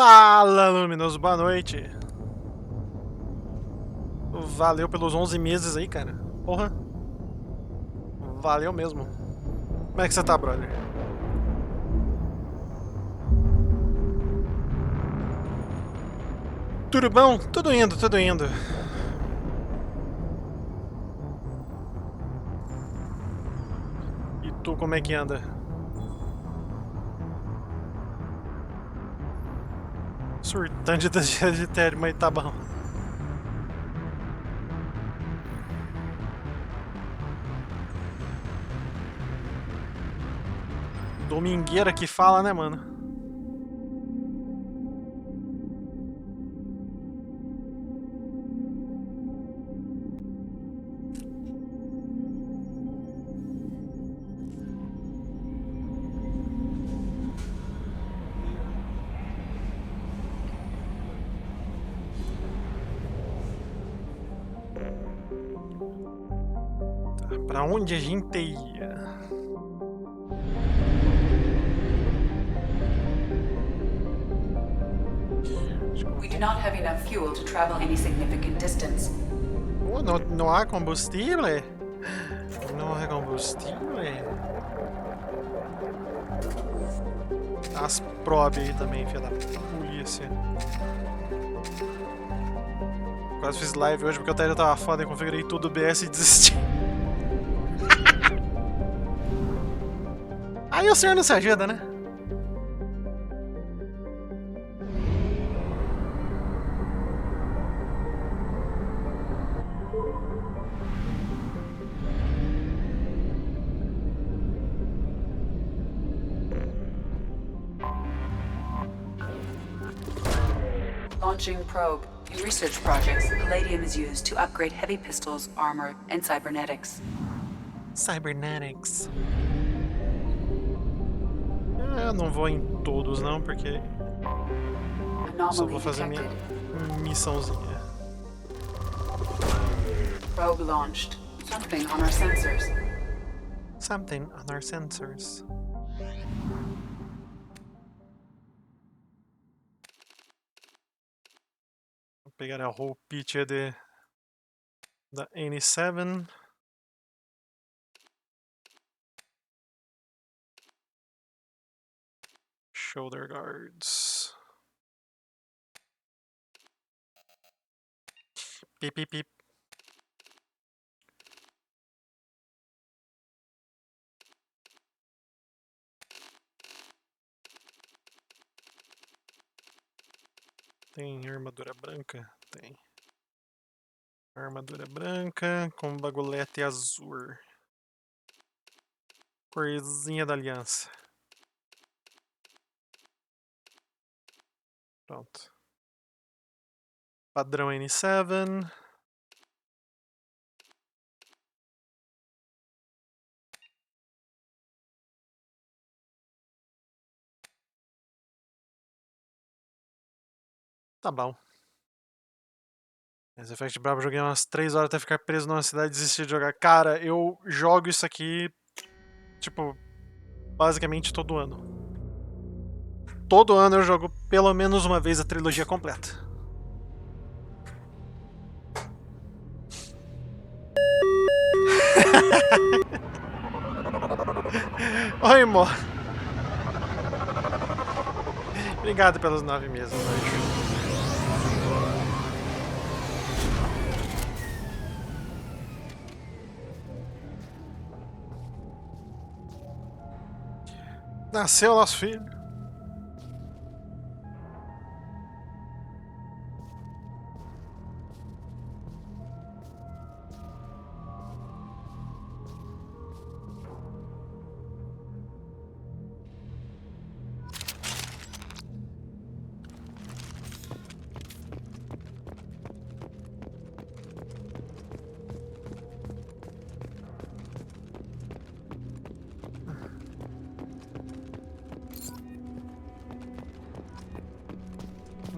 Fala, Luminoso, boa noite. Valeu pelos 11 meses aí, cara. Porra. Valeu mesmo. Como é que você tá, brother? Tudo bom? Tudo indo, tudo indo. E tu, como é que anda? Surtante das dias de tédio, mas tá bom. Domingueira que fala, né, mano? Tá, pra onde a gente ia? We do not have enough fuel to travel any significant distance. Oh, não há combustível? Não há combustível? As probe aí também, filha da polícia. Quase fiz live hoje porque o tédio tava foda e configurei tudo o BS e desisti. Aí o senhor não se ajuda, né? Launching probe. In research projects, palladium is used to upgrade heavy pistols, armor, and cybernetics. Cybernetics. Eu não vou em todos não, porque só vou Anomaly fazer minha detected. missãozinha. Probe launched. Something on our sensors. Something on our sensors. Vou pegar a roupinha da N7. Shoulder guards. Pip, pip, pip. Tem armadura branca? Tem. Armadura branca com bagulhete azul. Corzinha da aliança. Pronto. Padrão N7. Tá bom. Mass Effect brabo, joguei umas 3 horas até ficar preso numa cidade e desistir de jogar. Cara, eu jogo isso aqui, tipo, basicamente todo ano. Todo ano eu jogo pelo menos uma vez a trilogia completa. Oi, amor. Obrigado pelos 9 meses, anjo. Nasceu nosso filho.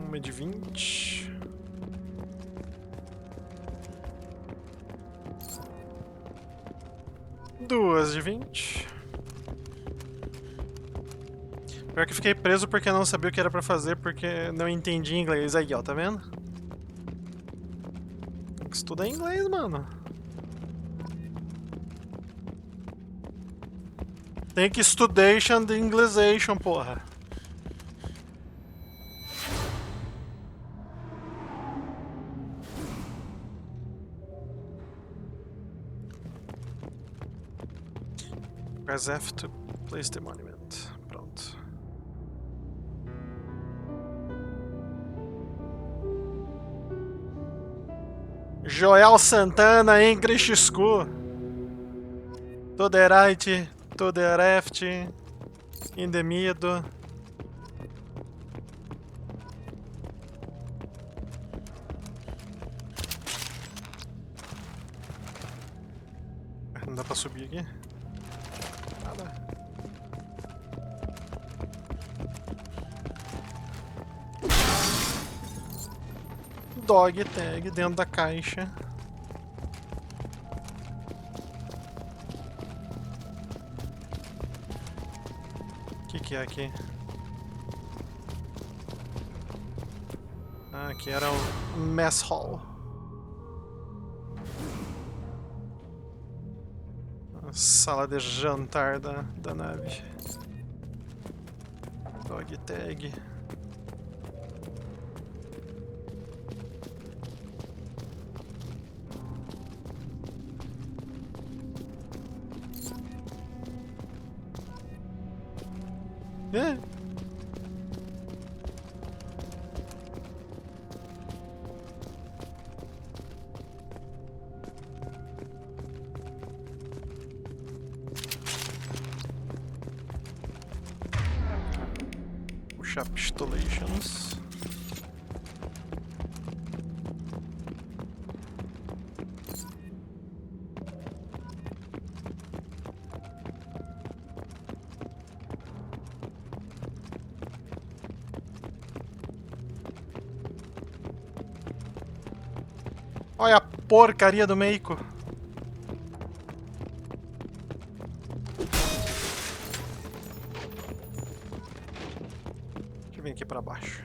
Uma de 20. Duas de 20. Pior que fiquei preso porque não sabia o que era pra fazer, porque não entendi inglês. Aí, ó, tá vendo? Tem que estudar inglês, mano. Tem que estudation de Englishation, porra. Press F to place the monument. Pronto. Joel Santana, English School. To the right, to the left, in the middle. Não dá pra subir aqui? Nada. Dog tag dentro da caixa. O que é aqui? Ah, aqui era o mess hall. A sala de jantar da nave. Dog tag. É. Puxar pistolations. Olha a porcaria do Meiko. Deixa eu vir aqui pra baixo.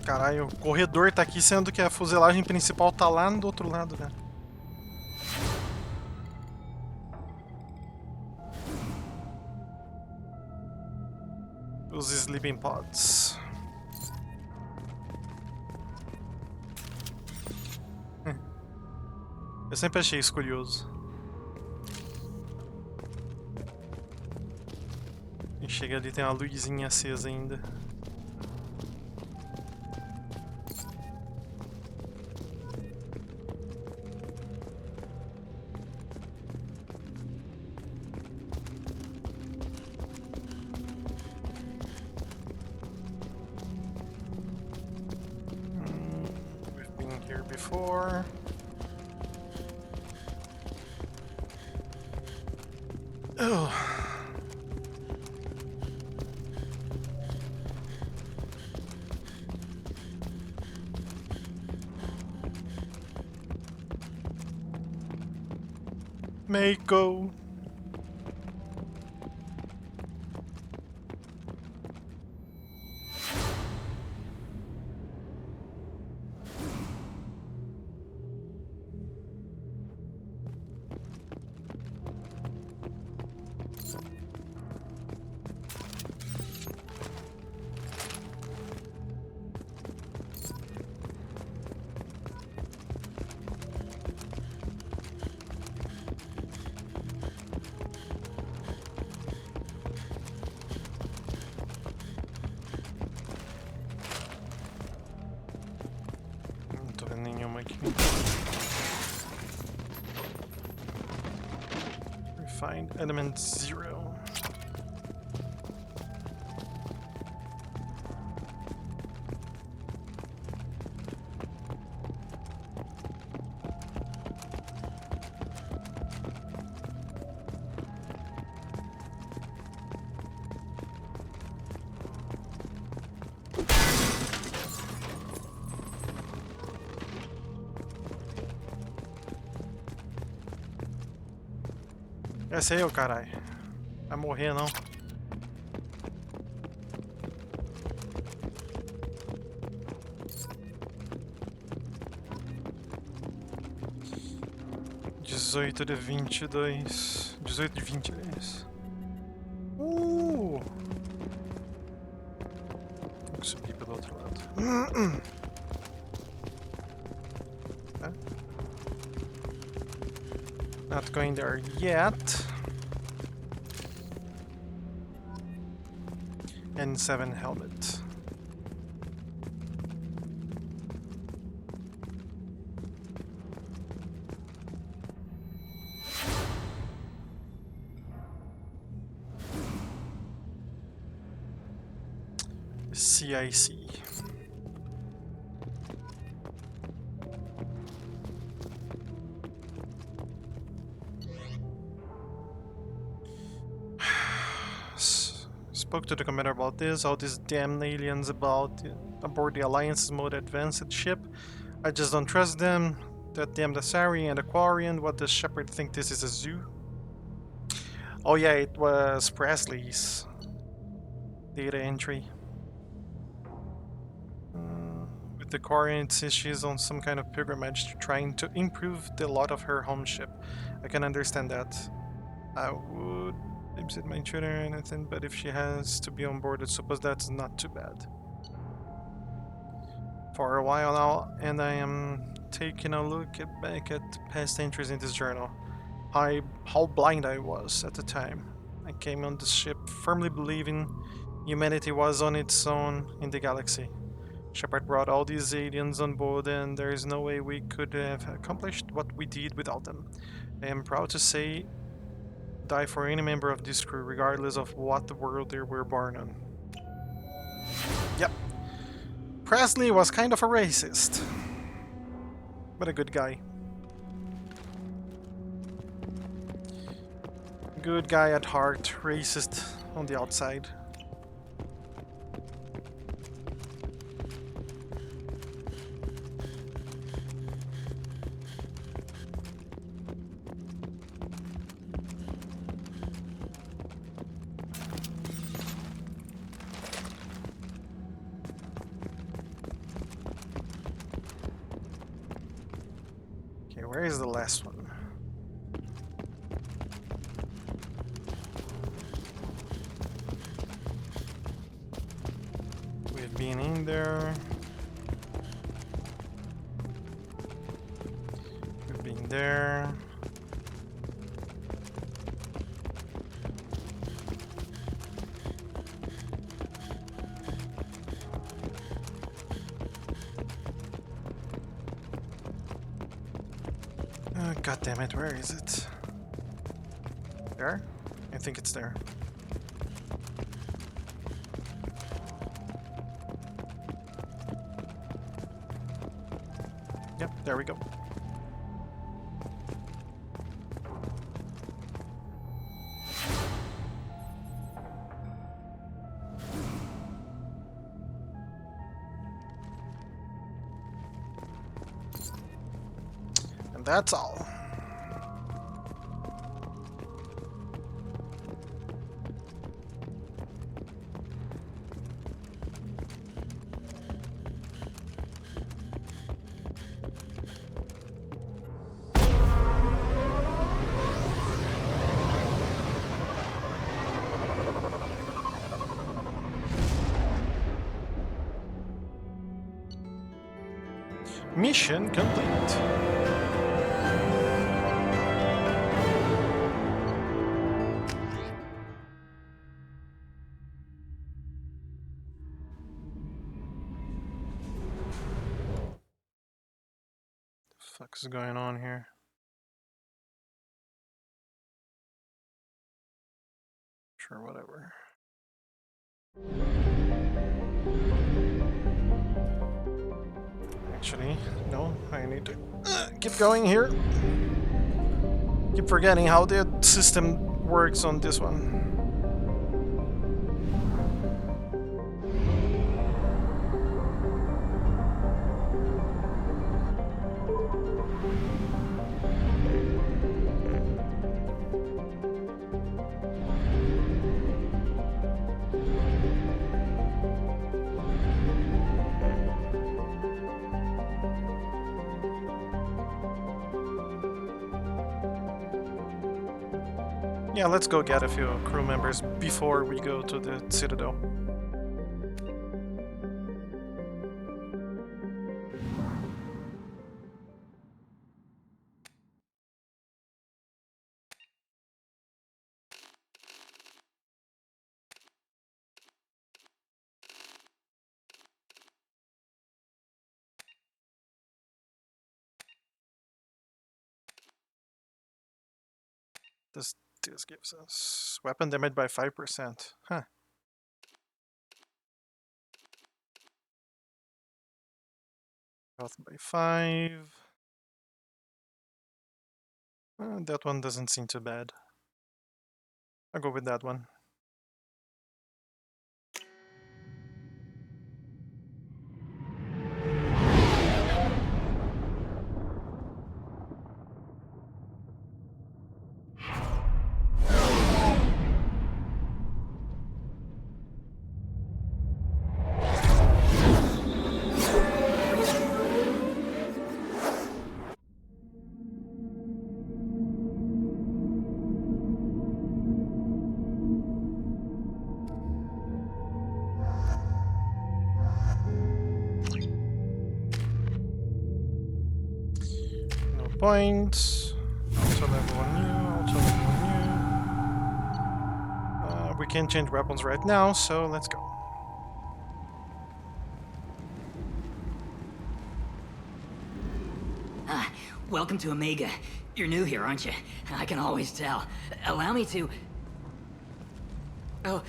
Caralho, o corredor tá aqui, sendo que a fuselagem principal tá lá do outro lado, né? Os sleeping pods. Eu sempre achei isso curioso. E chega ali, tem uma luzinha acesa ainda. We've been here before. Oh. Meiko. Não tô vendo nenhuma aqui. Refined element 0. Essa aí, ô caralho. Vai morrer, não. Dezoito de 22. 18 de 20, aliás. Tem que subir pelo outro lado. Tá? Not going there yet. N7 helmet. CIC. Spoke to the commander about this, all these damn aliens aboard the Alliance's most advanced ship. I just don't trust them. That damn Dasari and Aquarian, what does Shepard think this is a zoo? Oh yeah, it was Presley's data entry. With the Aquarian, it says she's on some kind of pilgrimage trying to improve the lot of her home ship. I can understand that. I would babysit my children or anything, but if she has to be on board, I suppose that's not too bad. For a while now, and I am taking a look back at past entries in this journal. How blind I was at the time. I came on this ship firmly believing humanity was on its own in the galaxy. Shepard brought all these aliens on board, and there is no way we could have accomplished what we did without them. I am proud to say, die for any member of this crew, regardless of what world they were born on. Yep. Presley was kind of a racist, but a good guy. Good guy at heart, racist on the outside. Okay, where is the last one? We've been in there. We've been there. God damn it, where is it? There? I think it's there. Yep, there we go. And that's all. Mission complete. What the fuck is going on here? Sure, whatever. Actually, no, I need to keep going here. Keep forgetting how the system works on this one. Yeah, let's go get a few crew members before we go to the Citadel. This gives us weapon damage by 5%. Huh. Health by 5. That one doesn't seem too bad. I'll go with that one. No points. Also level 1 new, also level 1 new. We can't change weapons right now, so let's go. Welcome to Omega. You're new here, aren't you? I can always tell. Allow me to... Oh,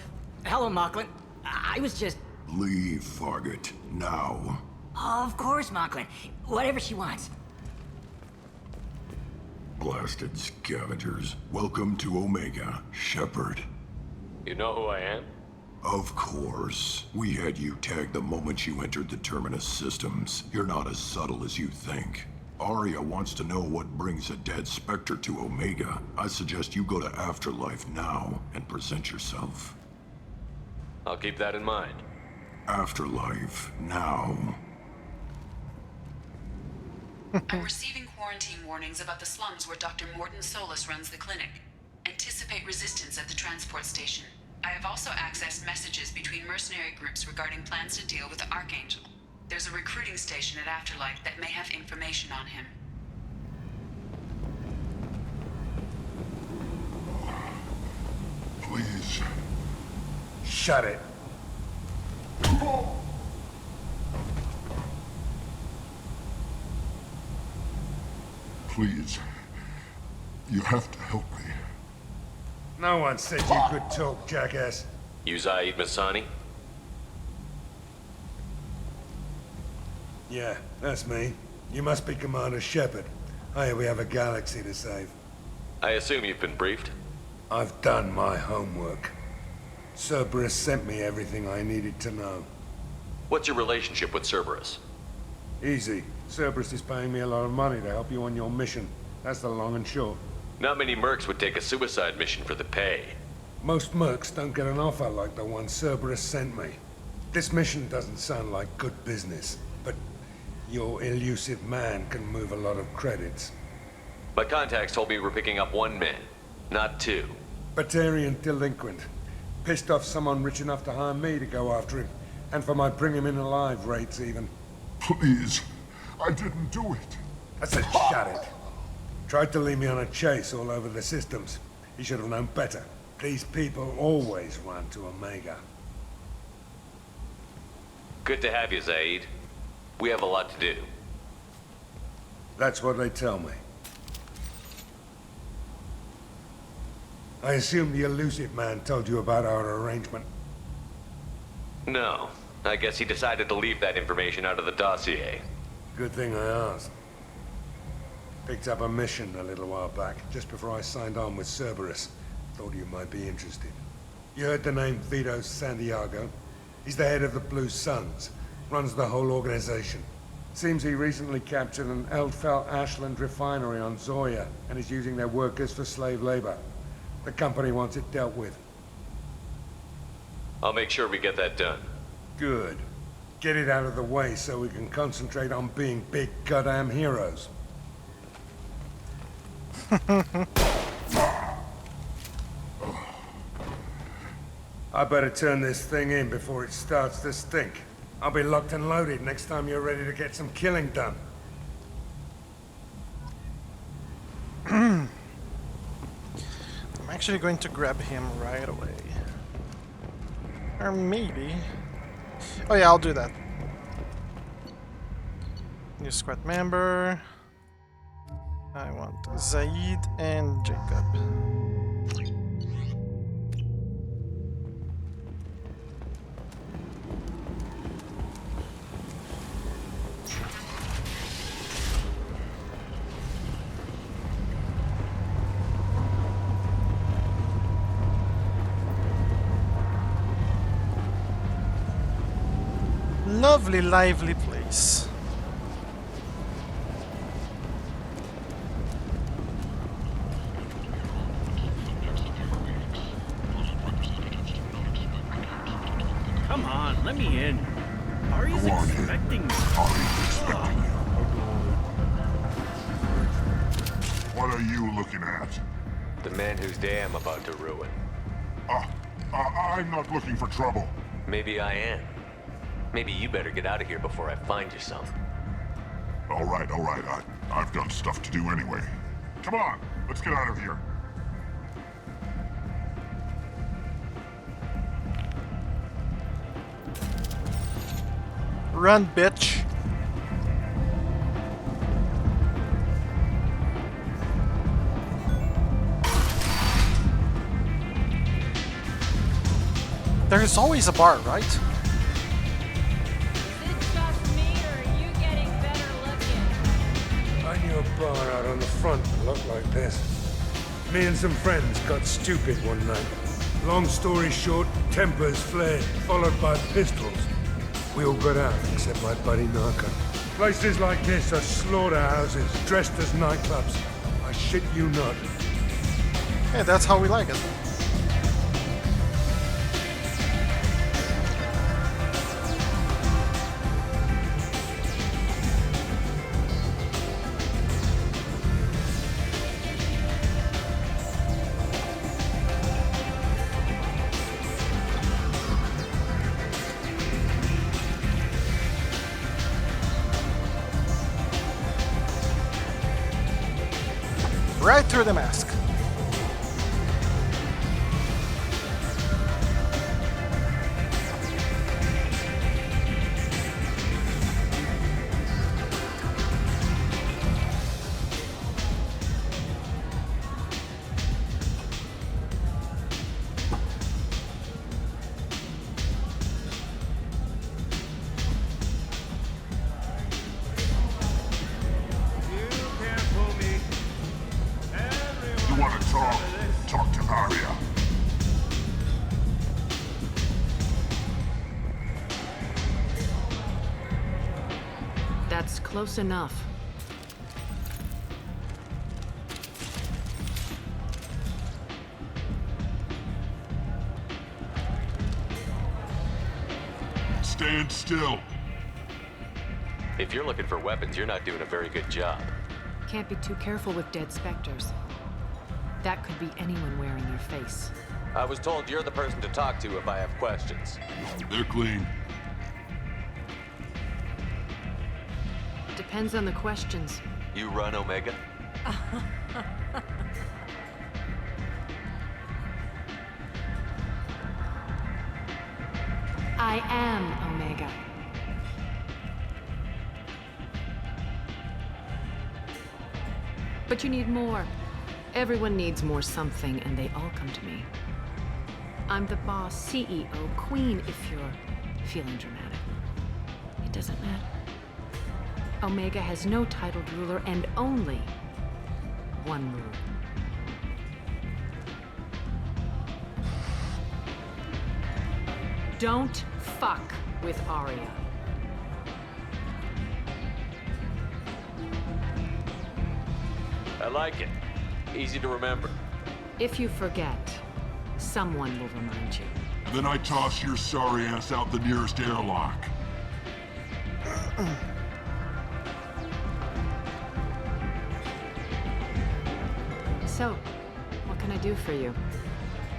hello, Mocklin. I was just... Leave, Fargate, now. Oh, of course, Mocklin. Whatever she wants. Blasted scavengers. Welcome to Omega, Shepard. You know who I am? Of course. We had you tagged the moment you entered the Terminus systems. You're not as subtle as you think. Arya wants to know what brings a dead Spectre to Omega. I suggest you go to Afterlife now and present yourself. I'll keep that in mind. Afterlife now. I'm receiving quarantine warnings about the slums where Dr. Morton Solus runs the clinic. Anticipate resistance at the transport station. I have also accessed messages between mercenary groups regarding plans to deal with the Archangel. There's a recruiting station at Afterlife that may have information on him. Please. Shut it. Please. You have to help me. No one said you could talk, jackass. You Zaid Masani? Yeah, that's me. You must be Commander Shepard. Hey, we have a galaxy to save. I assume you've been briefed? I've done my homework. Cerberus sent me everything I needed to know. What's your relationship with Cerberus? Easy. Cerberus is paying me a lot of money to help you on your mission. That's the long and short. Not many mercs would take a suicide mission for the pay. Most mercs don't get an offer like the one Cerberus sent me. This mission doesn't sound like good business, but your elusive man can move a lot of credits. My contacts told me we're picking up 1 man, not 2. Batarian delinquent. Pissed off someone rich enough to hire me to go after him. And for my bring him in alive rates even. Please. I didn't do it. I said shut it. Tried to lead me on a chase all over the systems. He should have known better. These people always run to Omega. Good to have you, Zaid. We have a lot to do. That's what they tell me. I assume the elusive man told you about our arrangement. No. I guess he decided to leave that information out of the dossier. Good thing I asked. Picked up a mission a little while back, just before I signed on with Cerberus. Thought you might be interested. You heard the name Vito Santiago? He's the head of the Blue Suns. Runs the whole organization. Seems he recently captured an Eldfell Ashland refinery on Zoya and is using their workers for slave labor. The company wants it dealt with. I'll make sure we get that done. Good. Get it out of the way so we can concentrate on being big goddamn heroes. I better turn this thing in before it starts to stink. I'll be locked and loaded next time you're ready to get some killing done. I'm actually going to grab him right away. Or maybe... Oh yeah, I'll do that. New squad member. I want Zaid and Jacob. Lovely, lively place. Come on, let me in. Ari's expecting me. What are you looking at? The man whose day I'm about to ruin. I'm not looking for trouble. Maybe I am. Maybe you better get out of here before I find you some. All right. I've got stuff to do anyway. Come on, let's get out of here. Run, bitch. There's always a bar, right? Is it just me, or are you getting better looking? I knew a bar out on the front that looked like this. Me and some friends got stupid one night. Long story short, tempers flared, followed by pistols. We all got out, except my buddy Narco. Places like this are slaughterhouses, dressed as nightclubs. I shit you not. Hey, that's how we like it. Right through the mask. You want to talk? Talk to Arya. That's close enough. Stand still. If you're looking for weapons, you're not doing a very good job. Can't be too careful with dead specters. That could be anyone wearing your face. I was told you're the person to talk to if I have questions. They're clean. Depends on the questions. You run, Omega? I am Omega. But you need more. Everyone needs more something, and they all come to me. I'm the boss, CEO, queen, if you're feeling dramatic. It doesn't matter. Omega has no titled ruler and only one rule. Don't fuck with Arya. I like it. Easy to remember. If you forget, someone will remind you. Then I toss your sorry ass out the nearest airlock. So, what can I do for you?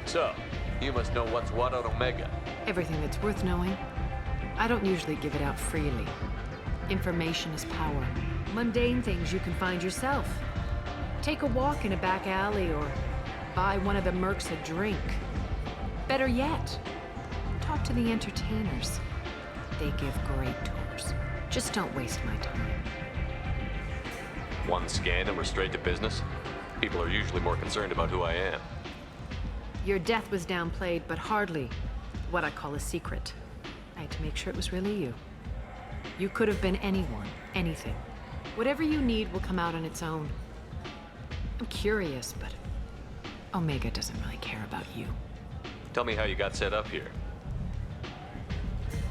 So, You must know what's what on Omega. Everything that's worth knowing. I don't usually give it out freely. Information is power. Mundane things you can find yourself. Take a walk in a back alley or buy one of the mercs a drink. Better yet, talk to the entertainers. They give great tours. Just don't waste my time. One scan and we're straight to business? People are usually more concerned about who I am. Your death was downplayed, but hardly what I call a secret. I had to make sure it was really you. You could have been anyone, anything. Whatever you need will come out on its own. I'm curious, but Omega doesn't really care about you. Tell me how you got set up here.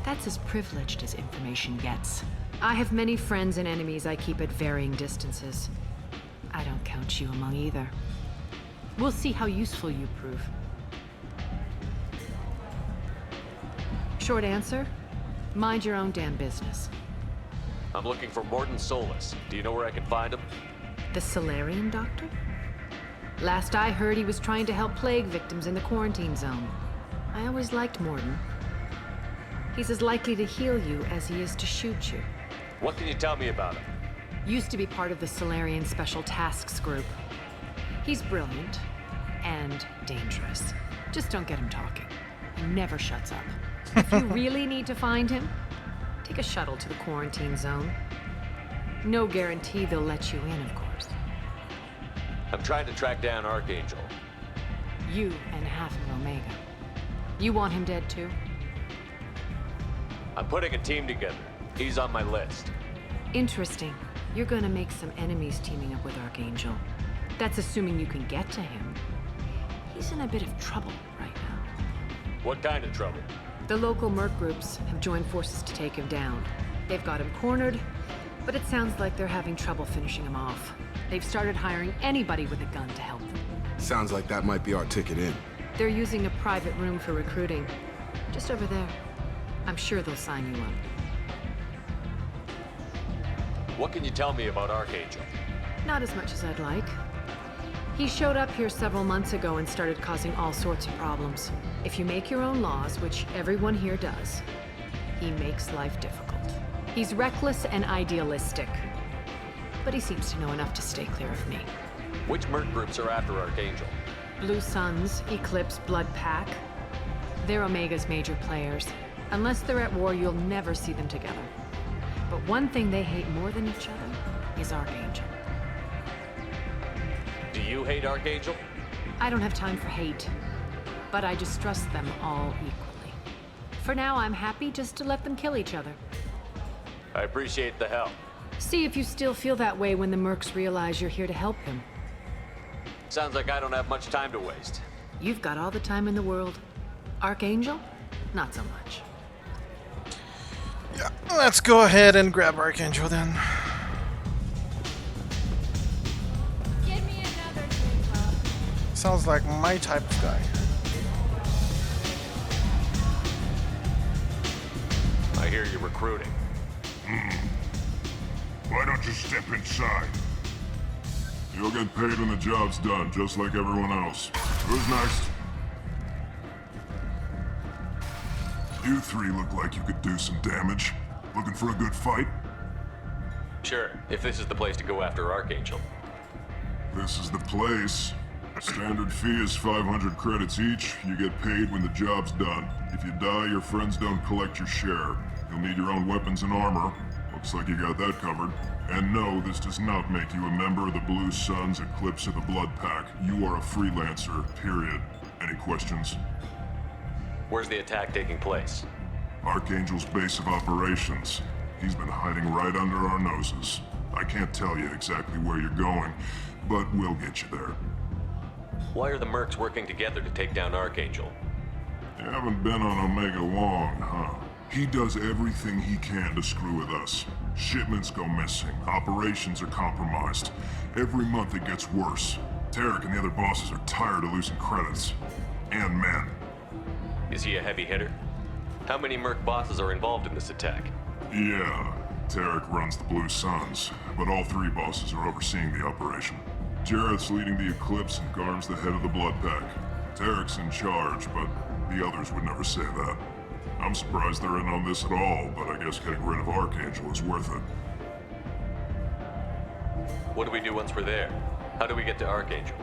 That's as privileged as information gets. I have many friends and enemies I keep at varying distances. I don't count you among either. We'll see how useful you prove. Short answer, mind your own damn business. I'm looking for Morden Solus. Do you know where I can find him? The Solarian doctor? Last I heard, he was trying to help plague victims in the quarantine zone. I always liked Morden. He's as likely to heal you as he is to shoot you. What can you tell me about him? Used to be part of the Solarian Special Tasks Group. He's brilliant and dangerous. Just don't get him talking. He never shuts up. If you really need to find him, take a shuttle to the quarantine zone. No guarantee they'll let you in, of course. I'm trying to track down Archangel. You and half of Omega. You want him dead too? I'm putting a team together. He's on my list. Interesting. You're gonna make some enemies teaming up with Archangel. That's assuming you can get to him. He's in a bit of trouble right now. What kind of trouble? The local merc groups have joined forces to take him down. They've got him cornered, but it sounds like they're having trouble finishing him off. They've started hiring anybody with a gun to help them. Sounds like that might be our ticket in. They're using a private room for recruiting. Just over there. I'm sure they'll sign you up. What can you tell me about Archangel? Not as much as I'd like. He showed up here several months ago and started causing all sorts of problems. If you make your own laws, which everyone here does, he makes life difficult. He's reckless and idealistic. But he seems to know enough to stay clear of me. Which merc groups are after Archangel? Blue Suns, Eclipse, Blood Pack. They're Omega's major players. Unless they're at war, you'll never see them together. But one thing they hate more than each other is Archangel. Do you hate Archangel? I don't have time for hate, but I distrust them all equally. For now, I'm happy just to let them kill each other. I appreciate the help. See if you still feel that way when the mercs realize you're here to help them. Sounds like I don't have much time to waste. You've got all the time in the world. Archangel? Not so much. Yeah, let's go ahead and grab Archangel then. Give me another drink, huh? Sounds like my type of guy. I hear you're recruiting. Why don't you step inside? You'll get paid when the job's done, just like everyone else. Who's next? You three look like you could do some damage. Looking for a good fight? Sure, if this is the place to go after Archangel. This is the place. Standard fee is 500 credits each. You get paid when the job's done. If you die, your friends don't collect your share. You'll need your own weapons and armor. Looks like you got that covered. And no, this does not make you a member of the Blue Suns, Eclipse, or the Blood Pack. You are a freelancer, period. Any questions? Where's the attack taking place? Archangel's base of operations. He's been hiding right under our noses. I can't tell you exactly where you're going, but we'll get you there. Why are the mercs working together to take down Archangel? You haven't been on Omega long, huh? He does everything he can to screw with us. Shipments go missing, operations are compromised. Every month it gets worse. Tarek and the other bosses are tired of losing credits. And men. Is he a heavy hitter? How many merc bosses are involved in this attack? Yeah, Tarek runs the Blue Suns, but all three bosses are overseeing the operation. Jarrett's leading the Eclipse and Garm's the head of the Blood Pack. Tarek's in charge, but the others would never say that. I'm surprised they're in on this at all, but I guess getting rid of Archangel is worth it. What do we do once we're there? How do we get to Archangel?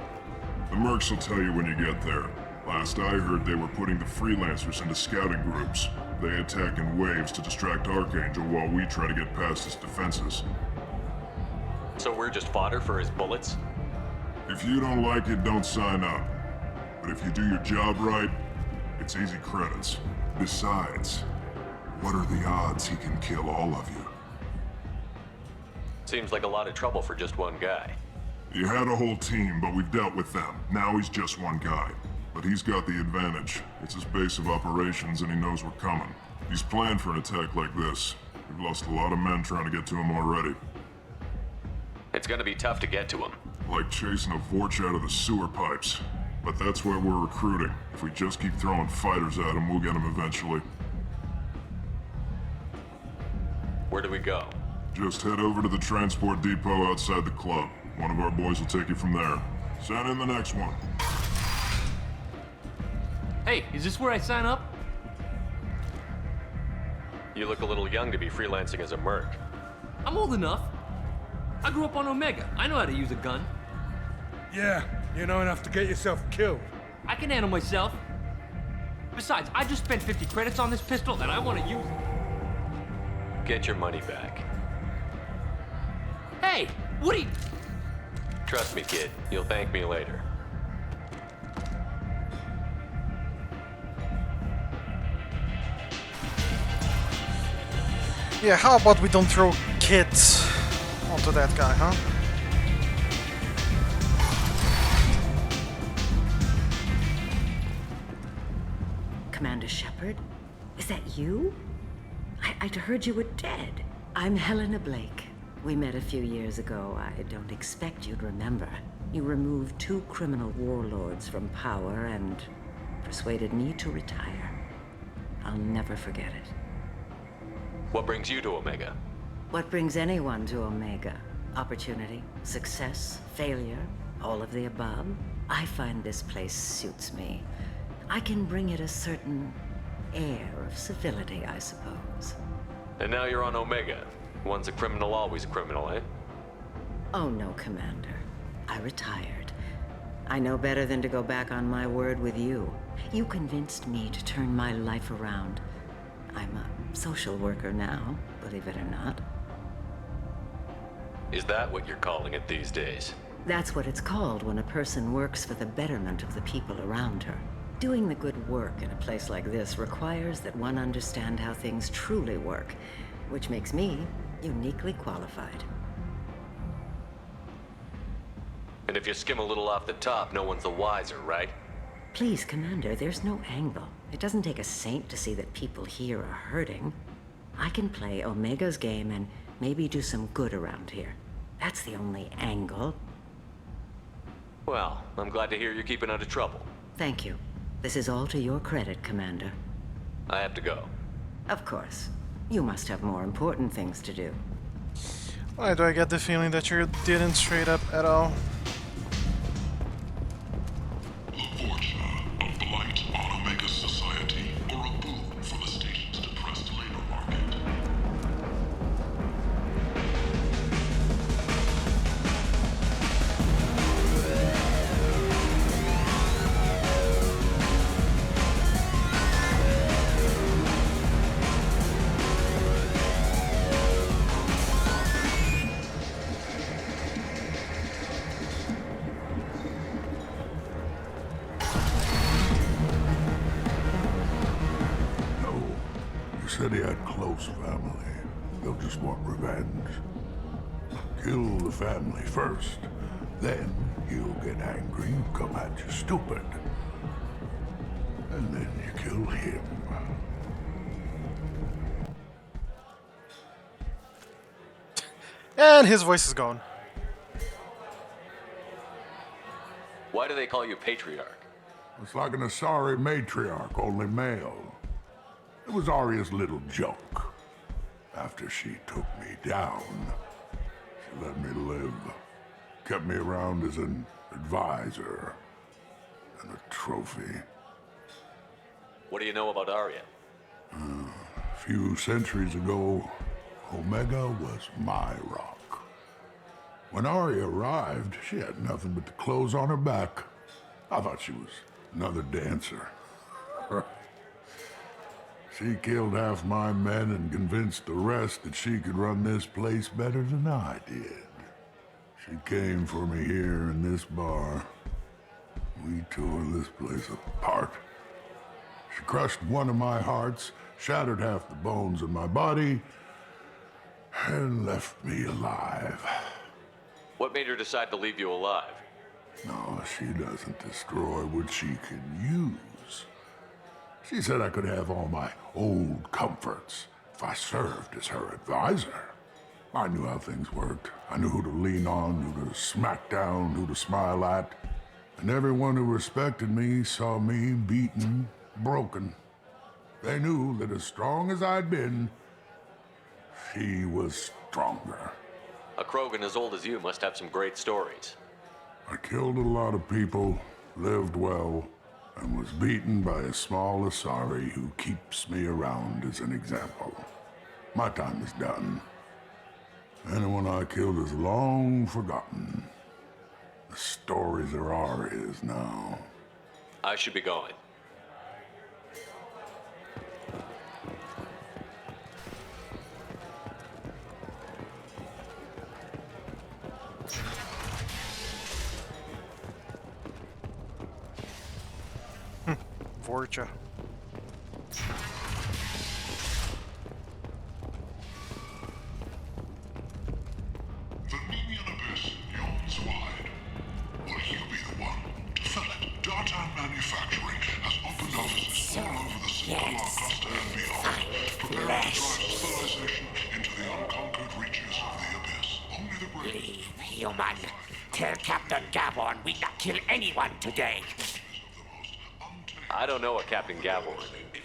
The mercs will tell you when you get there. Last I heard, they were putting the freelancers into scouting groups. They attack in waves to distract Archangel while we try to get past his defenses. So we're just fodder for his bullets? If you don't like it, don't sign up. But if you do your job right, it's easy credits. Besides, what are the odds he can kill all of you? Seems like a lot of trouble for just one guy. He had a whole team, but we've dealt with them. Now he's just one guy. But he's got the advantage. It's his base of operations and he knows we're coming. He's planned for an attack like this. We've lost a lot of men trying to get to him already. It's gonna be tough to get to him. Like chasing a Vorch out of the sewer pipes. But that's why we're recruiting. If we just keep throwing fighters at him, we'll get him eventually. Where do we go? Just head over to the transport depot outside the club. One of our boys will take you from there. Send in the next one. Hey, is this where I sign up? You look a little young to be freelancing as a merc. I'm old enough. I grew up on Omega. I know how to use a gun. Yeah, you know enough to get yourself killed. I can handle myself. Besides, I just spent 50 credits on this pistol and I want to use it. Get your money back. Hey, what are you... Trust me, kid. You'll thank me later. Yeah, how about we don't throw kids onto that guy, huh? Commander Shepard? Is that you? I'd heard you were dead. I'm Helena Blake. We met a few years ago. I don't expect you'd remember. You removed 2 criminal warlords from power and persuaded me to retire. I'll never forget it. What brings you to Omega? What brings anyone to Omega? Opportunity, success, failure, all of the above. I find this place suits me. I can bring it a certain air of civility, I suppose. And now you're on Omega. Once a criminal, always a criminal, eh? Oh no, Commander. I retired. I know better than to go back on my word with you. You convinced me to turn my life around. I'm a social worker now, believe it or not. Is that what you're calling it these days? That's what it's called when a person works for the betterment of the people around her. Doing the good work in a place like this requires that one understand how things truly work, which makes me uniquely qualified. And if you skim a little off the top, no one's the wiser, right? Please, Commander, there's no angle. It doesn't take a saint to see that people here are hurting. I can play Omega's game and maybe do some good around here. That's the only angle. Well, I'm glad to hear you're keeping out of trouble. Thank you. This is all to your credit, Commander. I have to go. Of course. You must have more important things to do. Why do I get the feeling that you didn't straight up at all? The Vorch, a blight on Omega's society, or a boon for the station's depressed labor market? Said he had close family. They'll just want revenge. Kill the family first. Then he'll get angry and come at you stupid. And then you kill him. And his voice is gone. Why do they call you Patriarch? It's like an Asari matriarch, only male. It was Arya's little joke. After she took me down, she let me live. Kept me around as an advisor. and a trophy. What do you know about Arya? A few centuries ago, Omega was my rock. When Arya arrived, she had nothing but the clothes on her back. I thought she was another dancer. She killed half my men and convinced the rest that she could run this place better than I did. She came for me here in this bar. We tore this place apart. She crushed one of my hearts, shattered half the bones in my body, and left me alive. What made her decide to leave you alive? No, she doesn't destroy what she can use. She said I could have all my old comforts if I served as her advisor. I knew how things worked. I knew who to lean on, who to smack down, who to smile at. And everyone who respected me saw me beaten, broken. They knew that as strong as I'd been, she was stronger. A Krogan as old as you must have some great stories. I killed a lot of people, lived well, and was beaten by a small Asari who keeps me around as an example. My time is done. Anyone I killed is long forgotten. The stories are ours now. I should be going. Vorcha. The Minion Abyss yawns wide. Will you be the one to fill it? Dartan Manufacturing has opened offices all over the Singular cluster and beyond, preparing to drive civilization into the unconquered reaches of the Abyss. Only the brave... Leave, human. Tell Captain Gavon we not kill anyone today. I don't know a Captain Gavon.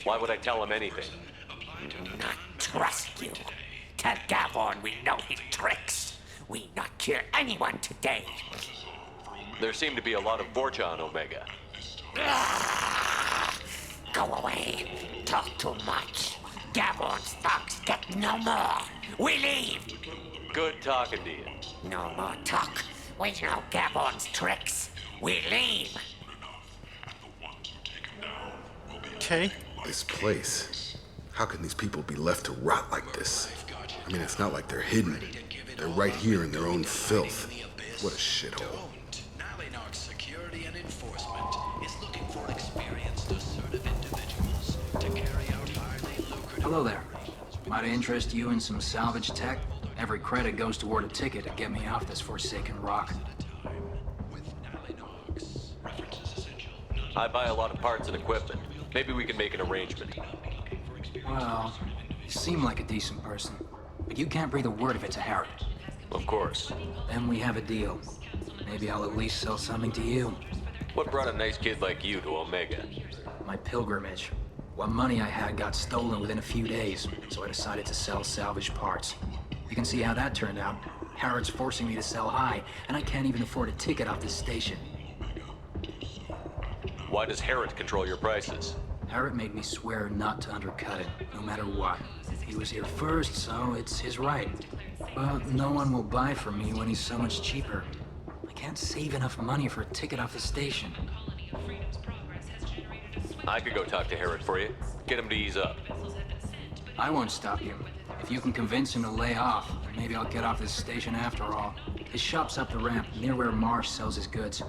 Why would I tell him anything? Not trust you. Tell Gavon we know his tricks. We not kill anyone today. There seem to be a lot of Vorcha on Omega. Go away. Talk too much. Gavon's thugs get no more. We leave. Good talking to you. No more talk. We know Gavon's tricks. We leave. Okay. This place. How can these people be left to rot like this? I mean, it's not like they're hidden. They're right here in their own filth. What a shithole. Nalinar's security and enforcement is looking for experienced, assertive individuals to carry out highly lucrative... Hello there. Might interest you in some salvage tech? Every credit goes toward a ticket to get me off this forsaken rock. I buy a lot of parts and equipment. Maybe we can make an arrangement. Well, you seem like a decent person, but you can't breathe a word of it to Harry. Of course. Then we have a deal. Maybe I'll at least sell something to you. What brought a nice kid like you to Omega? My pilgrimage. What money I had got stolen within a few days, so I decided to sell salvage parts. You can see how that turned out. Harrod's forcing me to sell high, and I can't even afford a ticket off this station. Why does Harrod control your prices? Harrod made me swear not to undercut it, no matter what. He was here first, so it's his right. But no one will buy from me when he's so much cheaper. I can't save enough money for a ticket off the station. I could go talk to Harrod for you. Get him to ease up. I won't stop you. If you can convince him to lay off, maybe I'll get off this station after all. His shop's up the ramp, near where Marsh sells his goods.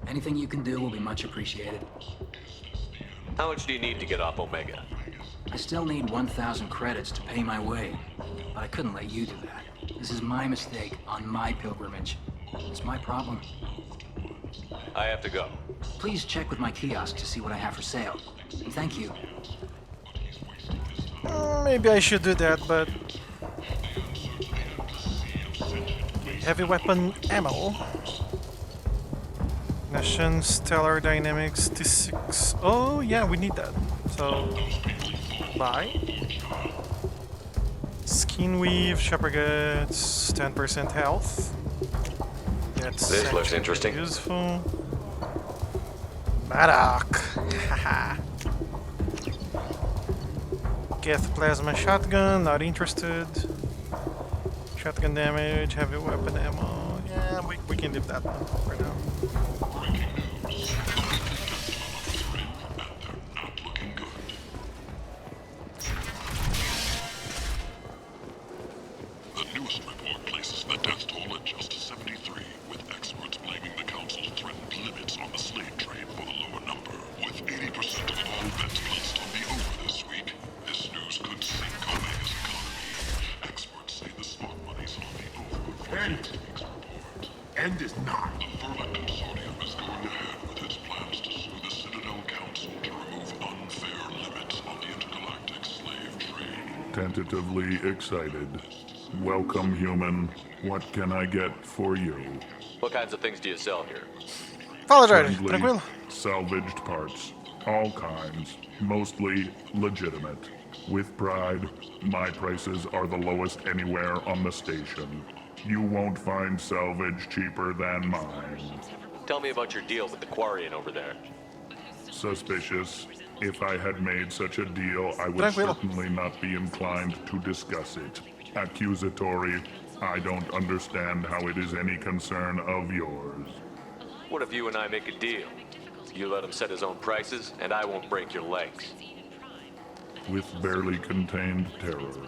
Anything you can do will be much appreciated. How much do you need to get off Omega? I still need 1,000 credits to pay my way, but I couldn't let you do that. This is my mistake on my pilgrimage. It's my problem. I have to go. Please check with my kiosk to see what I have for sale. And thank you. Maybe I should do that, but... Heavy weapon ammo. Ignition, stellar dynamics, T6. Oh yeah, we need that. So, buy. Skin weave, shepherd gets 10% health. That's this looks interesting. Useful. Barak. Haha. Geth plasma shotgun, not interested. Shotgun damage, heavy weapon ammo. Yeah, we can leave that one for now. The newest report places the death toll at just 73, with experts blaming the Council's threatened limits on the slave trade for the lower number. With 80% of all bets placed on the over this week, this news could sink Omega's economy. Experts say the stock money's on the over for next week's report. End is not. The Furlong Consortium is going ahead with its plans to sue the Citadel Council to remove unfair limits on the intergalactic slave trade. Tentatively excited. Welcome, human. What can I get for you? What kinds of things do you sell here? Fala, Jorge. Friendly, Tranquilo? salvaged parts. All kinds. Mostly legitimate. With pride, my prices are the lowest anywhere on the station. You won't find salvage cheaper than mine. Tell me about your deal with the Quarian over there. Suspicious. If I had made such a deal, I would Tranquilo. certainly not be inclined to discuss it. Accusatory. I don't understand how it is any concern of yours. What if you and I make a deal? You let him set his own prices, and I won't break your legs. With barely contained terror,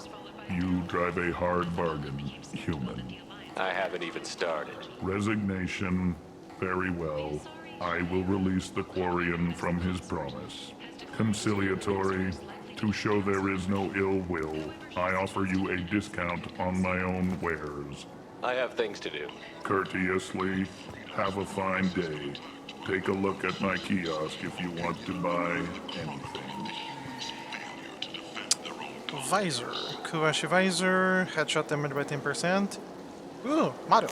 you drive a hard bargain, human. I haven't even started. Resignation. Very well. I will release the Quarian from his promise. Conciliatory. To show there is no ill will, I offer you a discount on my own wares. I have things to do. Courteously, have a fine day. Take a look at my kiosk if you want to buy anything. Visor. Kuwashi visor. Headshot damage by 10%. Ooh, Mario.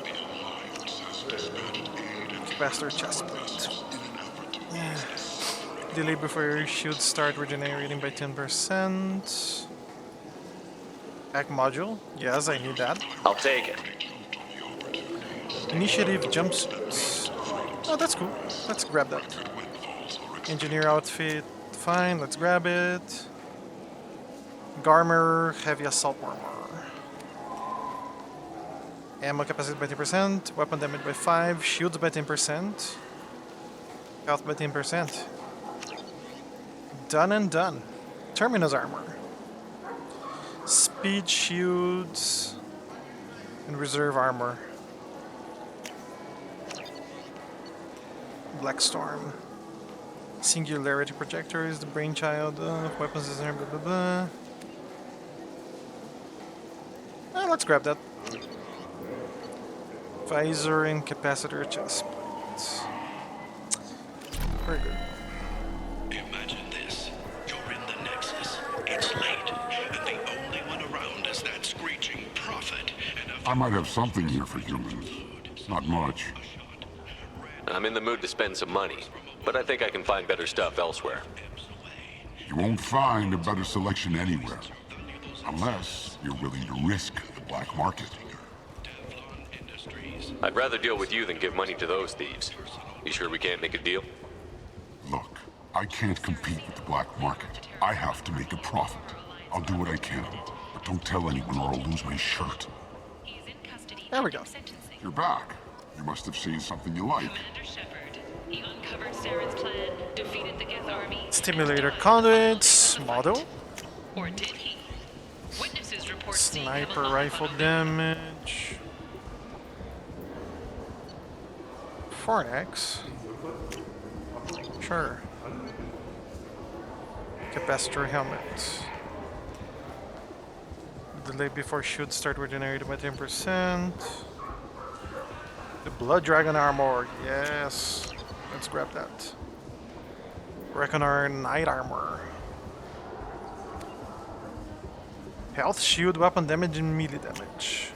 Capacitor chestplate. Yeah. Delay before your shields start regenerating by 10%. Hack module. Yes, I need that. I'll take it. Initiative jumpsuits. Oh, that's cool. Let's grab that. Engineer outfit. Fine, let's grab it. Garmer, heavy assault armor. Ammo capacity by 10%. Weapon damage by 5. Shields by 10%. Health by 10%. Done and done. Terminus armor. Speed shields. And reserve armor. Black Storm. Singularity projector is the brainchild of weapons designer, blah blah blah. Let's grab that. Visor and capacitor chestplate. Very good. Imagine this. You're in the Nexus. It's late, and the only one around is that screeching prophet. I might have something here for humans. Not much. I'm in the mood to spend some money, but I think I can find better stuff elsewhere. You won't find a better selection anywhere. Unless you're willing to risk the black market. I'd rather deal with you than give money to those thieves. You sure we can't make a deal? Look, I can't compete with the black market. I have to make a profit. I'll do what I can, but don't tell anyone or I'll lose my shirt. There we go. You're back. You must have seen something you like. He uncovered Saren's plan, defeated the Geth army. Stimulator conduits. Model. Or did he? Witnesses report Sniper rifle damage. Fornex. Sure. Capacitor helmet. Delay before should start regenerated by 10%. The Blood Dragon armor. Yes. Let's grab that. Reckoner Knight armor. Health, shield, weapon damage, and melee damage.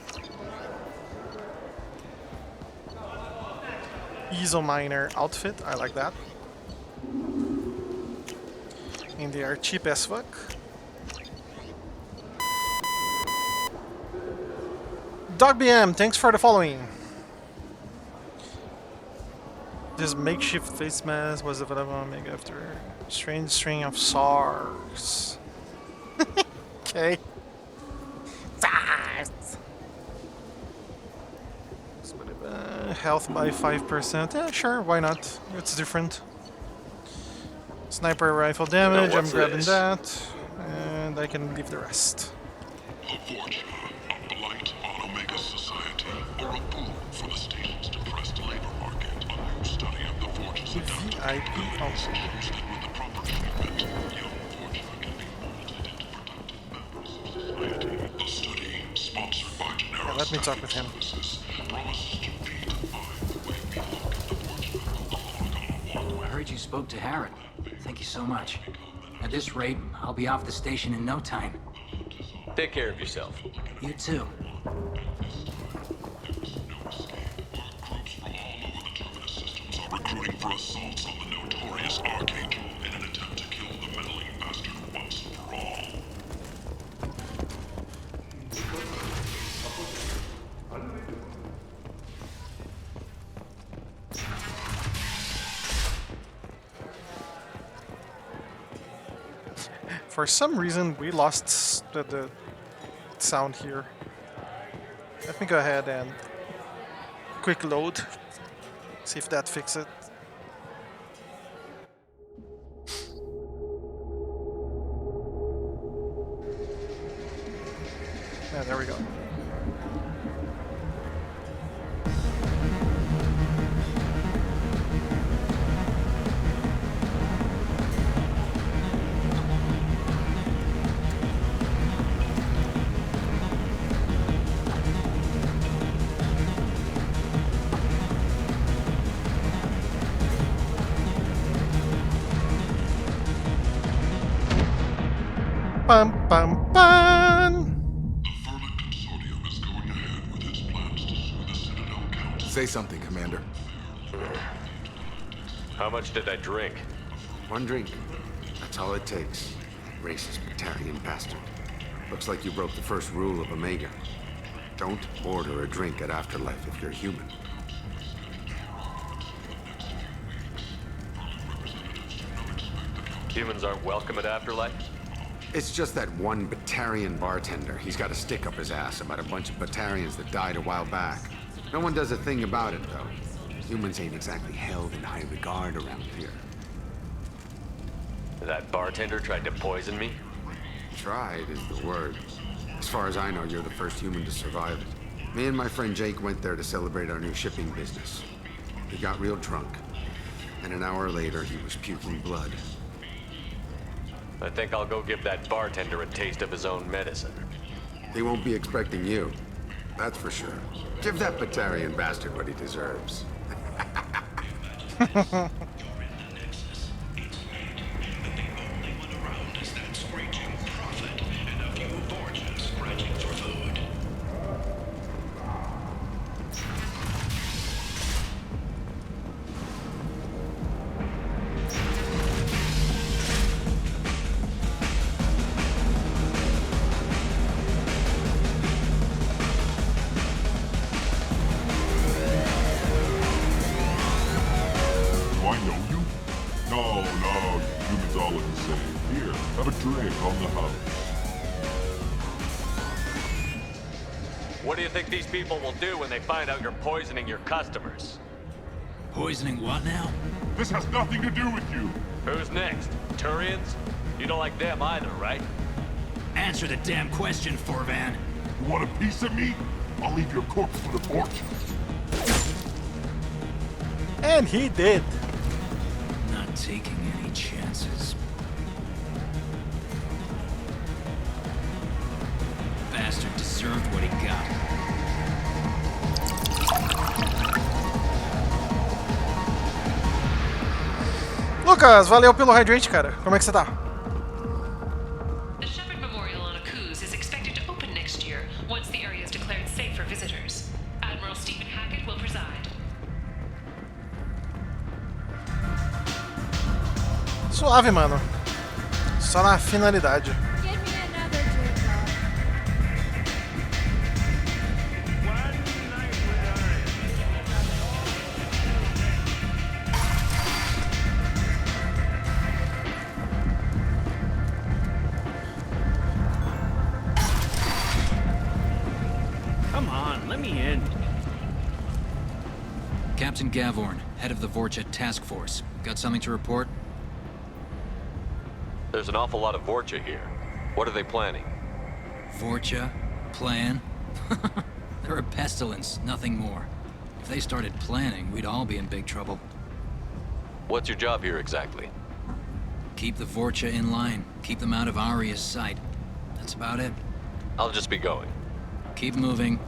Easel Miner outfit, I like that. And they are cheap as fuck. Dog BM, thanks for the following. This makeshift face mask was available on Omega after a strange string of SARS. Okay. SARS! Health by 5%. Yeah, sure, why not? It's different. Sniper rifle damage, I'm grabbing that. And I can leave the rest. A fortune, a blight on Omega's society, or a boon for the station's depressed labor market. A new study of the fortune's VIP also. shows that with the proper treatment, young fortune can be molded into productive members of society. The study, sponsored by Genera Let me talk with him. Services, promises to redefine the way we look at the fortune. I heard you spoke to Harrod. Thank you so much. At this rate, I'll be off the station in no time. Take care of yourself. You too. Recruiting for assaults on the notorious Archangel in an attempt to kill the meddling bastard once and for all. For some reason, we lost the sound here. Let me go ahead and quick load. See if that fixes it. Yeah, there we go. Bum bum bum. The Vermin Consortium is going ahead with its plans to sue the Citadel Council. Say something, Commander. How much did I drink? One drink. That's all it takes. Racist Batarian bastard. Looks like you broke the first rule of Omega. Don't order a drink at Afterlife if you're human. Humans aren't welcome at Afterlife? It's just that one Batarian bartender. He's got a stick up his ass about a bunch of Batarians that died a while back. No one does a thing about it, though. Humans ain't exactly held in high regard around here. That bartender tried to poison me? Tried is the word. As far as I know, you're the first human to survive it. Me and my friend Jake went there to celebrate our new shipping business. He got real drunk, and an hour later he was puking blood. I think I'll go give that bartender a taste of his own medicine. He won't be expecting you. That's for sure. Give that Batarian bastard what he deserves. What do you think these people will do when they find out you're poisoning your customers? Poisoning what now? This has nothing to do with you. Who's next? Turians? You don't like them either, right? Answer the damn question, Forvan. You want a piece of me? I'll leave your corpse for the fortune. And he did. Not taking any chances. Bastard deserved what he got. Lucas, valeu pelo hydrate, cara. Como é que você tá? The Shepard Memorial on Akuz is expected to open next year once the area is declared safe for visitors. Admiral Stephen Hackett will preside. Suave, mano. Só na finalidade. Give me another drink, Bob. Captain Gavorn, head of the Vorcha Task Force. Got something to report? There's an awful lot of Vorcha here. What are they planning? Vorcha? Plan? They're a pestilence, nothing more. If they started planning, we'd all be in big trouble. What's your job here exactly? Keep the Vorcha in line. Keep them out of Aria's sight. That's about it. I'll just be going. Keep moving.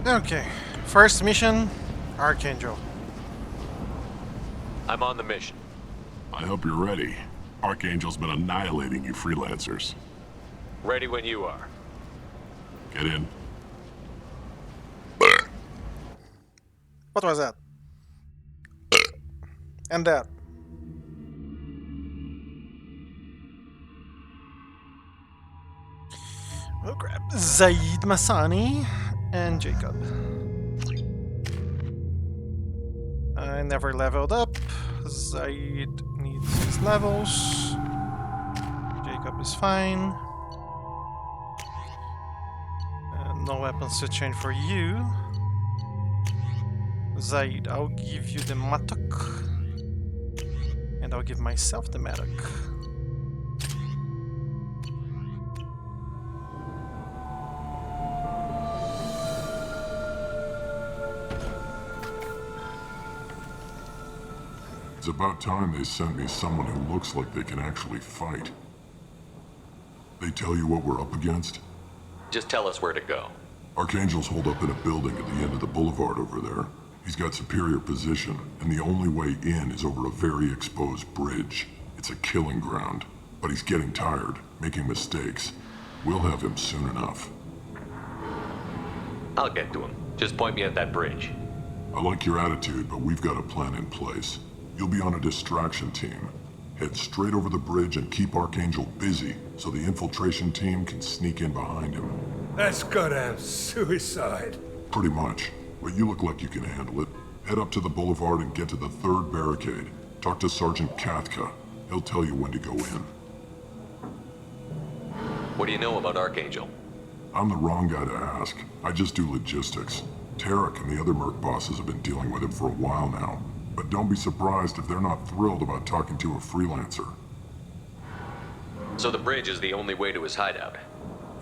Okay. First mission, Archangel. I'm on the mission. I hope you're ready. Archangel's been annihilating you freelancers. Ready when you are. Get in. What was that? And that. We'll grab Zaid Masani and Jacob. I never leveled up. Zaid needs his levels. Jacob is fine. No weapons to change for you. Zaid, I'll give you the Matok. And I'll give myself the Matok. It's about time they sent me someone who looks like they can actually fight. They tell you what we're up against? Just tell us where to go. Archangel's holed up in a building at the end of the boulevard over there. He's got superior position, and the only way in is over a very exposed bridge. It's a killing ground, but he's getting tired, making mistakes. We'll have him soon enough. I'll get to him. Just point me at that bridge. I like your attitude, but we've got a plan in place. You'll be on a distraction team. Head straight over the bridge and keep Archangel busy so the infiltration team can sneak in behind him. That's goddamn suicide. Pretty much, but you look like you can handle it. Head up to the boulevard and get to the third barricade. Talk to Sergeant Kathka. He'll tell you when to go in. What do you know about Archangel? I'm the wrong guy to ask. I just do logistics. Tarek and the other Merc bosses have been dealing with him for a while now. But don't be surprised if they're not thrilled about talking to a freelancer. So the bridge is the only way to his hideout?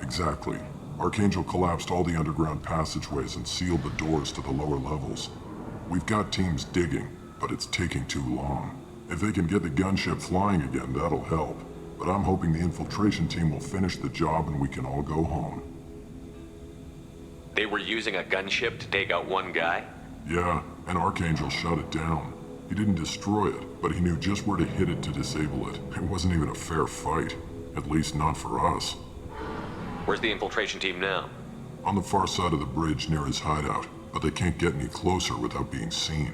Exactly. Archangel collapsed all the underground passageways and sealed the doors to the lower levels. We've got teams digging, but it's taking too long. If they can get the gunship flying again, that'll help. But I'm hoping the infiltration team will finish the job and we can all go home. They were using a gunship to take out one guy? Yeah, and Archangel shut it down. He didn't destroy it, but he knew just where to hit it to disable it. It wasn't even a fair fight. At least not for us. Where's the infiltration team now? On the far side of the bridge near his hideout, but they can't get any closer without being seen.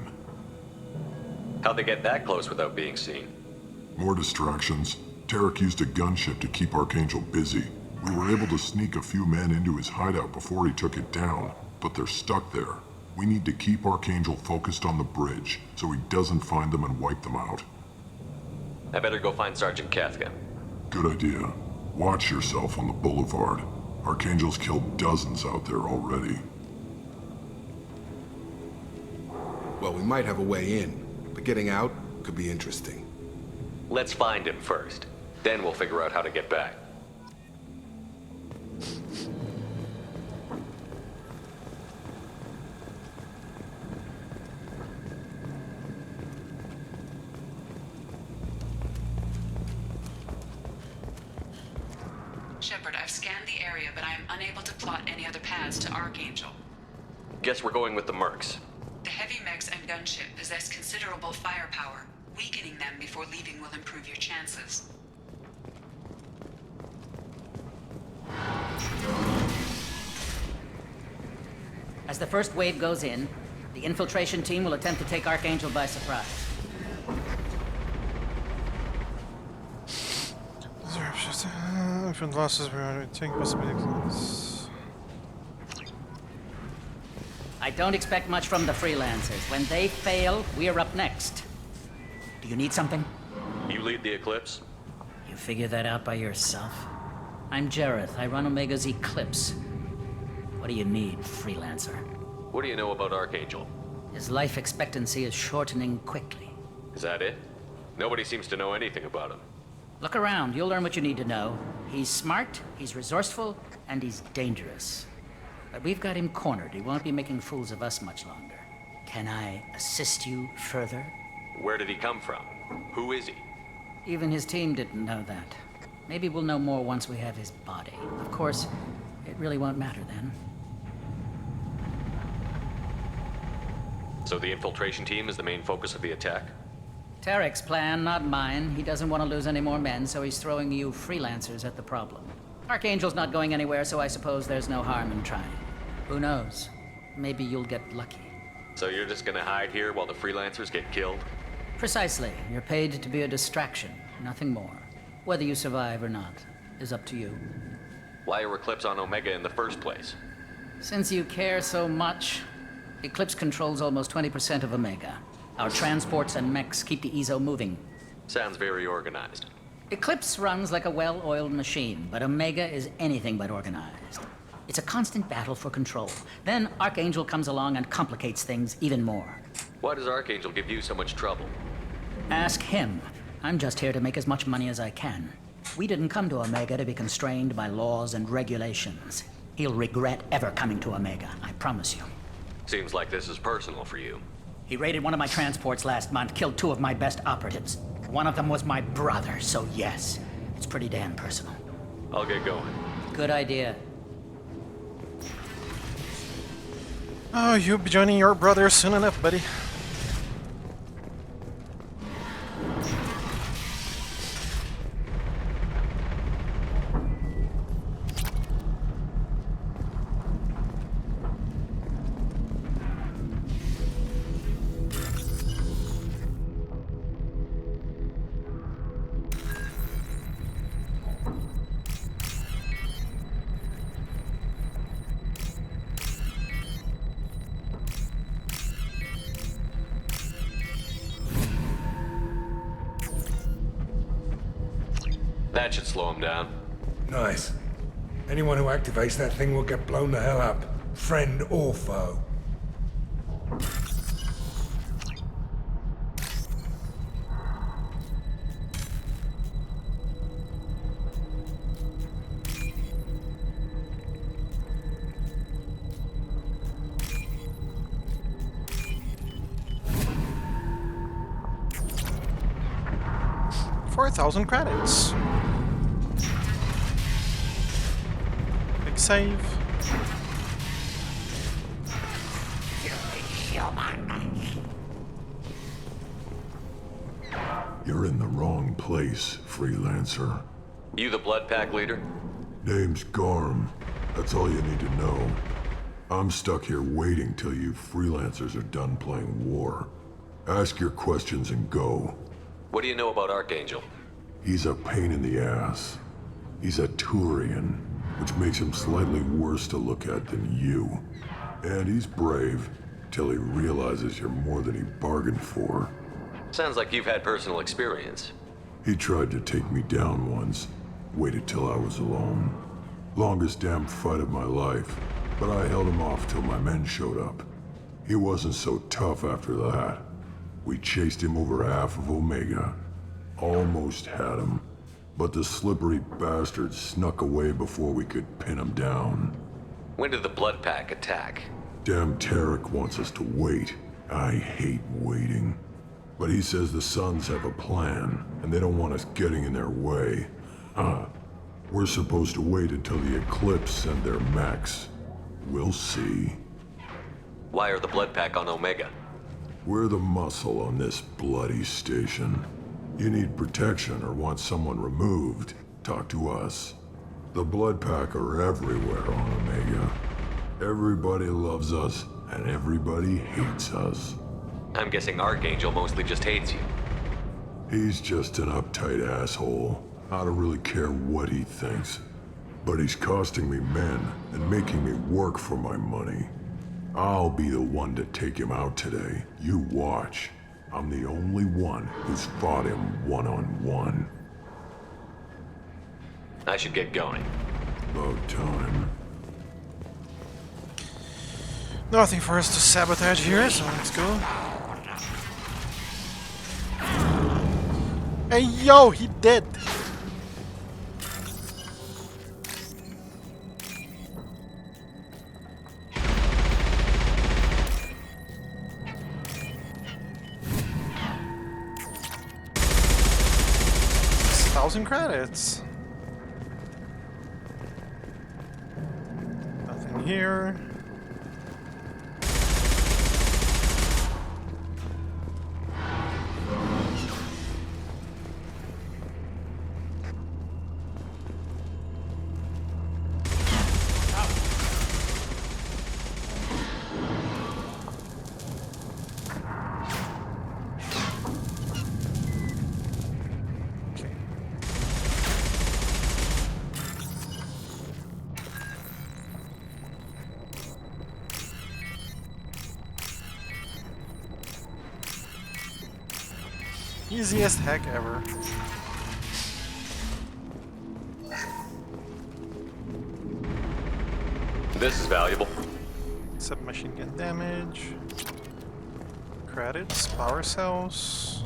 How'd they get that close without being seen? More distractions. Tarek used a gunship to keep Archangel busy. We were able to sneak a few men into his hideout before he took it down, but they're stuck there. We need to keep Archangel focused on the bridge, so he doesn't find them and wipe them out. I better go find Sergeant Kathka. Good idea. Watch yourself on the boulevard. Archangel's killed dozens out there already. Well, we might have a way in, but getting out could be interesting. Let's find him first. Then we'll figure out how to get back. Shepard, I've scanned the area, but I am unable to plot any other paths to Archangel. Guess we're going with the Mercs. The heavy mechs and gunship possess considerable firepower. Weakening them before leaving will improve your chances. As the first wave goes in, the infiltration team will attempt to take Archangel by surprise. Different losses were take possibilities. I don't expect much from the freelancers. When they fail, we're up next. Do you need something? You lead the Eclipse? You figure that out by yourself? I'm Jareth. I run Omega's Eclipse. What do you need, freelancer? What do you know about Archangel? His life expectancy is shortening quickly. Is that it? Nobody seems to know anything about him. Look around, you'll learn what you need to know. He's smart, he's resourceful, and he's dangerous. But we've got him cornered. He won't be making fools of us much longer. Can I assist you further? Where did he come from? Who is he? Even his team didn't know that. Maybe we'll know more once we have his body. Of course, it really won't matter then. So the infiltration team is the main focus of the attack? Tarek's plan, not mine. He doesn't want to lose any more men, so he's throwing you freelancers at the problem. Archangel's not going anywhere, so I suppose there's no harm in trying. Who knows? Maybe you'll get lucky. So you're just gonna hide here while the freelancers get killed? Precisely. You're paid to be a distraction, nothing more. Whether you survive or not is up to you. Why are Eclipse on Omega in the first place? Since you care so much, Eclipse controls almost 20% of Omega. Our transports and mechs keep the EZO moving. Sounds very organized. Eclipse runs like a well-oiled machine, but Omega is anything but organized. It's a constant battle for control. Then Archangel comes along and complicates things even more. Why does Archangel give you so much trouble? Ask him. I'm just here to make as much money as I can. We didn't come to Omega to be constrained by laws and regulations. He'll regret ever coming to Omega, I promise you. Seems like this is personal for you. He raided one of my transports last month, killed 2 of my best operatives. One of them was my brother, so yes, it's pretty damn personal. I'll get going. Good idea. Oh, you'll be joining your brother soon enough, buddy. That should slow him down. Nice. Anyone who activates that thing will get blown the hell up. Friend or foe. $4,000 credits. Big save. You're in the wrong place, freelancer. You the Blood Pack leader? Name's Garm. That's all you need to know. I'm stuck here waiting till you freelancers are done playing war. Ask your questions and go. What do you know about Archangel? He's a pain in the ass. He's a Turian, which makes him slightly worse to look at than you. And he's brave, till he realizes you're more than he bargained for. Sounds like you've had personal experience. He tried to take me down once. Waited till I was alone. Longest damn fight of my life. But I held him off till my men showed up. He wasn't so tough after that. We chased him over half of Omega. Almost had him. But the slippery bastard snuck away before we could pin him down. When did the Blood Pack attack? Damn Tarek wants us to wait. I hate waiting. But he says the Suns have a plan, and they don't want us getting in their way. We're supposed to wait until the Eclipse send their mechs. We'll see. Why are the Blood Pack on Omega? We're the muscle on this bloody station. You need protection or want someone removed, talk to us. The Blood Pack are everywhere on Omega. Everybody loves us, and everybody hates us. I'm guessing Archangel mostly just hates you. He's just an uptight asshole. I don't really care what he thinks. But he's costing me men and making me work for my money. I'll be the one to take him out today. You watch. I'm the only one who's fought him one-on-one. I should get going. About time. Nothing for us to sabotage here, so let's go. Hey, yo, he dead. $1,000 credits. Nothing here. Easiest hack ever. This is valuable. Submachine gun damage. Credits, power cells.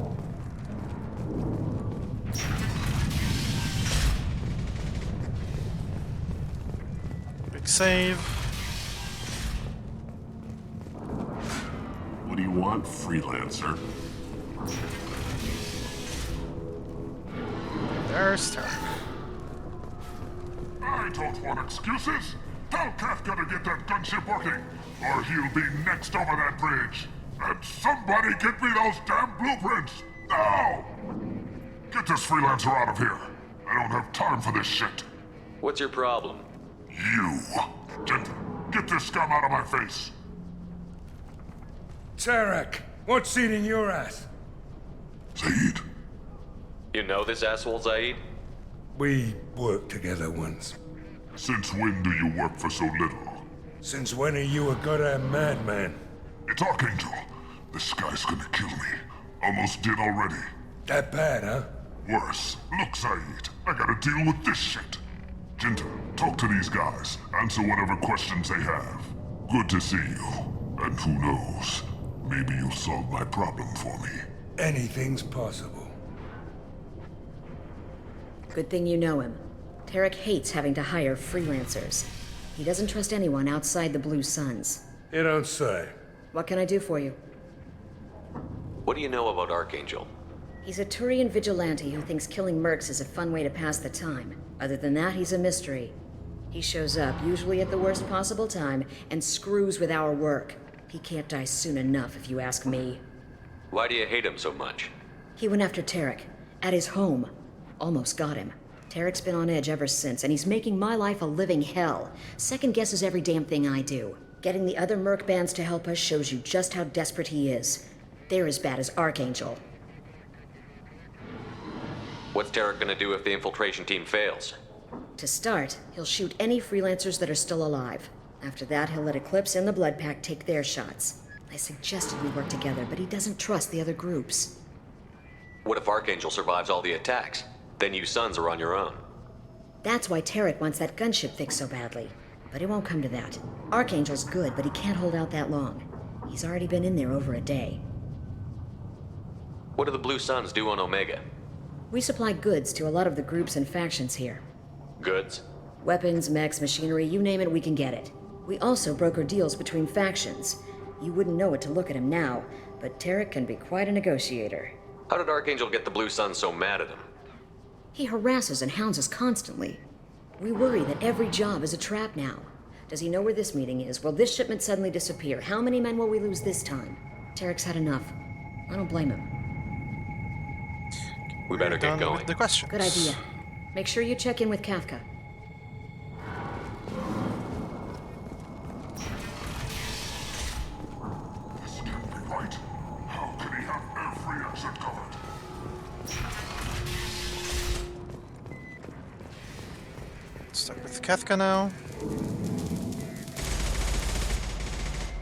Big save. What do you want, freelancer? There's Turk. I don't want excuses. Tell Kafka to get that gunship working, or he'll be next over that bridge. And somebody get me those damn blueprints! Now! Get this freelancer out of here. I don't have time for this shit. What's your problem? You. Get this scum out of my face. Tarek, what's eating your ass? Zaid. You know this asshole, Zaid? We worked together once. Since when do you work for so little? Since when are you a goddamn madman? It's Archangel. This guy's gonna kill me. Almost did already. That bad, huh? Worse. Look, Zaid, I gotta deal with this shit. Jinta, talk to these guys. Answer whatever questions they have. Good to see you. And who knows, maybe you'll solve my problem for me. Anything's possible. Good thing you know him. Tarek hates having to hire freelancers. He doesn't trust anyone outside the Blue Suns. You don't say. What can I do for you? What do you know about Archangel? He's a Turian vigilante who thinks killing mercs is a fun way to pass the time. Other than that, he's a mystery. He shows up, usually at the worst possible time, and screws with our work. He can't die soon enough, if you ask me. Why do you hate him so much? He went after Tarek, at his home. Almost got him. Tarek's been on edge ever since, and he's making my life a living hell. Second guesses every damn thing I do. Getting the other merc bands to help us shows you just how desperate he is. They're as bad as Archangel. What's Tarek gonna do if the infiltration team fails? To start, he'll shoot any freelancers that are still alive. After that, he'll let Eclipse and the Blood Pack take their shots. I suggested we work together, but he doesn't trust the other groups. What if Archangel survives all the attacks? Then you Sons are on your own. That's why Tarek wants that gunship fixed so badly. But it won't come to that. Archangel's good, but he can't hold out that long. He's already been in there over a day. What do the Blue Suns do on Omega? We supply goods to a lot of the groups and factions here. Goods? Weapons, mechs, machinery, you name it, we can get it. We also broker deals between factions. You wouldn't know it to look at him now, but Tarek can be quite a negotiator. How did Archangel get the Blue Suns so mad at him? He harasses and hounds us constantly. We worry that every job is a trap now. Does he know where this meeting is? Will this shipment suddenly disappear? How many men will we lose this time? Tarek's had enough. I don't blame him. We better get going. With the questions. Good idea. Make sure you check in with Kafka. This can't be right. How can he have every exit covered? Stuck with Kafka now.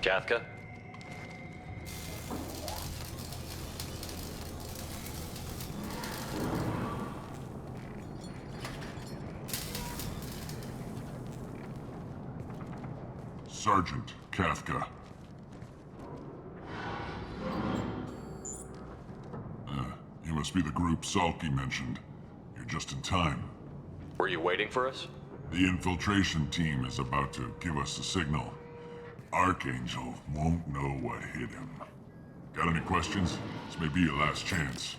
Kafka? Sergeant Kafka, Must be the group Salky mentioned. You're just in time. Were you waiting for us? The infiltration team is about to give us a signal. Archangel won't know what hit him. Got any questions? This may be your last chance.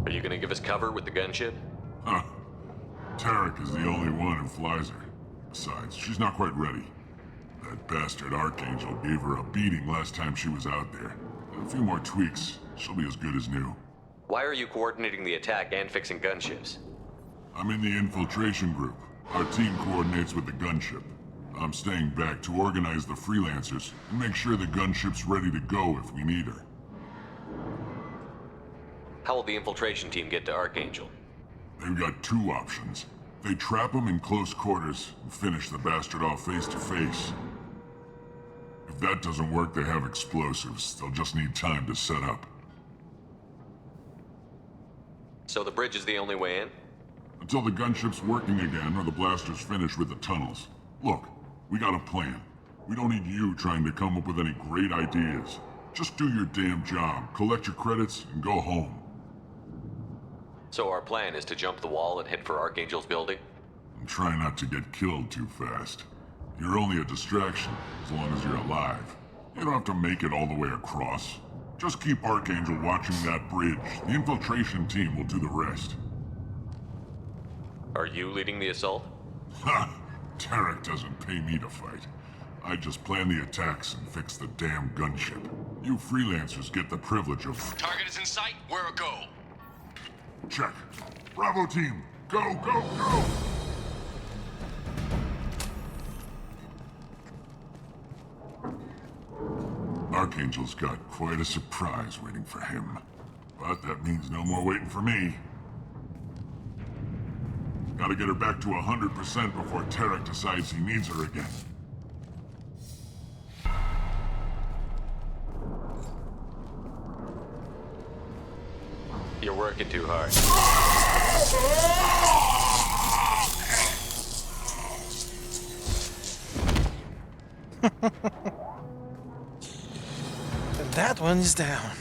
Are you gonna give us cover with the gunship? Huh. Tarek is the only one who flies her. Besides, she's not quite ready. That bastard Archangel gave her a beating last time she was out there. A few more tweaks, she'll be as good as new. Why are you coordinating the attack and fixing gunships? I'm in the infiltration group. Our team coordinates with the gunship. I'm staying back to organize the freelancers and make sure the gunship's ready to go if we need her. How will the infiltration team get to Archangel? They've got two options. They trap him in close quarters and finish the bastard off face to face. If that doesn't work, they have explosives. They'll just need time to set up. So the bridge is the only way in? Until the gunship's working again or the blasters finish with the tunnels. Look, we got a plan. We don't need you trying to come up with any great ideas. Just do your damn job, collect your credits, and go home. So our plan is to jump the wall and head for Archangel's building? And try not to get killed too fast. You're only a distraction, as long as you're alive. You don't have to make it all the way across. Just keep Archangel watching that bridge. The infiltration team will do the rest. Are you leading the assault? Ha! Tarek doesn't pay me to fight. I just plan the attacks and fix the damn gunship. You freelancers get the privilege of... Target is in sight. Where a go? Check. Bravo team, go, go, go! Archangel's got quite a surprise waiting for him. But that means no more waiting for me. Gotta get her back to 100% before Tarek decides he needs her again. You're working too hard. That one's down.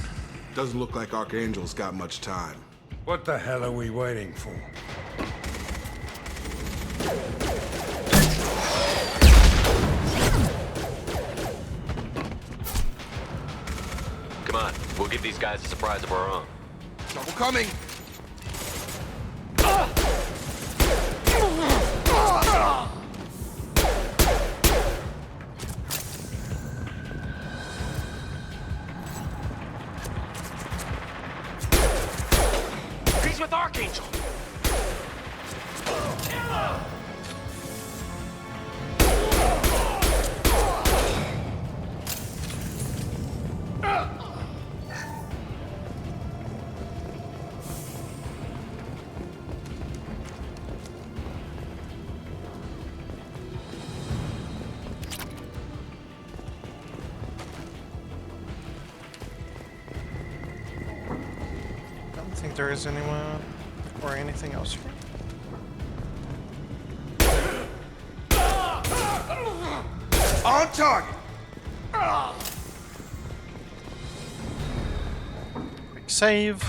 Doesn't look like Archangel's got much time. What the hell are we waiting for? Come on, we'll give these guys a surprise of our own. Trouble coming! He's with Archangel! I don't think there is anyone or anything else here. On target! Quick save.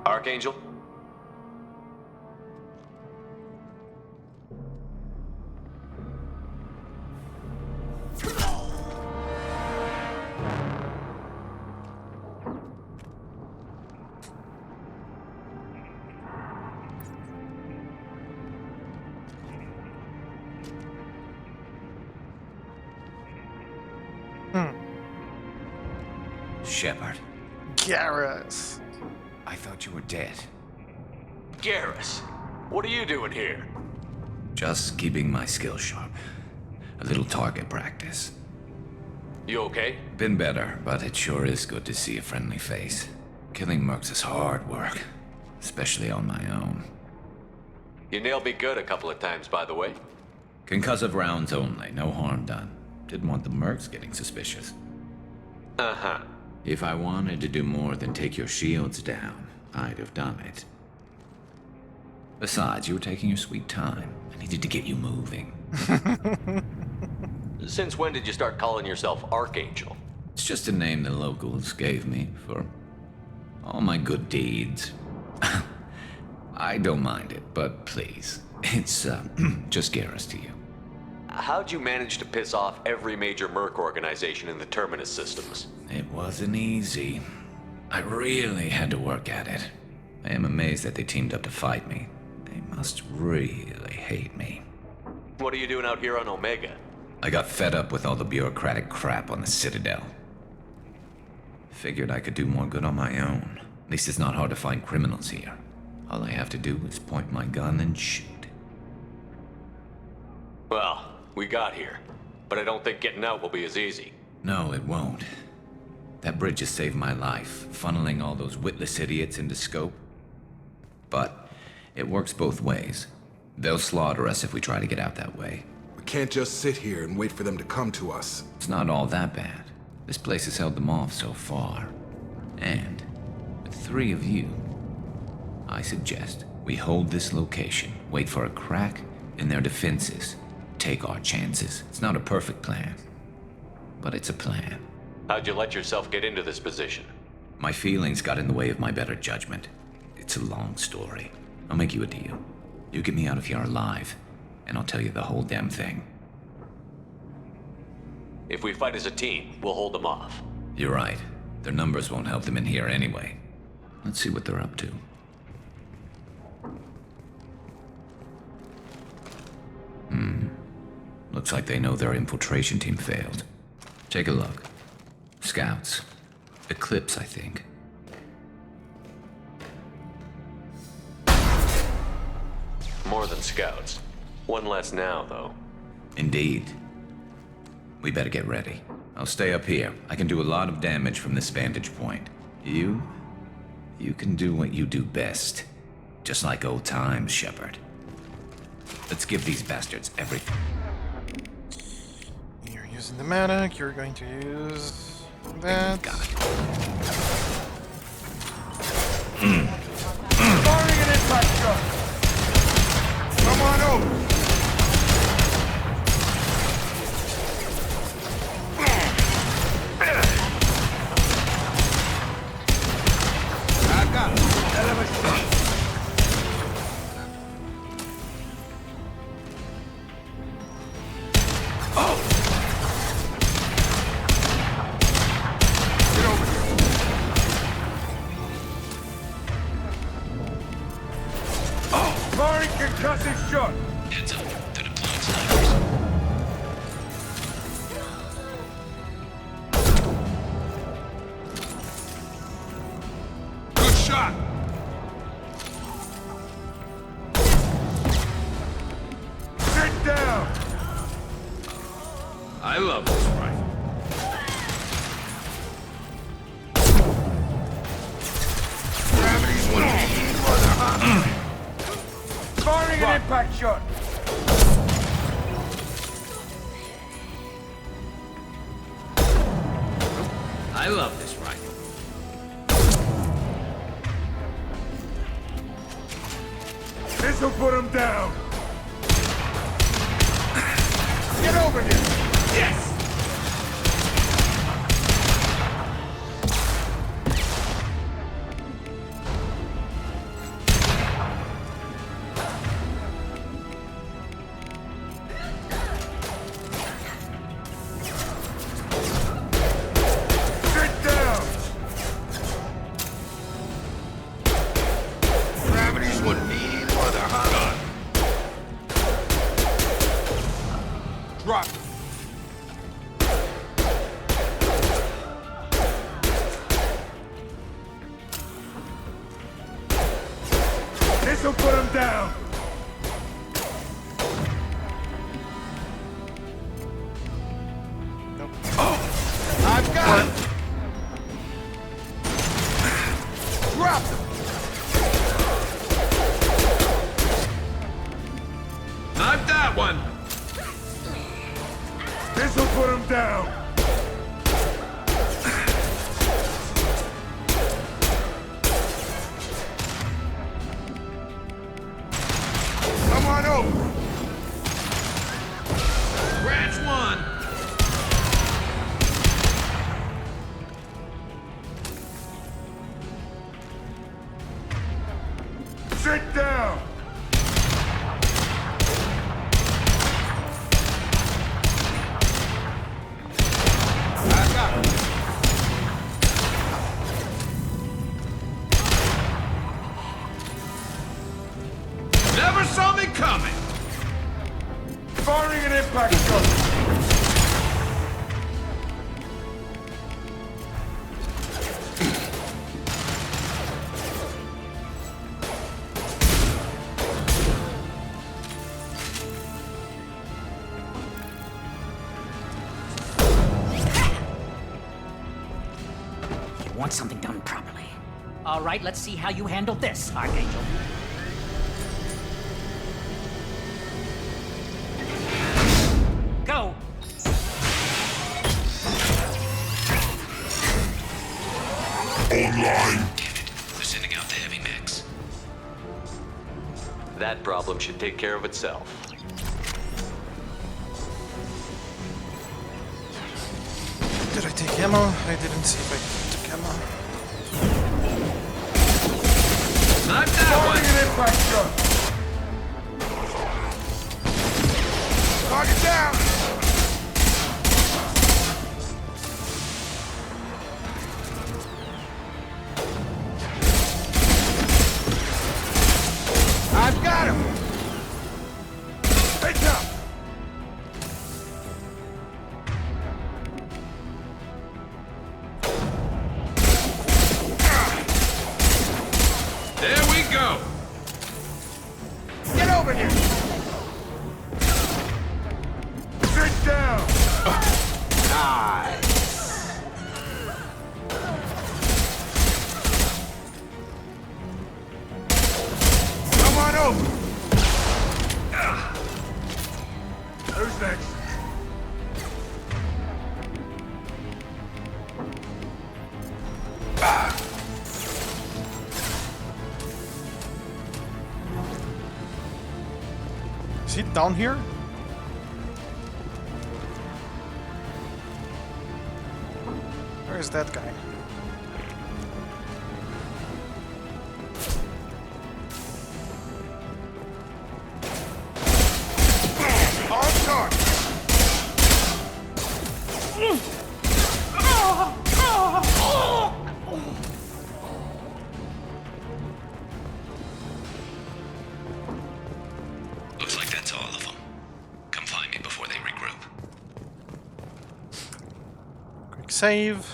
Archangel? Shepard. Garrus. I thought you were dead. Garrus, what are you doing here? Just keeping my skills sharp. A little target practice. You okay? Been better, but it sure is good to see a friendly face. Killing mercs is hard work, especially on my own. You nailed me good a couple of times, by the way. Concussive rounds only, no harm done. Didn't want the mercs getting suspicious. Uh-huh. If I wanted to do more than take your shields down, I'd have done it. Besides, you were taking your sweet time. I needed to get you moving. Since when did you start calling yourself Archangel? It's just a name the locals gave me for all my good deeds. I don't mind it, but please, it's just Garrus to you. How'd you manage to piss off every major merc organization in the Terminus systems? It wasn't easy. I really had to work at it. I am amazed that they teamed up to fight me. They must really hate me. What are you doing out here on Omega? I got fed up with all the bureaucratic crap on the Citadel. Figured I could do more good on my own. At least it's not hard to find criminals here. All I have to do is point my gun and shoot. Well, we got here. But I don't think getting out will be as easy. No, it won't. That bridge has saved my life, funneling all those witless idiots into scope. But it works both ways. They'll slaughter us if we try to get out that way. We can't just sit here and wait for them to come to us. It's not all that bad. This place has held them off so far. And with 3 of you, I suggest we hold this location, wait for a crack in their defenses, take our chances. It's not a perfect plan, but it's a plan. How'd you let yourself get into this position? My feelings got in the way of my better judgment. It's a long story. I'll make you a deal. You get me out of here alive, and I'll tell you the whole damn thing. If we fight as a team, we'll hold them off. You're right. Their numbers won't help them in here anyway. Let's see what they're up to. Looks like they know their infiltration team failed. Take a look. Scouts. Eclipse, I think. More than scouts. One less now, though. Indeed. We better get ready. I'll stay up here. I can do a lot of damage from this vantage point. You can do what you do best. Just like old times, Shepard. Let's give these bastards everything. You're using the medic, you're going to use that. Firing an impact shot! Come on over! I got it. Hell of a shot. Concussive shot! Heads up, they're deploying snipers. Good shot! Sit down! I love this rifle. Gravity's one firing an impact shot! I love this rifle. This'll put him down! Get over here! Yes! This'll put him down! Nope. Oh! I've got him! Drop him! Not that one! This'll put him down! Sit down! Never saw me coming! Firing an impact shot! You want something done properly. All right, let's see how you handle this, Archangel. Go! Online. They're sending out the heavy mechs. That problem should take care of itself. Did I take ammo? I didn't see if I took ammo. Not that Firing an impact shot! Target down! I've got him! Heads up! There we go! Get over here! Sit down! Nice. Come on over! Who's next? Is he down here? Where is that guy? On target! Looks like that's all of them. Come find me before they regroup. Quick save.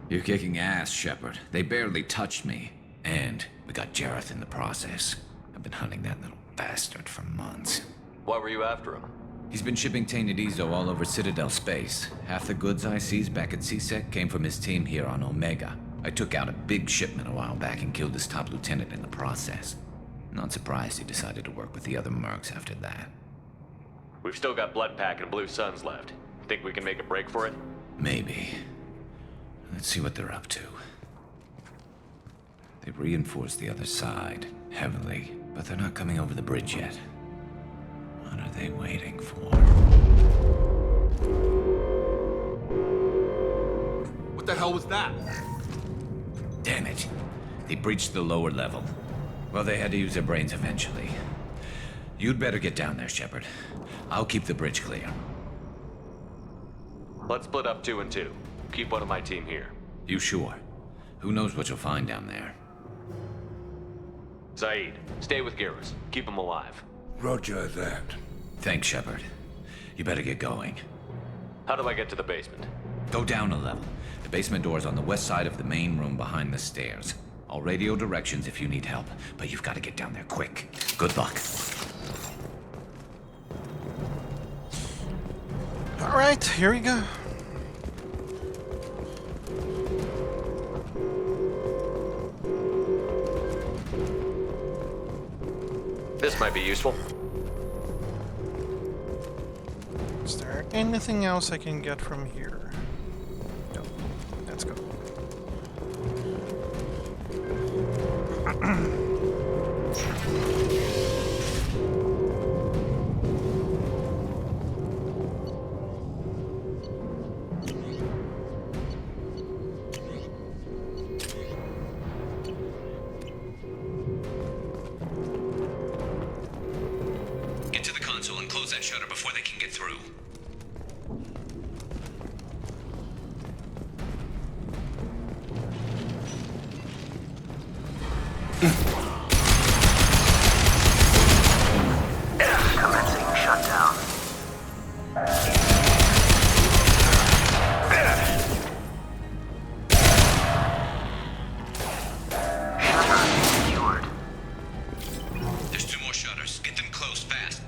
You're kicking ass, Shepard. They barely touched me. And we got Jareth in the process. I've been hunting that little bastard for months. Why were you after him? He's been shipping tainted Ezo all over Citadel space. Half the goods I seized back at CSEC came from his team here on Omega. I took out a big shipment a while back and killed his top lieutenant in the process. Not surprised he decided to work with the other mercs after that. We've still got Bloodpack and Blue Suns left. Think we can make a break for it? Maybe. Let's see what they're up to. They've reinforced the other side, heavily, but they're not coming over the bridge yet. What are they waiting for? What the hell was that? Damn it. They breached the lower level. Well, they had to use their brains eventually. You'd better get down there, Shepard. I'll keep the bridge clear. Let's split up 2 and 2. Keep one of my team here. You sure? Who knows what you'll find down there? Zaid, stay with Garrus. Keep him alive. Roger that. Thanks, Shepard. You better get going. How do I get to the basement? Go down a level. The basement door's on the west side of the main room behind the stairs. I'll radio directions if you need help, but you've got to get down there quick. Good luck. All right, here we go. This might be useful. Is there anything else I can get from here? No. Let's go. close that shutter before they can get through. Commencing shutdown. There's 2 more shutters. Get them closed fast.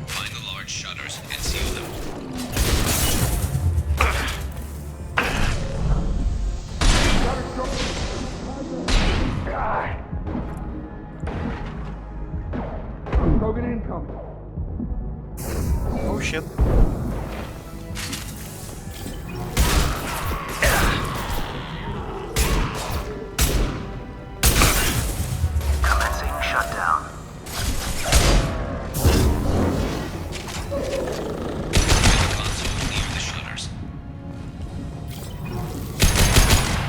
Find the large shutters and seal them. Token incoming. Oh shit. Commencing shutdown. Near the shutters.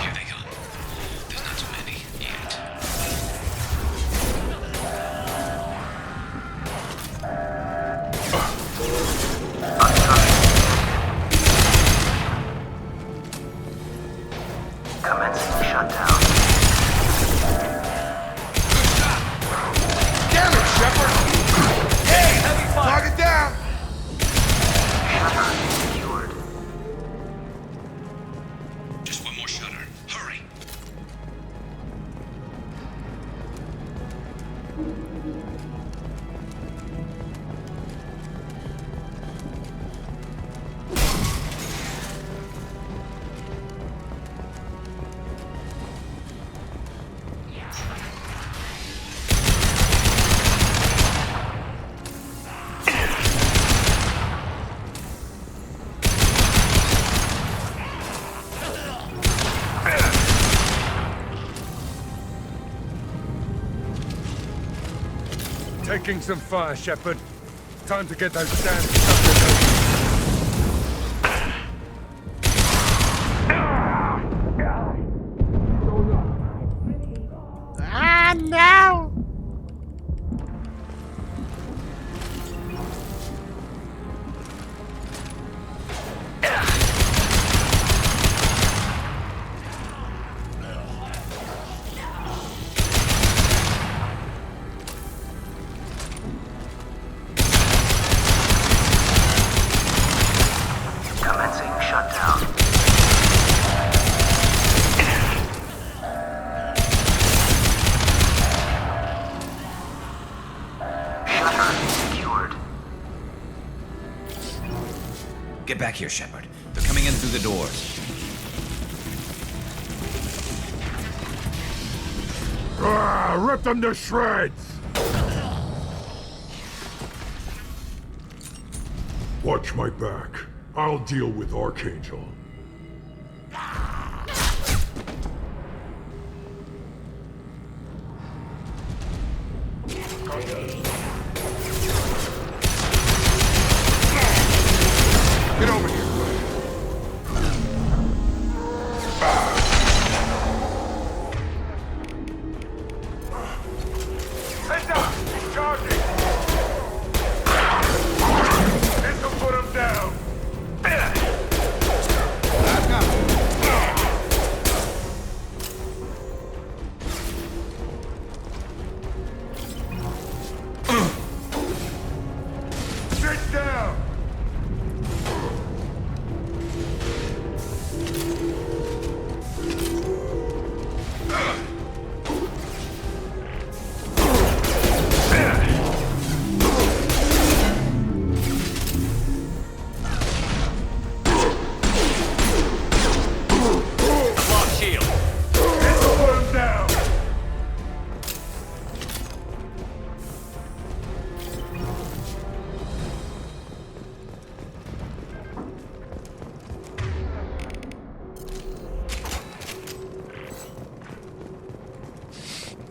Here they come. There's not too many yet. Commencing shutdown. Damn it, Shepard! Hey, heavy fire! Target down! Shutter secured. Just 1 more shutter. Hurry. Taking some fire, Shepard. Time to get those damn suckers Ah, no! Commencing shutdown. Shutter secured. Get back here, Shepard. They're coming in through the doors. Rip them to shreds! Watch my back. I'll deal with Archangel. Get over here. Heads up! He's charging! This'll put him down!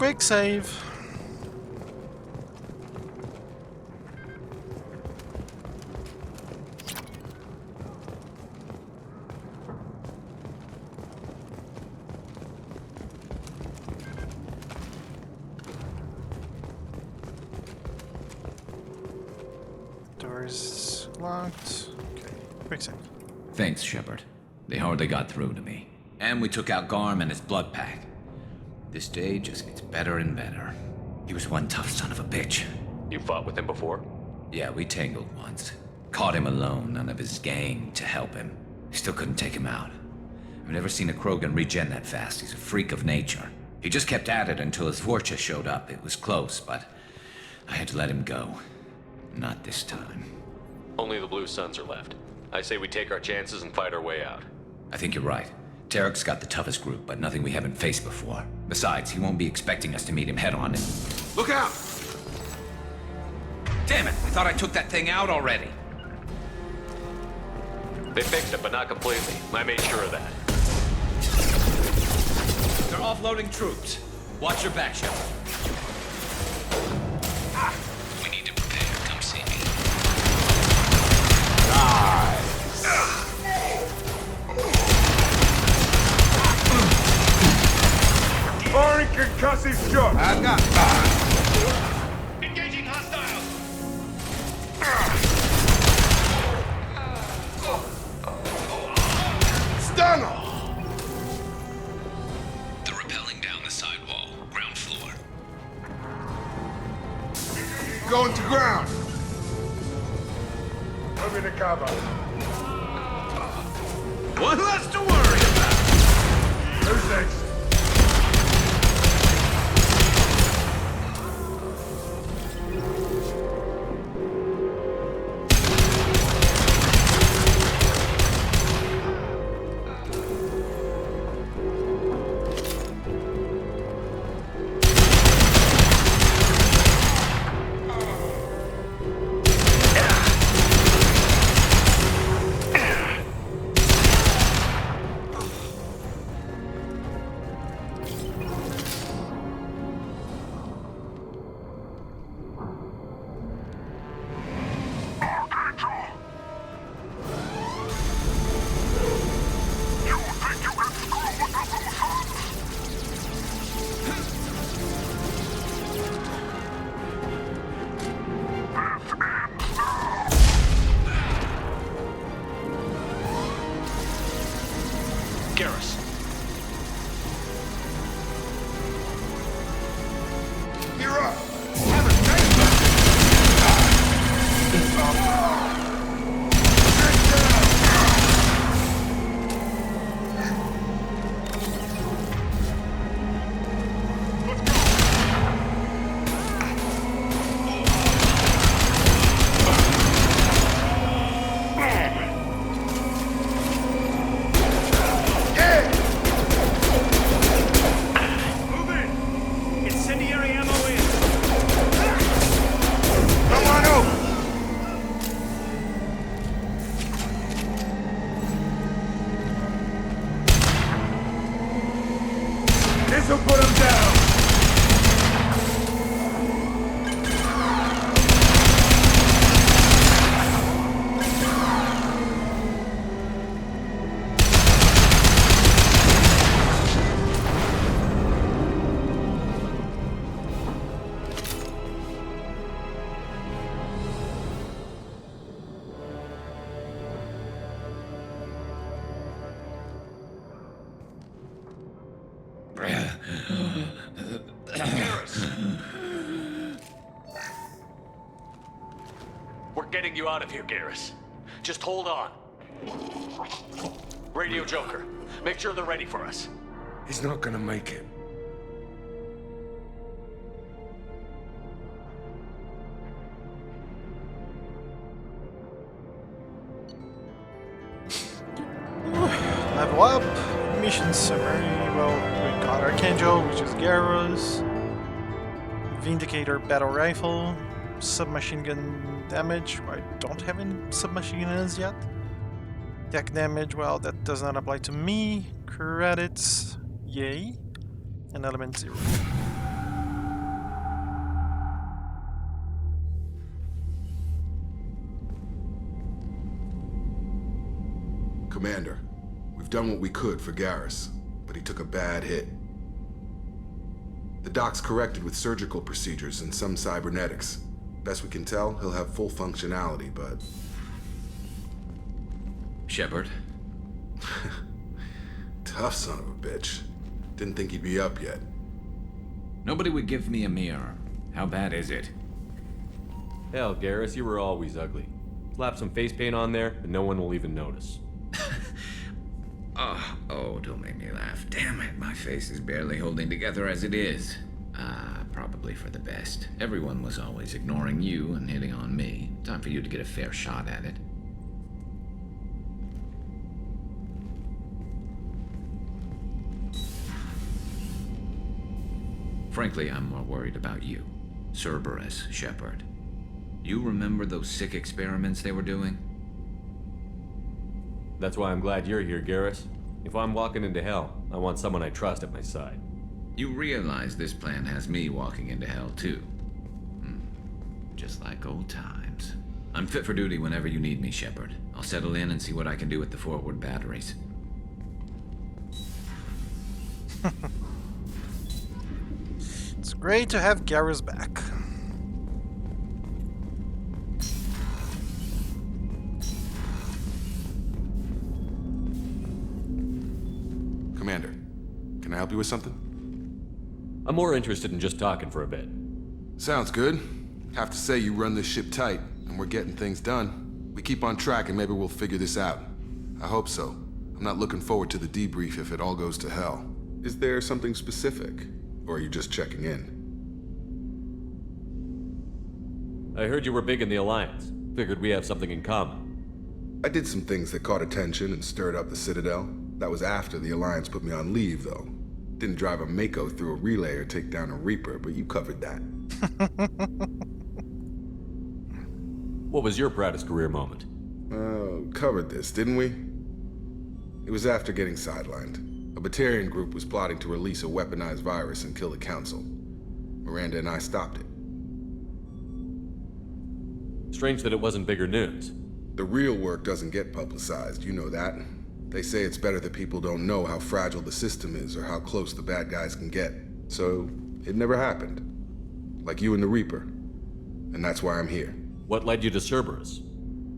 Quick save. Doors locked. Okay, quick save. Thanks, Shepard. They hardly got through to me. And we took out Garm and his blood pack. This day just gets better and better. He was one tough son of a bitch. You fought with him before? Yeah, we tangled once. Caught him alone, none of his gang to help him. Still couldn't take him out. I've never seen a Krogan regen that fast. He's a freak of nature. He just kept at it until his Vorcha showed up. It was close, but I had to let him go. Not this time. Only the Blue Suns are left. I say we take our chances and fight our way out. I think you're right. Tarek's got the toughest group, but nothing we haven't faced before. Besides, he won't be expecting us to meet him head-on and... Look out! Damn it! I thought I took that thing out already. They fixed it, but not completely. I made sure of that. They're offloading troops. Watch your back, Shepard. We need to prepare. Come see me. Firing concussive shot! I've got Engaging hostiles! Stunner! They're rappelling down the sidewall, ground floor. Going to ground! Moving to cover. One less to worry about! Who's next? This'll put him down! We're getting you out of here, Garrus. Just hold on. Radio Joker, make sure they're ready for us. He's not gonna make it. Level up. Mission summary. Well, we got Archangel, which is Garrus. Vindicator battle rifle. Submachine gun damage. I don't have any submachine guns yet. Tech damage, well, that does not apply to me. Credits. Yay. And element 0. Commander, we've done what we could for Garrus, but he took a bad hit. The doc's corrected with surgical procedures and some cybernetics. Best we can tell, he'll have full functionality, but... Shepard? Tough son of a bitch. Didn't think he'd be up yet. Nobody would give me a mirror. How bad is it? Hell, Garrus, you were always ugly. Slap some face paint on there, and no one will even notice. Oh, don't make me laugh. Damn it, my face is barely holding together as it is. Probably for the best. Everyone was always ignoring you and hitting on me. Time for you to get a fair shot at it. Frankly, I'm more worried about you. Cerberus, Shepard. You remember those sick experiments they were doing? That's why I'm glad you're here, Garrus. If I'm walking into hell, I want someone I trust at my side. You realize this plan has me walking into hell, too. Just like old times. I'm fit for duty whenever you need me, Shepard. I'll settle in and see what I can do with the forward batteries. It's great to have Garrus back. Commander, can I help you with something? I'm more interested in just talking for a bit. Sounds good. Have to say you run this ship tight, and we're getting things done. We keep on track and maybe we'll figure this out. I hope so. I'm not looking forward to the debrief if it all goes to hell. Is there something specific? Or are you just checking in? I heard you were big in the Alliance. Figured we have something in common. I did some things that caught attention and stirred up the Citadel. That was after the Alliance put me on leave, though. Didn't drive a Mako through a relay or take down a Reaper, but you covered that. What was your proudest career moment? Covered this, didn't we? It was after getting sidelined. A Batarian group was plotting to release a weaponized virus and kill the Council. Miranda and I stopped it. Strange that it wasn't bigger news. The real work doesn't get publicized, you know that. They say it's better that people don't know how fragile the system is or how close the bad guys can get. So, it never happened. Like you and the Reaper. And that's why I'm here. What led you to Cerberus?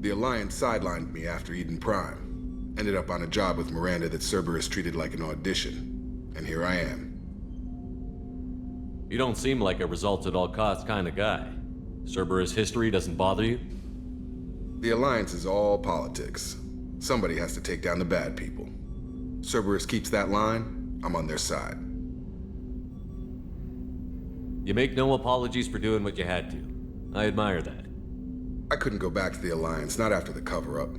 The Alliance sidelined me after Eden Prime. Ended up on a job with Miranda that Cerberus treated like an audition. And here I am. You don't seem like a results-at-all-costs kind of guy. Cerberus history doesn't bother you? The Alliance is all politics. Somebody has to take down the bad people. Cerberus keeps that line, I'm on their side. You make no apologies for doing what you had to. I admire that. I couldn't go back to the Alliance, not after the cover-up.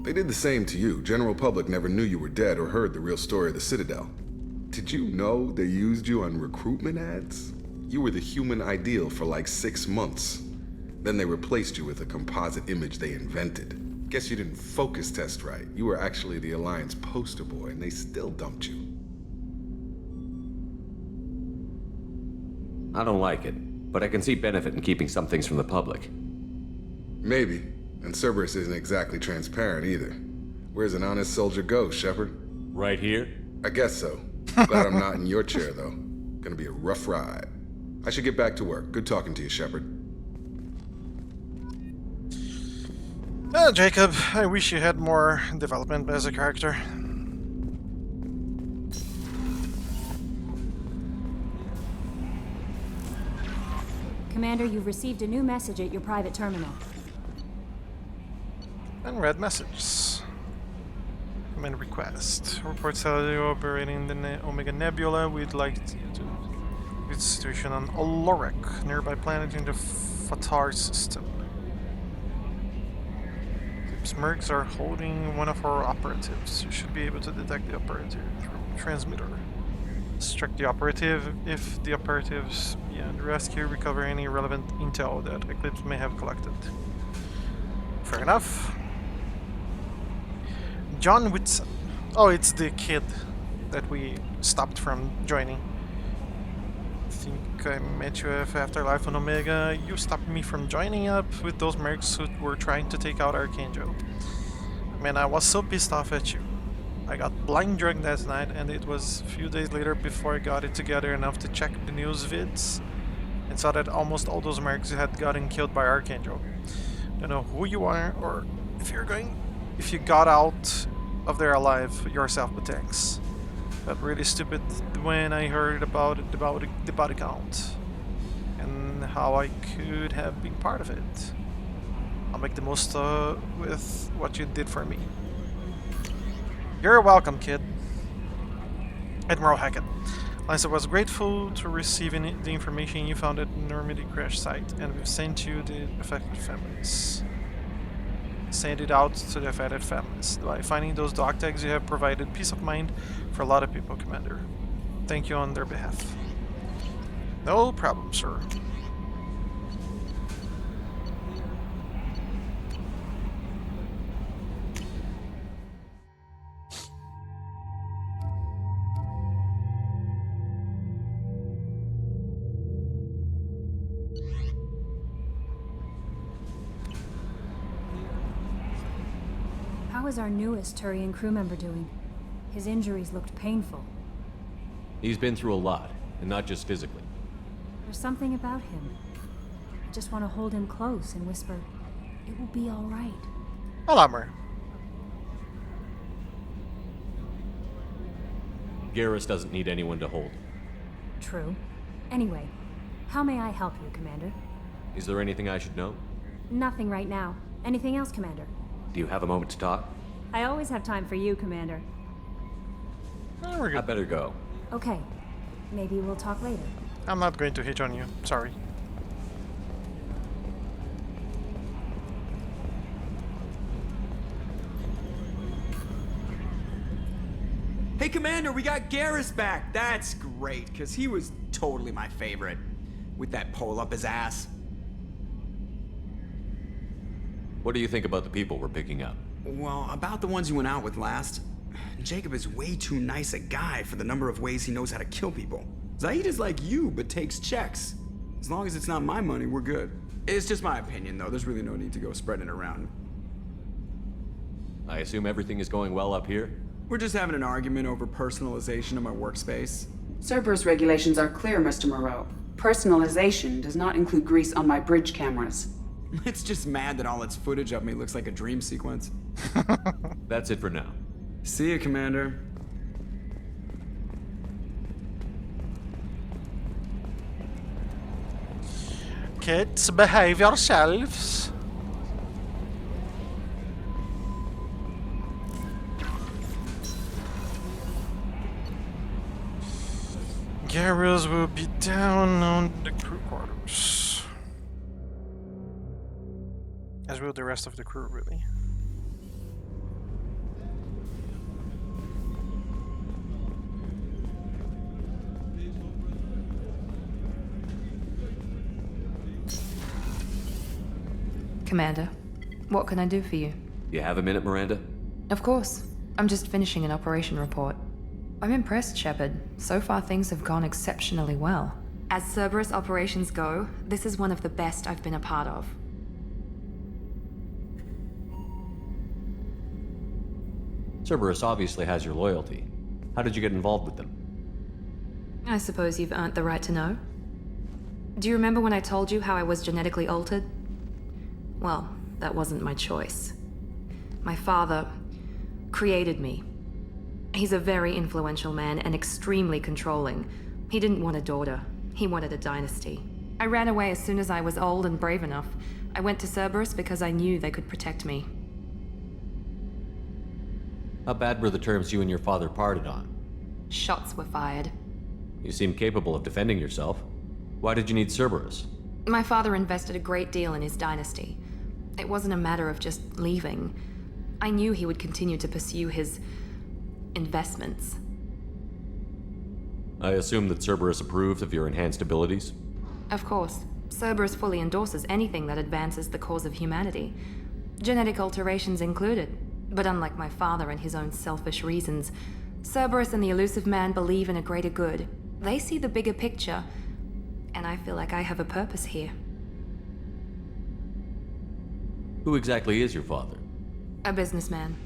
They did the same to you. General public never knew you were dead or heard the real story of the Citadel. Did you know they used you on recruitment ads? You were the human ideal for like 6 months. Then they replaced you with a composite image they invented. Guess you didn't focus test right. You were actually the Alliance poster boy, and they still dumped you. I don't like it, but I can see benefit in keeping some things from the public. Maybe. And Cerberus isn't exactly transparent either. Where's an honest soldier go, Shepard? Right here? I guess so. Glad I'm not in your chair, though. Gonna be a rough ride. I should get back to work. Good talking to you, Shepard. Well, Jacob, I wish you had more development as a character. Commander, you've received a new message at your private terminal. Unread messages. Command request. Report Cellular operating in the Omega Nebula. We'd like to its situation on Olorek, nearby planet in the Fatar system. The Smurks are holding one of our operatives. You should be able to detect the operative transmitter. Strike the operative if the operatives beyond rescue recover any relevant intel that Eclipse may have collected. Fair enough. John Whitson. Oh, it's the kid that we stopped from joining. I think I met you at Afterlife on Omega. You stopped me from joining up with those mercs who were trying to take out Archangel. Man, I was so pissed off at you. I got blind drunk that night, and it was a few days later before I got it together enough to check the news vids and saw that almost all those Americans had gotten killed by Archangel. Don't know who you are or if you got out of there alive yourself, but thanks. Felt really stupid when I heard about the body count and how I could have been part of it. I'll make the most with what you did for me. You're welcome, kid. Admiral Hackett. Lisa was grateful to receiving the information you found at the Normandy crash site, and we've sent you the affected families. Send it out to the affected families. By finding those dog tags, you have provided peace of mind for a lot of people, Commander. Thank you on their behalf. No problem, sir. How is our newest Turian crew member doing? His injuries looked painful. He's been through a lot, and not just physically. There's something about him. I just want to hold him close and whisper, "It will be all right." Alarmer. Garrus doesn't need anyone to hold. True. Anyway, how may I help you, Commander? Is there anything I should know? Nothing right now. Anything else, Commander? Do you have a moment to talk? I always have time for you, Commander. I better go. Okay. Maybe we'll talk later. I'm not going to hit on you. Sorry. Hey, Commander, we got Garrus back. That's great, because he was totally my favorite. With that pole up his ass. What do you think about the people we're picking up? Well, about the ones you went out with last. Jacob is way too nice a guy for the number of ways he knows how to kill people. Zaid is like you, but takes checks. As long as it's not my money, we're good. It's just my opinion, though. There's really no need to go spreading it around. I assume everything is going well up here? We're just having an argument over personalization of my workspace. Cerberus regulations are clear, Mr. Moreau. Personalization does not include grease on my bridge cameras. It's just mad that all its footage of me looks like a dream sequence. That's it for now. See ya, Commander. Kids, behave yourselves. Garrus will be down on the crew quarters. As will the rest of the crew, really. Commander, what can I do for you? You have a minute, Miranda? Of course. I'm just finishing an operation report. I'm impressed, Shepard. So far, things have gone exceptionally well. As Cerberus operations go, this is one of the best I've been a part of. Cerberus obviously has your loyalty. How did you get involved with them? I suppose you've earned the right to know. Do you remember when I told you how I was genetically altered? Well, that wasn't my choice. My father created me. He's a very influential man and extremely controlling. He didn't want a daughter. He wanted a dynasty. I ran away as soon as I was old and brave enough. I went to Cerberus because I knew they could protect me. How bad were the terms you and your father parted on? Shots were fired. You seem capable of defending yourself. Why did you need Cerberus? My father invested a great deal in his dynasty. It wasn't a matter of just leaving. I knew he would continue to pursue his investments. I assume that Cerberus approved of your enhanced abilities? Of course. Cerberus fully endorses anything that advances the cause of humanity. Genetic alterations included. But unlike my father and his own selfish reasons, Cerberus and the Elusive Man believe in a greater good. They see the bigger picture, and I feel like I have a purpose here. Who exactly is your father? A businessman.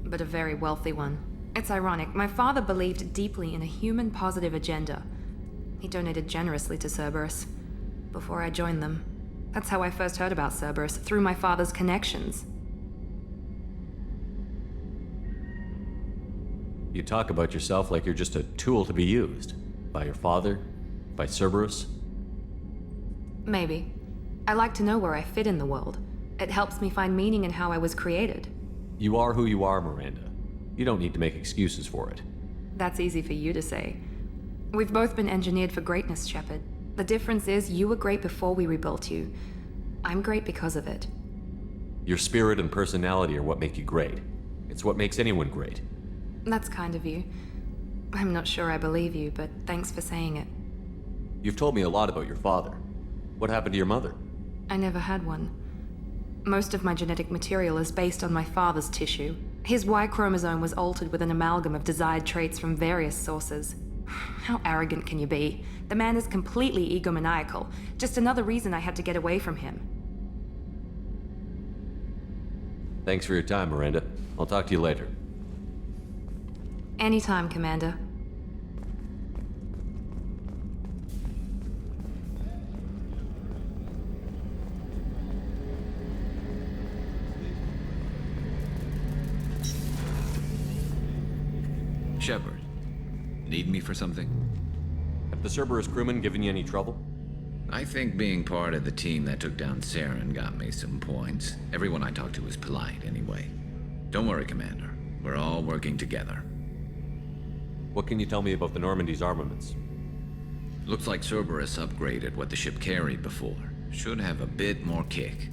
but a very wealthy one. It's ironic, my father believed deeply in a human-positive agenda. He donated generously to Cerberus before I joined them. That's how I first heard about Cerberus, through my father's connections. You talk about yourself like you're just a tool to be used. By your father? By Cerberus? Maybe. I like to know where I fit in the world. It helps me find meaning in how I was created. You are who you are, Miranda. You don't need to make excuses for it. That's easy for you to say. We've both been engineered for greatness, Shepard. The difference is you were great before we rebuilt you. I'm great because of it. Your spirit and personality are what make you great. It's what makes anyone great. That's kind of you. I'm not sure I believe you, but thanks for saying it. You've told me a lot about your father. What happened to your mother? I never had one. Most of my genetic material is based on my father's tissue. His Y chromosome was altered with an amalgam of desired traits from various sources. How arrogant can you be? The man is completely egomaniacal. Just another reason I had to get away from him. Thanks for your time, Miranda. I'll talk to you later. Anytime, Commander. Shepard, need me for something? Have the Cerberus crewmen given you any trouble? I think being part of the team that took down Saren got me some points. Everyone I talked to was polite, anyway. Don't worry, Commander. We're all working together. What can you tell me about the Normandy's armaments? Looks like Cerberus upgraded what the ship carried before. Should have a bit more kick.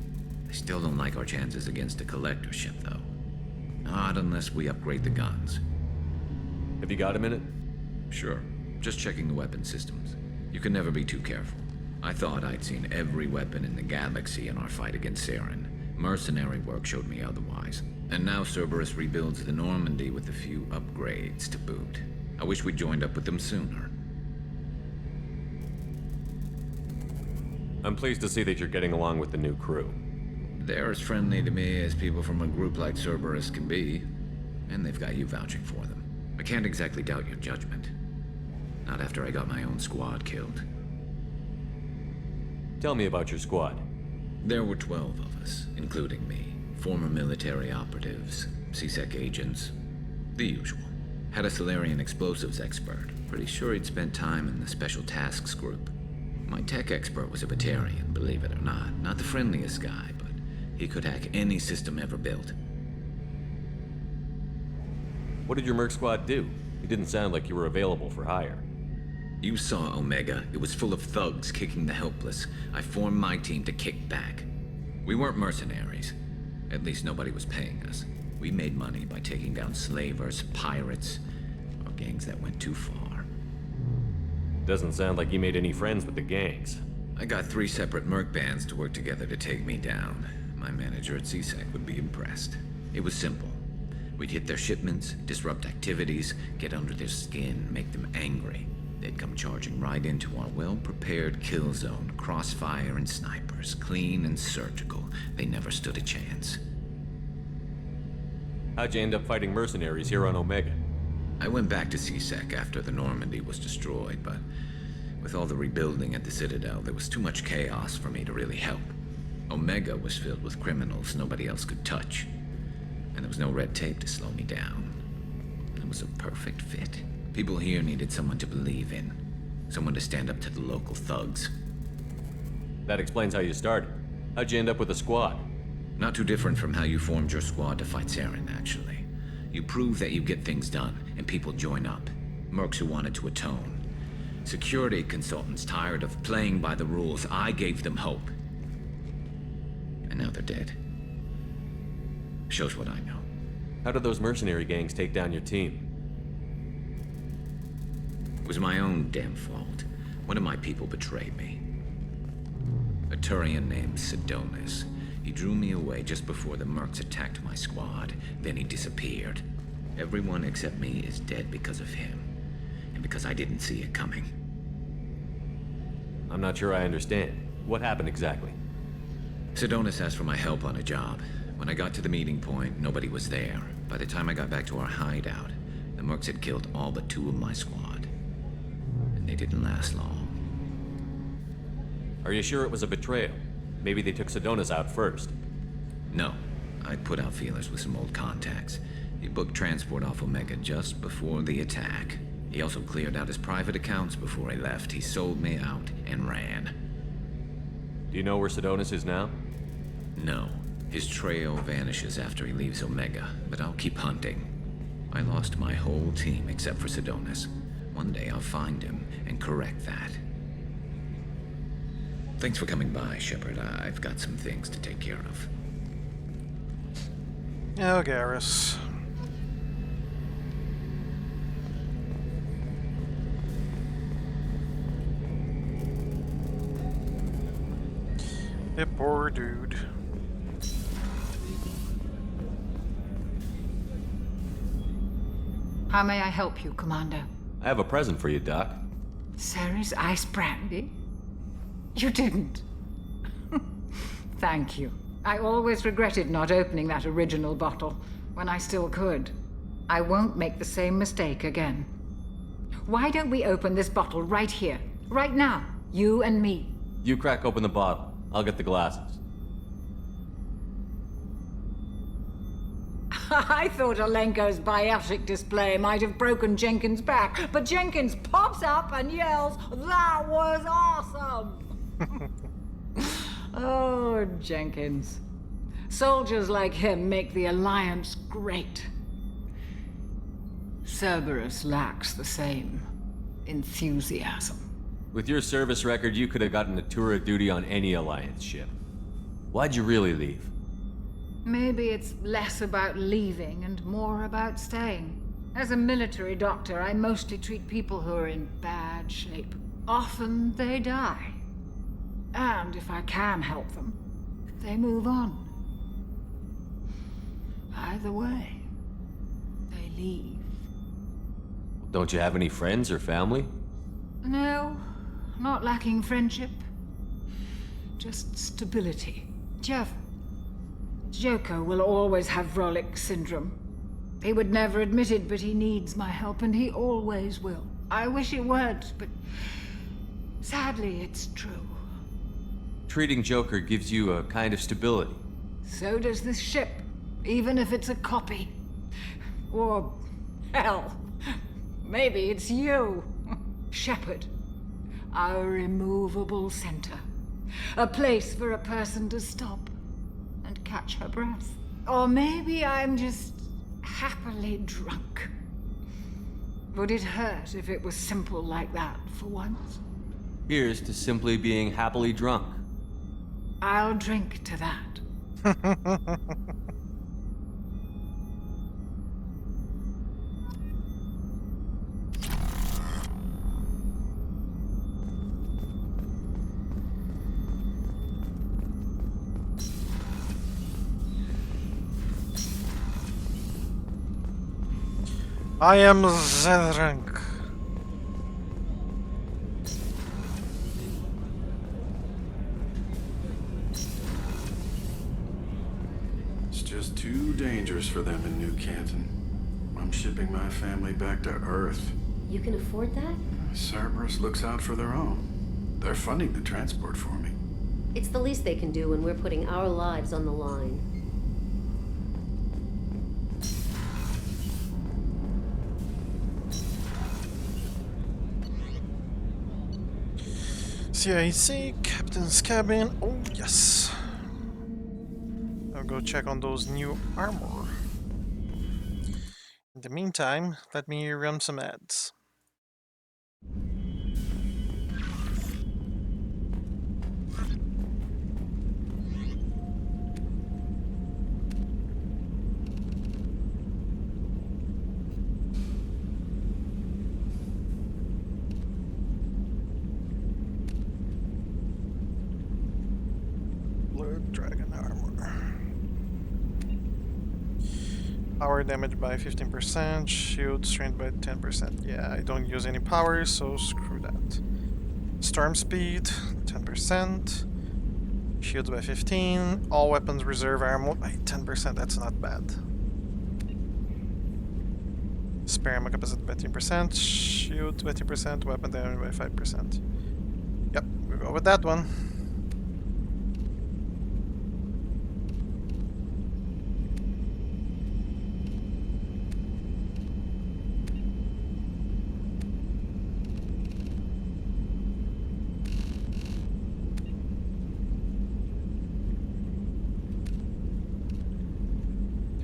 I still don't like our chances against a collector ship, though. Not unless we upgrade the guns. Have you got a minute? Sure. Just checking the weapon systems. You can never be too careful. I thought I'd seen every weapon in the galaxy in our fight against Saren. Mercenary work showed me otherwise. And now Cerberus rebuilds the Normandy with a few upgrades to boot. I wish we'd joined up with them sooner. I'm pleased to see that you're getting along with the new crew. They're as friendly to me as people from a group like Cerberus can be. And they've got you vouching for them. I can't exactly doubt your judgment. Not after I got my own squad killed. Tell me about your squad. There were 12 of us, including me. Former military operatives, CSEC agents, the usual. Had a Solarian explosives expert. Pretty sure he'd spent time in the Special Tasks Group. My tech expert was a Batarian, believe it or not. Not the friendliest guy, but he could hack any system ever built. What did your Merc squad do? It didn't sound like you were available for hire. You saw Omega. It was full of thugs kicking the helpless. I formed my team to kick back. We weren't mercenaries. At least nobody was paying us. We made money by taking down slavers, pirates, or gangs that went too far. Doesn't sound like you made any friends with the gangs. I got 3 separate merc bands to work together to take me down. My manager at CSEC would be impressed. It was simple. We'd hit their shipments, disrupt activities, get under their skin, make them angry. They'd come charging right into our well-prepared kill zone, crossfire and snipers, clean and surgical. They never stood a chance. How'd you end up fighting mercenaries here on Omega? I went back to CSEC after the Normandy was destroyed, but with all the rebuilding at the Citadel, there was too much chaos for me to really help. Omega was filled with criminals nobody else could touch, and there was no red tape to slow me down. It was a perfect fit. People here needed someone to believe in, someone to stand up to the local thugs. That explains how you started. How'd you end up with a squad? Not too different from how you formed your squad to fight Saren, actually. You prove that you get things done, and people join up. Mercs who wanted to atone. Security consultants tired of playing by the rules. I gave them hope. And now they're dead. Shows what I know. How did those mercenary gangs take down your team? It was my own damn fault. One of my people betrayed me. A Turian named Sidonis. He drew me away just before the mercs attacked my squad. Then he disappeared. Everyone except me is dead because of him. And because I didn't see it coming. I'm not sure I understand. What happened exactly? Sidonis asked for my help on a job. When I got to the meeting point, nobody was there. By the time I got back to our hideout, the mercs had killed all but 2 of my squad. And they didn't last long. Are you sure it was a betrayal? Maybe they took Sedona's out first. No. I put out feelers with some old contacts. He booked transport off Omega just before the attack. He also cleared out his private accounts before he left. He sold me out and ran. Do you know where Sedona's is now? No. His trail vanishes after he leaves Omega, but I'll keep hunting. I lost my whole team except for Sedona's. One day I'll find him and correct that. Thanks for coming by, Shepard. I've got some things to take care of. Oh, Garrus. The poor dude. How may I help you, Commander? I have a present for you, Doc. Sarah's ice brandy? You didn't. Thank you. I always regretted not opening that original bottle when I still could. I won't make the same mistake again. Why don't we open this bottle right here, right now, you and me? You crack open the bottle. I'll get the glasses. I thought Alenko's biotic display might have broken Jenkins' back, but Jenkins pops up and yells, "That was awesome!" Oh, Jenkins. Soldiers like him make the Alliance great. Cerberus lacks the same enthusiasm. With your service record, you could have gotten a tour of duty on any Alliance ship. Why'd you really leave? Maybe it's less about leaving and more about staying. As a military doctor, I mostly treat people who are in bad shape. Often they die. And if I can help them, they move on. Either way, they leave. Don't you have any friends or family? No, not lacking friendship. Just stability. Jeff, Joker will always have Vrolik syndrome. He would never admit it, but he needs my help, and he always will. I wish it weren't, but sadly, it's true. Treating Joker gives you a kind of stability. So does this ship, even if it's a copy. Or, hell, maybe it's you, Shepard. Our immovable center. A place for a person to stop and catch her breath. Or maybe I'm just happily drunk. Would it hurt if it was simple like that for once? Here's to simply being happily drunk. I'll drink to that. I am drunk. It's just too dangerous for them in New Canton. I'm shipping my family back to Earth. You can afford that? Cerberus looks out for their own. They're funding the transport for me. It's the least they can do when we're putting our lives on the line. CIC, Captain's Cabin. Oh, yes. I'll go check on those new armor. In the meantime, let me run some ads. Dragon armor. Power damage by 15%, shield strength by 10%. Yeah, I don't use any power, so screw that. Storm speed, 10%. Shields by 15. All weapons reserve armor by 10%. That's not bad. Repair ammo capacity by 10%, shield 20%, weapon damage by 5%. Yep, we'll go with that one.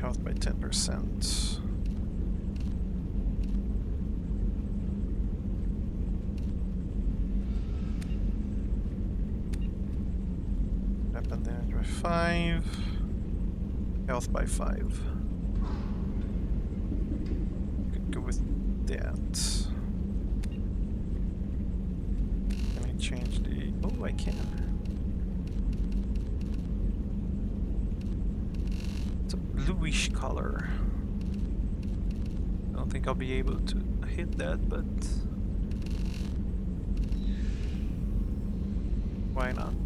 Health by 10%. Weapon damage by 5. Health by 5. Could go with that. Let me change the... Oh, I can. It's a bluish color. I don't think I'll be able to hit that, but why not?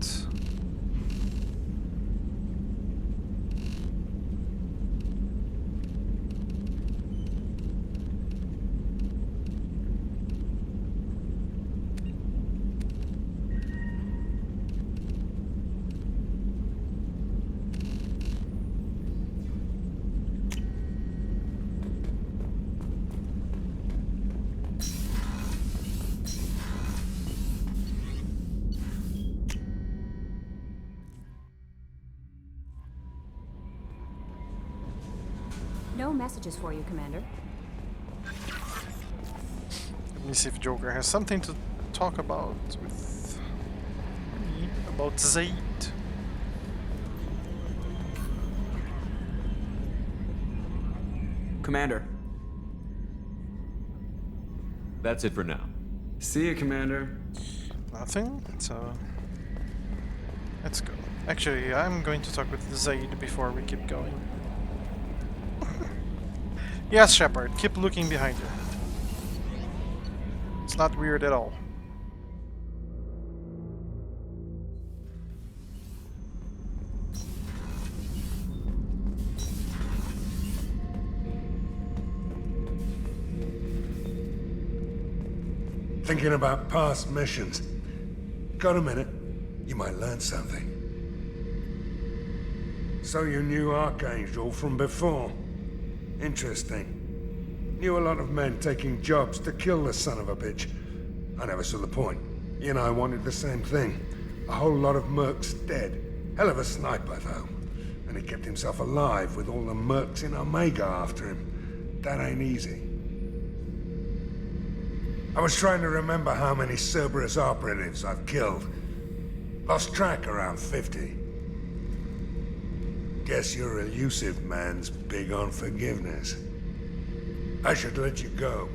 No messages for you, Commander. Let me see if Joker has something to talk about with me about Zaid. Commander. That's it for now. See you, Commander. Nothing, so let's go. Actually, I'm going to talk with Zaid before we keep going. Yes, Shepard, keep looking behind you. It's not weird at all. Thinking about past missions. Got a minute? You might learn something. So you knew Archangel from before? Interesting. Knew a lot of men taking jobs to kill the son of a bitch. I never saw the point. He and I wanted the same thing. A whole lot of mercs dead. Hell of a sniper, though. And he kept himself alive with all the mercs in Omega after him. That ain't easy. I was trying to remember how many Cerberus operatives I've killed. Lost track around 50. Guess your elusive man's big on forgiveness. I should let you go.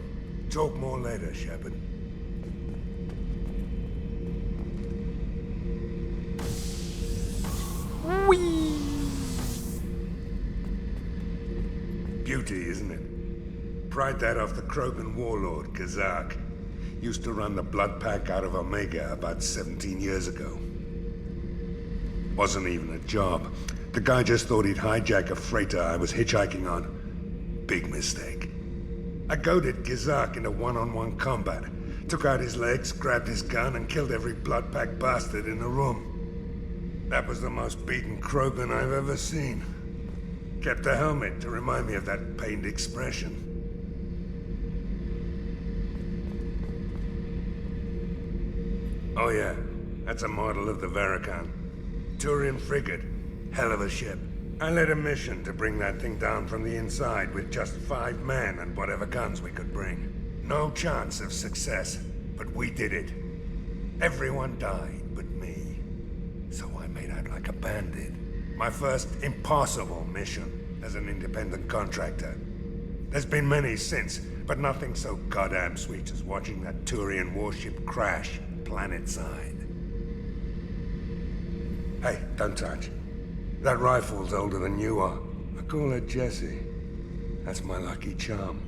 Talk more later, Shepard. Whee! Beauty, isn't it? Pried that off the Krogan warlord, Kazak. Used to run the blood pack out of Omega about 17 years ago. Wasn't even a job. The guy just thought he'd hijack a freighter I was hitchhiking on. Big mistake. I goaded Kazak into one-on-one combat. Took out his legs, grabbed his gun, and killed every blood pack bastard in the room. That was the most beaten Krogan I've ever seen. Kept a helmet to remind me of that pained expression. Oh yeah, that's a model of the Verican. Turian frigate. Hell of a ship. I led a mission to bring that thing down from the inside with just 5 men and whatever guns we could bring. No chance of success, but we did it. Everyone died but me. So I made out like a bandit. My first impossible mission as an independent contractor. There's been many since, but nothing so goddamn sweet as watching that Turian warship crash planet-side. Hey, don't touch. That rifle's older than you are. I call her Jessie. That's my lucky charm.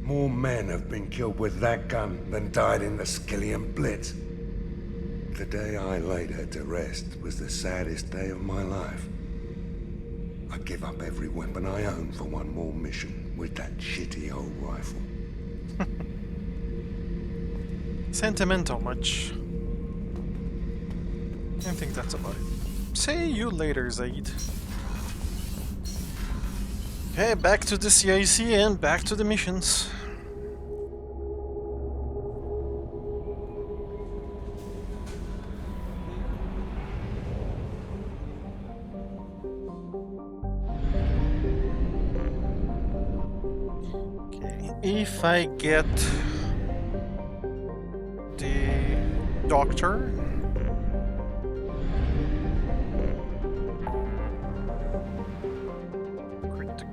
More men have been killed with that gun than died in the Skillian Blitz. The day I laid her to rest was the saddest day of my life. I'd give up every weapon I own for one more mission with that shitty old rifle. Sentimental much? I think that's about it. See you later, Zaid. Okay, back to the CIC and back to the missions. Okay, if I get the doctor.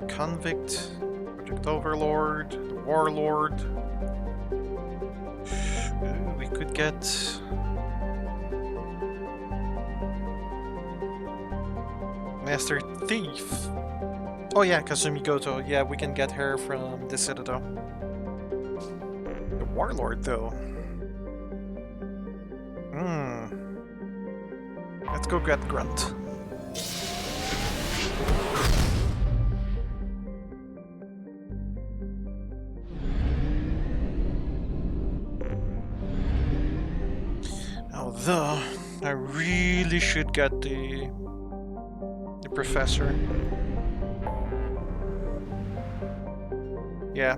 Convict, Project Overlord, the Warlord. We could get Master Thief. Oh yeah, Kazumi Goto. Yeah, we can get her from the Citadel. The Warlord, though. Let's go get Grunt. Although, I really should get the Professor. Yeah.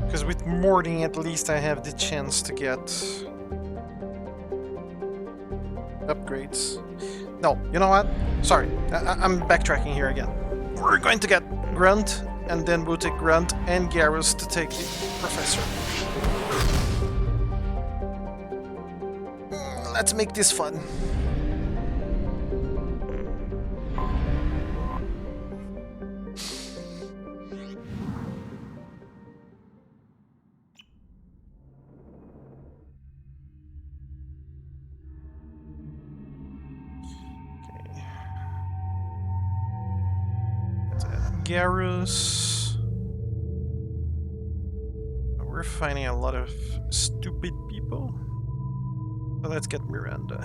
Because with Morty, at least I have the chance to get upgrades. No, you know what? Sorry, I'm backtracking here again. We're going to get Grunt, and then we'll take Grunt and Garrus to take the Professor. Let's make this fun. Okay. Let's add Garrus. We're finding a lot of stupid people. So let's get Miranda.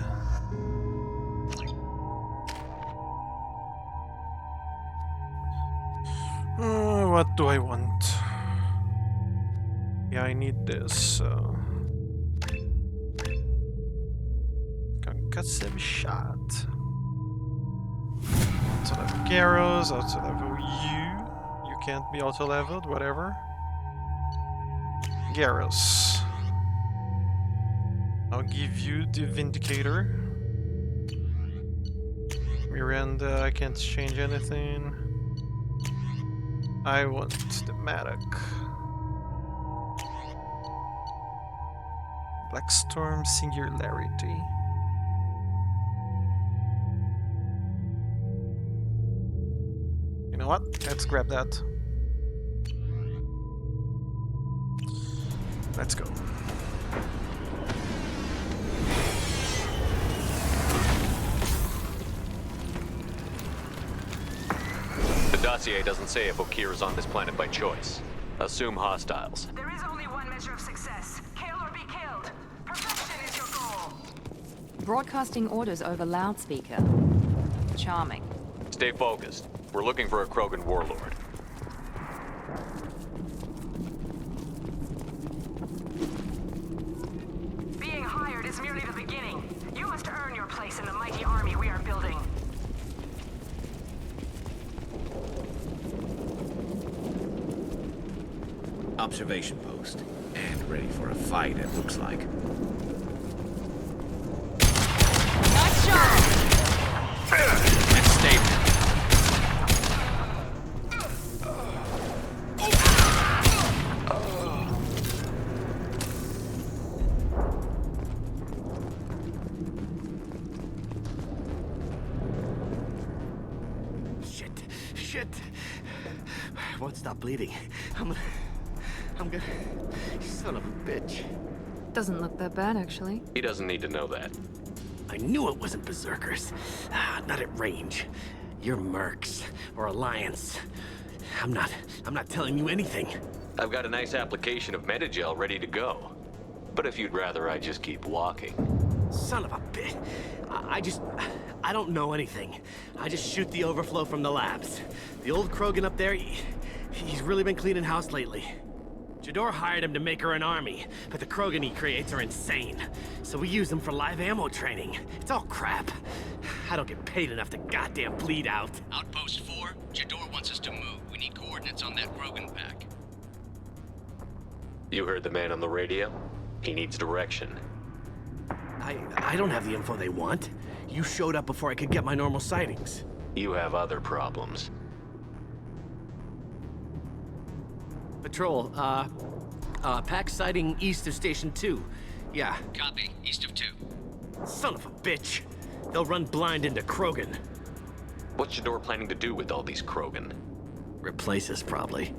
What do I want? Yeah, I need this, so... Concussive shot. Auto-level Garrus, auto-level you. You can't be auto-leveled, whatever. Garrus. I'll give you the Vindicator. Miranda, I can't change anything. I want the Matic. Blackstorm Singularity. You know what? Let's grab that. Let's go. The dossier doesn't say if Okir is on this planet by choice. Assume hostiles. There is only one measure of success. Kill or be killed. Perfection is your goal. Broadcasting orders over loudspeaker. Charming. Stay focused. We're looking for a Krogan warlord. Being hired is merely the beginning. You must earn your place in the mighty army we are building. Observation post. And ready for a fight, it looks like. Nice shot! Let's stay. Shit. I won't stop bleeding. I'm good. Son of a bitch. Doesn't look that bad, actually. He doesn't need to know that. I knew it wasn't berserkers. Not at range. You're mercs or Alliance. I'm not telling you anything. I've got a nice application of Metagel ready to go. But if you'd rather I just keep walking. Son of a bitch. I don't know anything. I just shoot the overflow from the labs. The old Krogan up there, he's really been cleaning house lately. Jador hired him to make her an army, but the Krogan he creates are insane. So we use them for live ammo training. It's all crap. I don't get paid enough to goddamn bleed out. Outpost 4, Jador wants us to move. We need coordinates on that Krogan pack. You heard the man on the radio? He needs direction. I don't have the info they want. You showed up before I could get my normal sightings. You have other problems. Patrol, pack sighting east of Station 2. Yeah. Copy. East of 2. Son of a bitch. They'll run blind into Krogan. What's Jador planning to do with all these Krogan? Replace us, probably.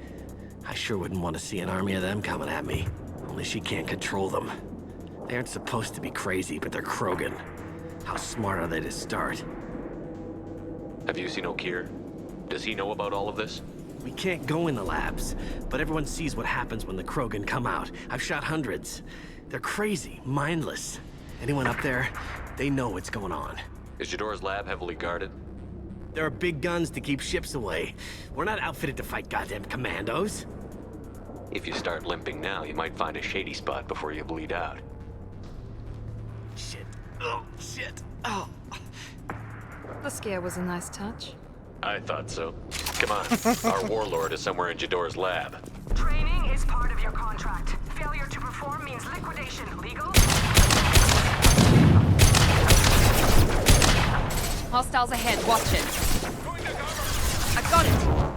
I sure wouldn't want to see an army of them coming at me. Only she can't control them. They aren't supposed to be crazy, but they're Krogan. How smart are they to start? Have you seen O'Keir? Does he know about all of this? We can't go in the labs, but everyone sees what happens when the Krogan come out. I've shot hundreds. They're crazy, mindless. Anyone up there, they know what's going on. Is Jador's lab heavily guarded? There are big guns to keep ships away. We're not outfitted to fight goddamn commandos. If you start limping now, you might find a shady spot before you bleed out. Shit. Oh, shit. Oh. The scare was a nice touch. I thought so. Come on. Our warlord is somewhere in Jador's lab. Training is part of your contract. Failure to perform means liquidation. Legal? Hostiles ahead, watch it. I got it.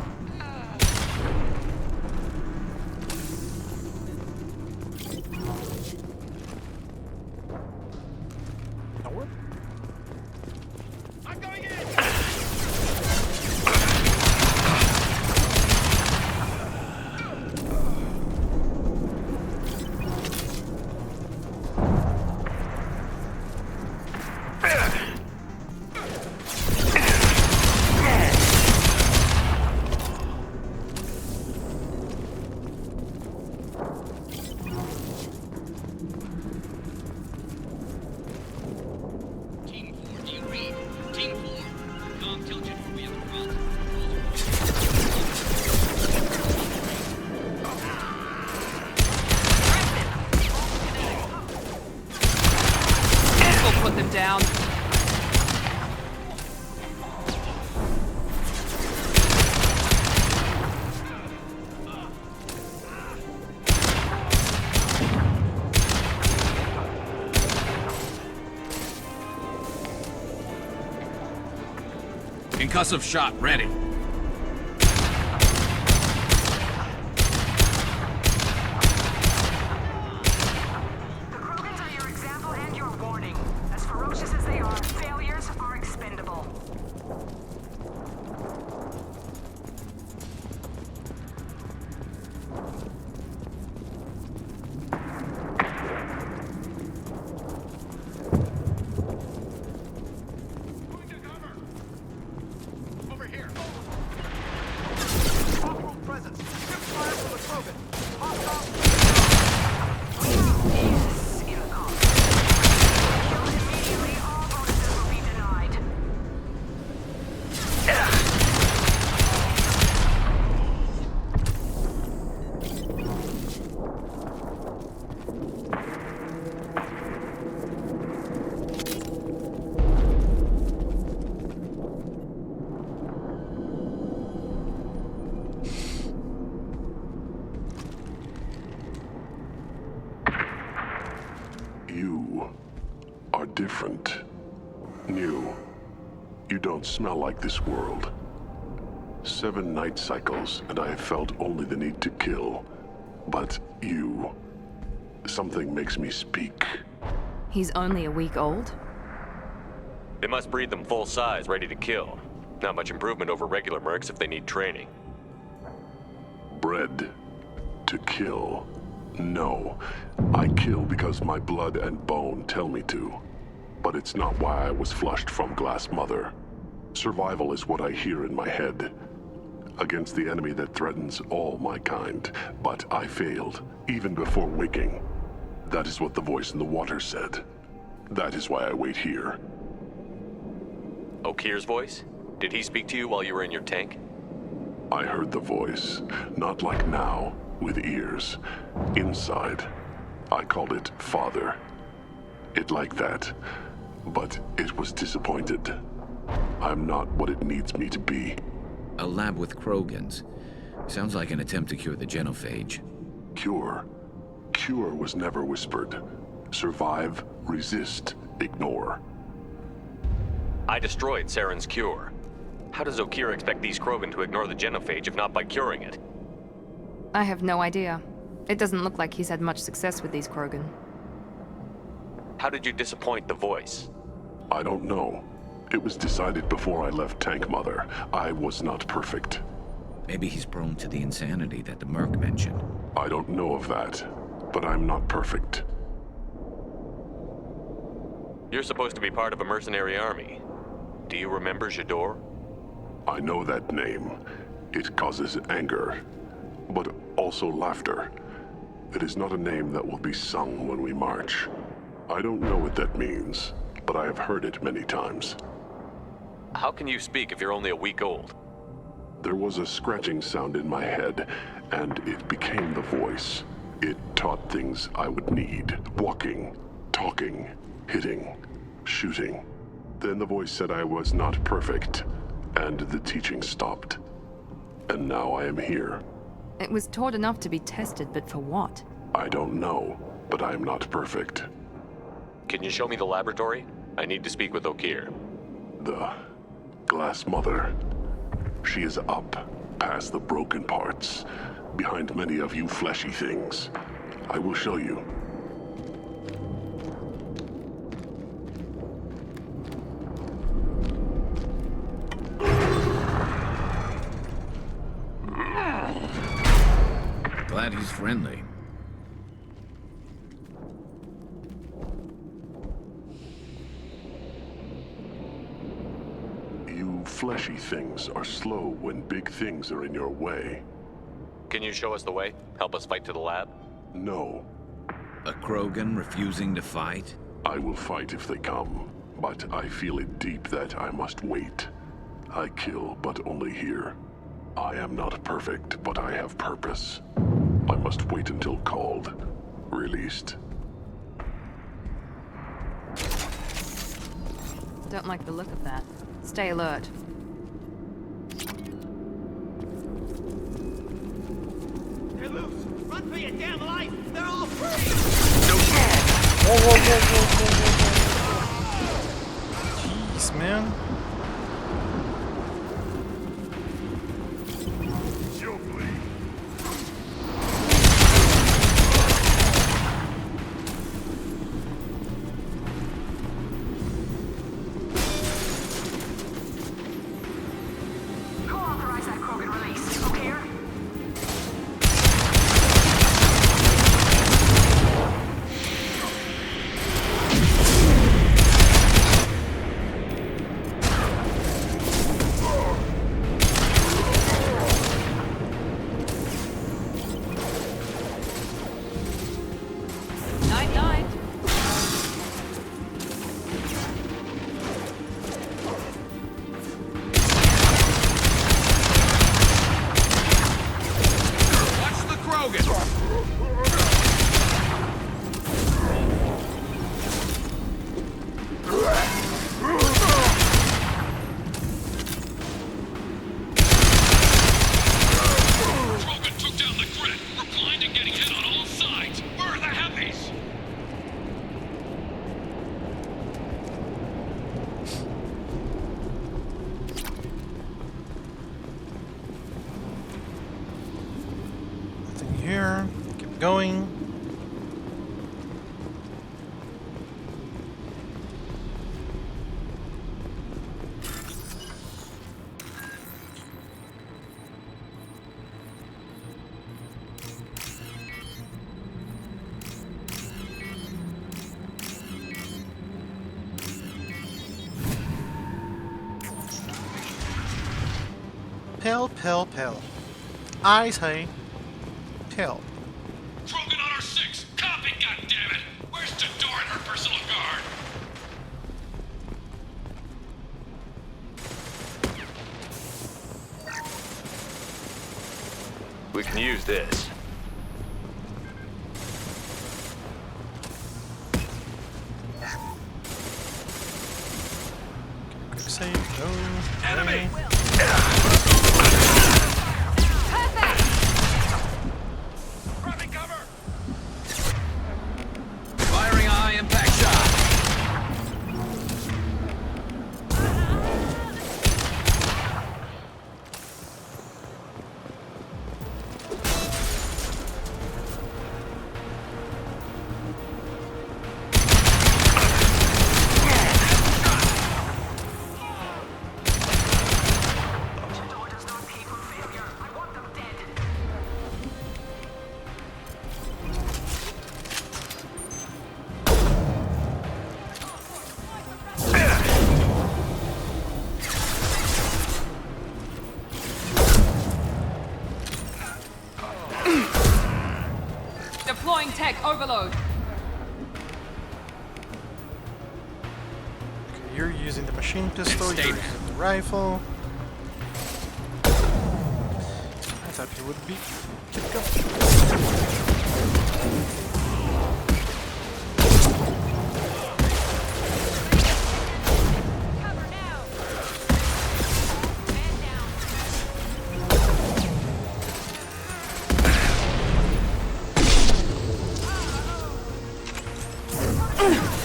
Down. Concussive shot ready. Different. New. You don't smell like this world. 7 night cycles, and I have felt only the need to kill. But you... something makes me speak. He's only a week old? They must breed them full size, ready to kill. Not much improvement over regular mercs if they need training. Bred to kill. No. I kill because my blood and bone tell me to. But it's not why I was flushed from Glass Mother. Survival is what I hear in my head. Against the enemy that threatens all my kind. But I failed, even before waking. That is what the voice in the water said. That is why I wait here. Okir's voice? Did he speak to you while you were in your tank? I heard the voice, not like now, with ears. Inside. I called it Father. It like that, but it was disappointed. I'm not what it needs me to be. A lab with Krogans. Sounds like an attempt to cure the genophage. Cure? Cure was never whispered. Survive, resist, ignore. I destroyed Saren's cure. How does Okir expect these Krogan to ignore the genophage if not by curing it? I have no idea. It doesn't look like he's had much success with these Krogan. How did you disappoint the voice? I don't know. It was decided before I left Tank Mother. I was not perfect. Maybe he's prone to the insanity that the Merc mentioned. I don't know of that, but I'm not perfect. You're supposed to be part of a mercenary army. Do you remember Jador? I know that name. It causes anger, but also laughter. It is not a name that will be sung when we march. I don't know what that means, but I have heard it many times. How can you speak if you're only a week old? There was a scratching sound in my head, and it became the voice. It taught things I would need. Walking, talking, hitting, shooting. Then the voice said I was not perfect, and the teaching stopped. And now I am here. It was taught enough to be tested, but for what? I don't know, but I am not perfect. Can you show me the laboratory? I need to speak with Okir. The Glass Mother. She is up, past the broken parts, behind many of you fleshy things. I will show you. Glad he's friendly. You fleshy things are slow when big things are in your way. Can you show us the way? Help us fight to the lab? No. A Krogan refusing to fight? I will fight if they come, but I feel it deep that I must wait. I kill, but only here. I am not perfect, but I have purpose. I must wait until called, released. Don't like the look of that. Stay alert. They're loose! Run for your damn life! They're all free! Whoa, whoa, whoa, whoa, whoa, whoa, whoa. Jeez, man. Here, keep going. Pill, pill, pill. I say pill. Krogan on our 6! Copy, goddammit! Where's Jador and her personal guard? We can use this. Quick save, no. Enemy! Grabbing cover! Firing a high impact shot. Deploying tech overload. You're using the machine pistol, you're using the rifle. I thought you would be. Keep going.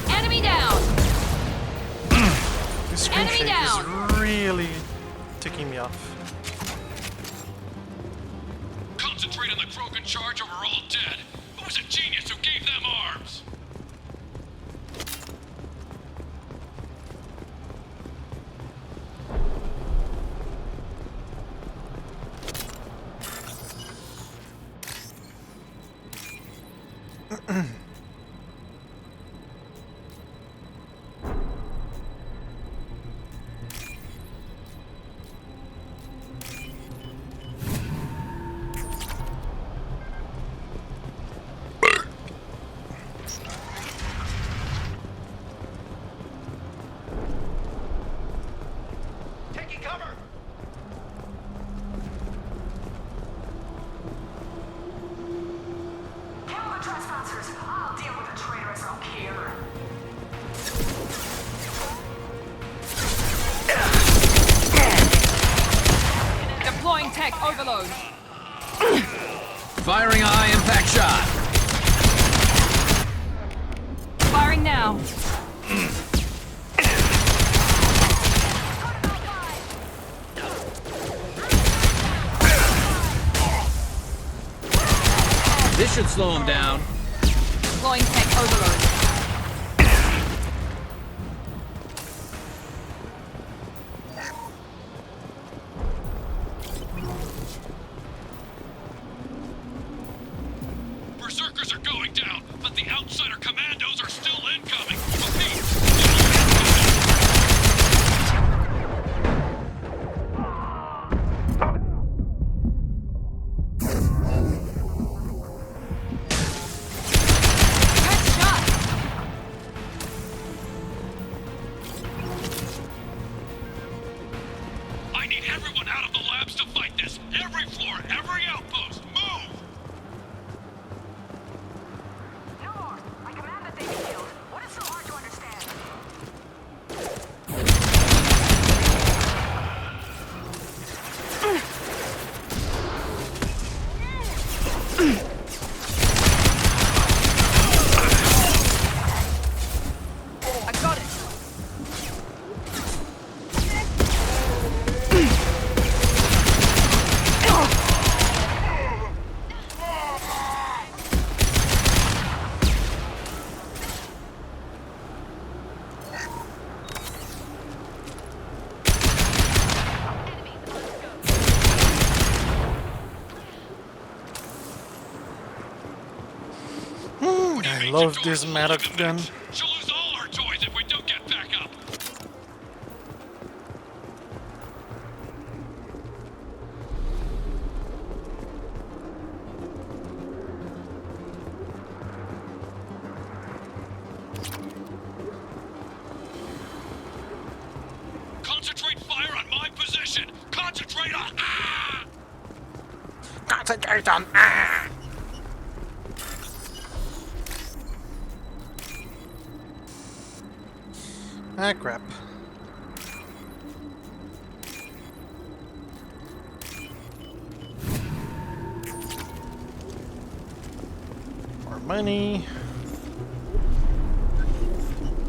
Enemy down. This screen Enemy shake down. is really ticking me off. Concentrate on the Krogan charge or we're all dead. Who was a genius who gave them arms? Taking cover! Kill the trespassers. I'll deal with the traitors out here. Deploying tech overload. Firing a high impact shot. Firing now. This should slow him down. Deploying tech overload. Berserkers are going down, but the outsider commandos are still incoming. Repeat. I need everyone out of the labs to fight this. Every floor, every outpost, move! No more. I command that they be killed. What is so hard to understand? I got it. I love this metal gun. She'll lose all our toys if we don't get back up. Concentrate fire on my position. Concentrate on. Ah! concentration! Ah! Ah, crap. More money.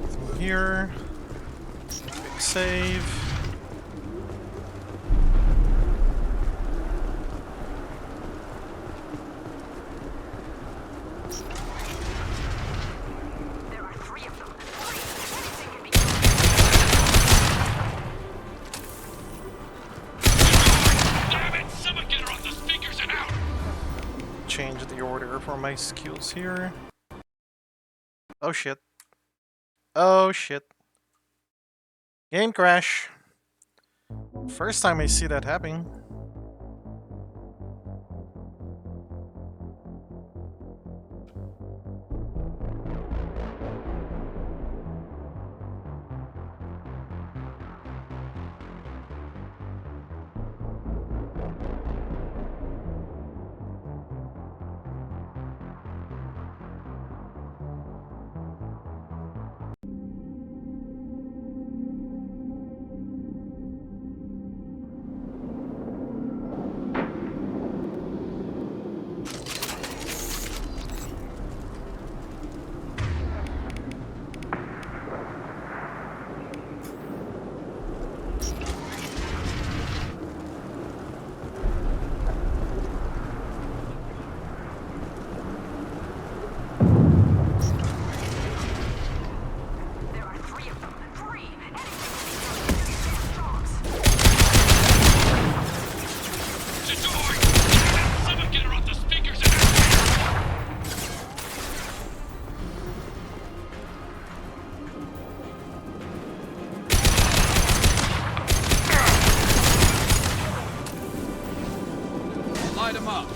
Through here. Big save. Change the order for my skills here. Oh shit. Oh shit. Game crash. First time I see that happening. Light him up.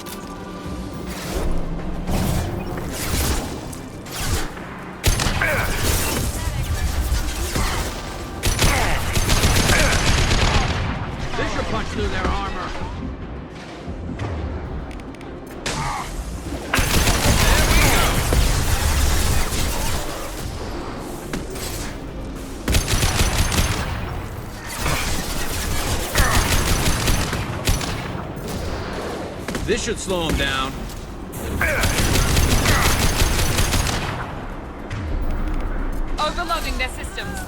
This should punch through their armor. This should slow him down. Overloading their systems.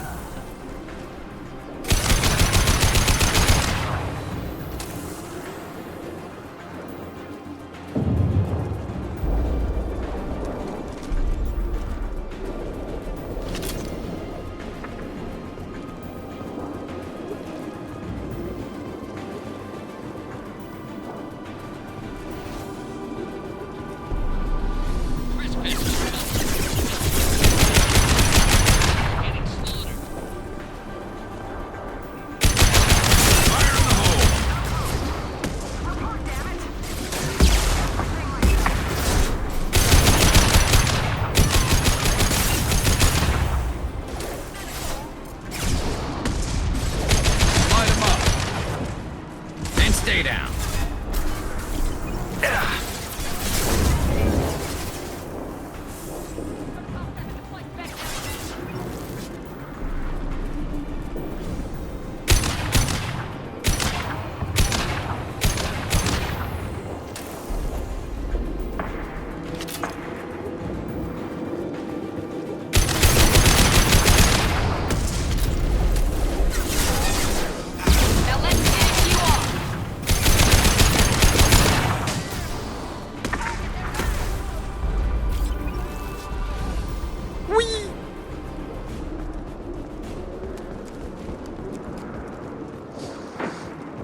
Stay down.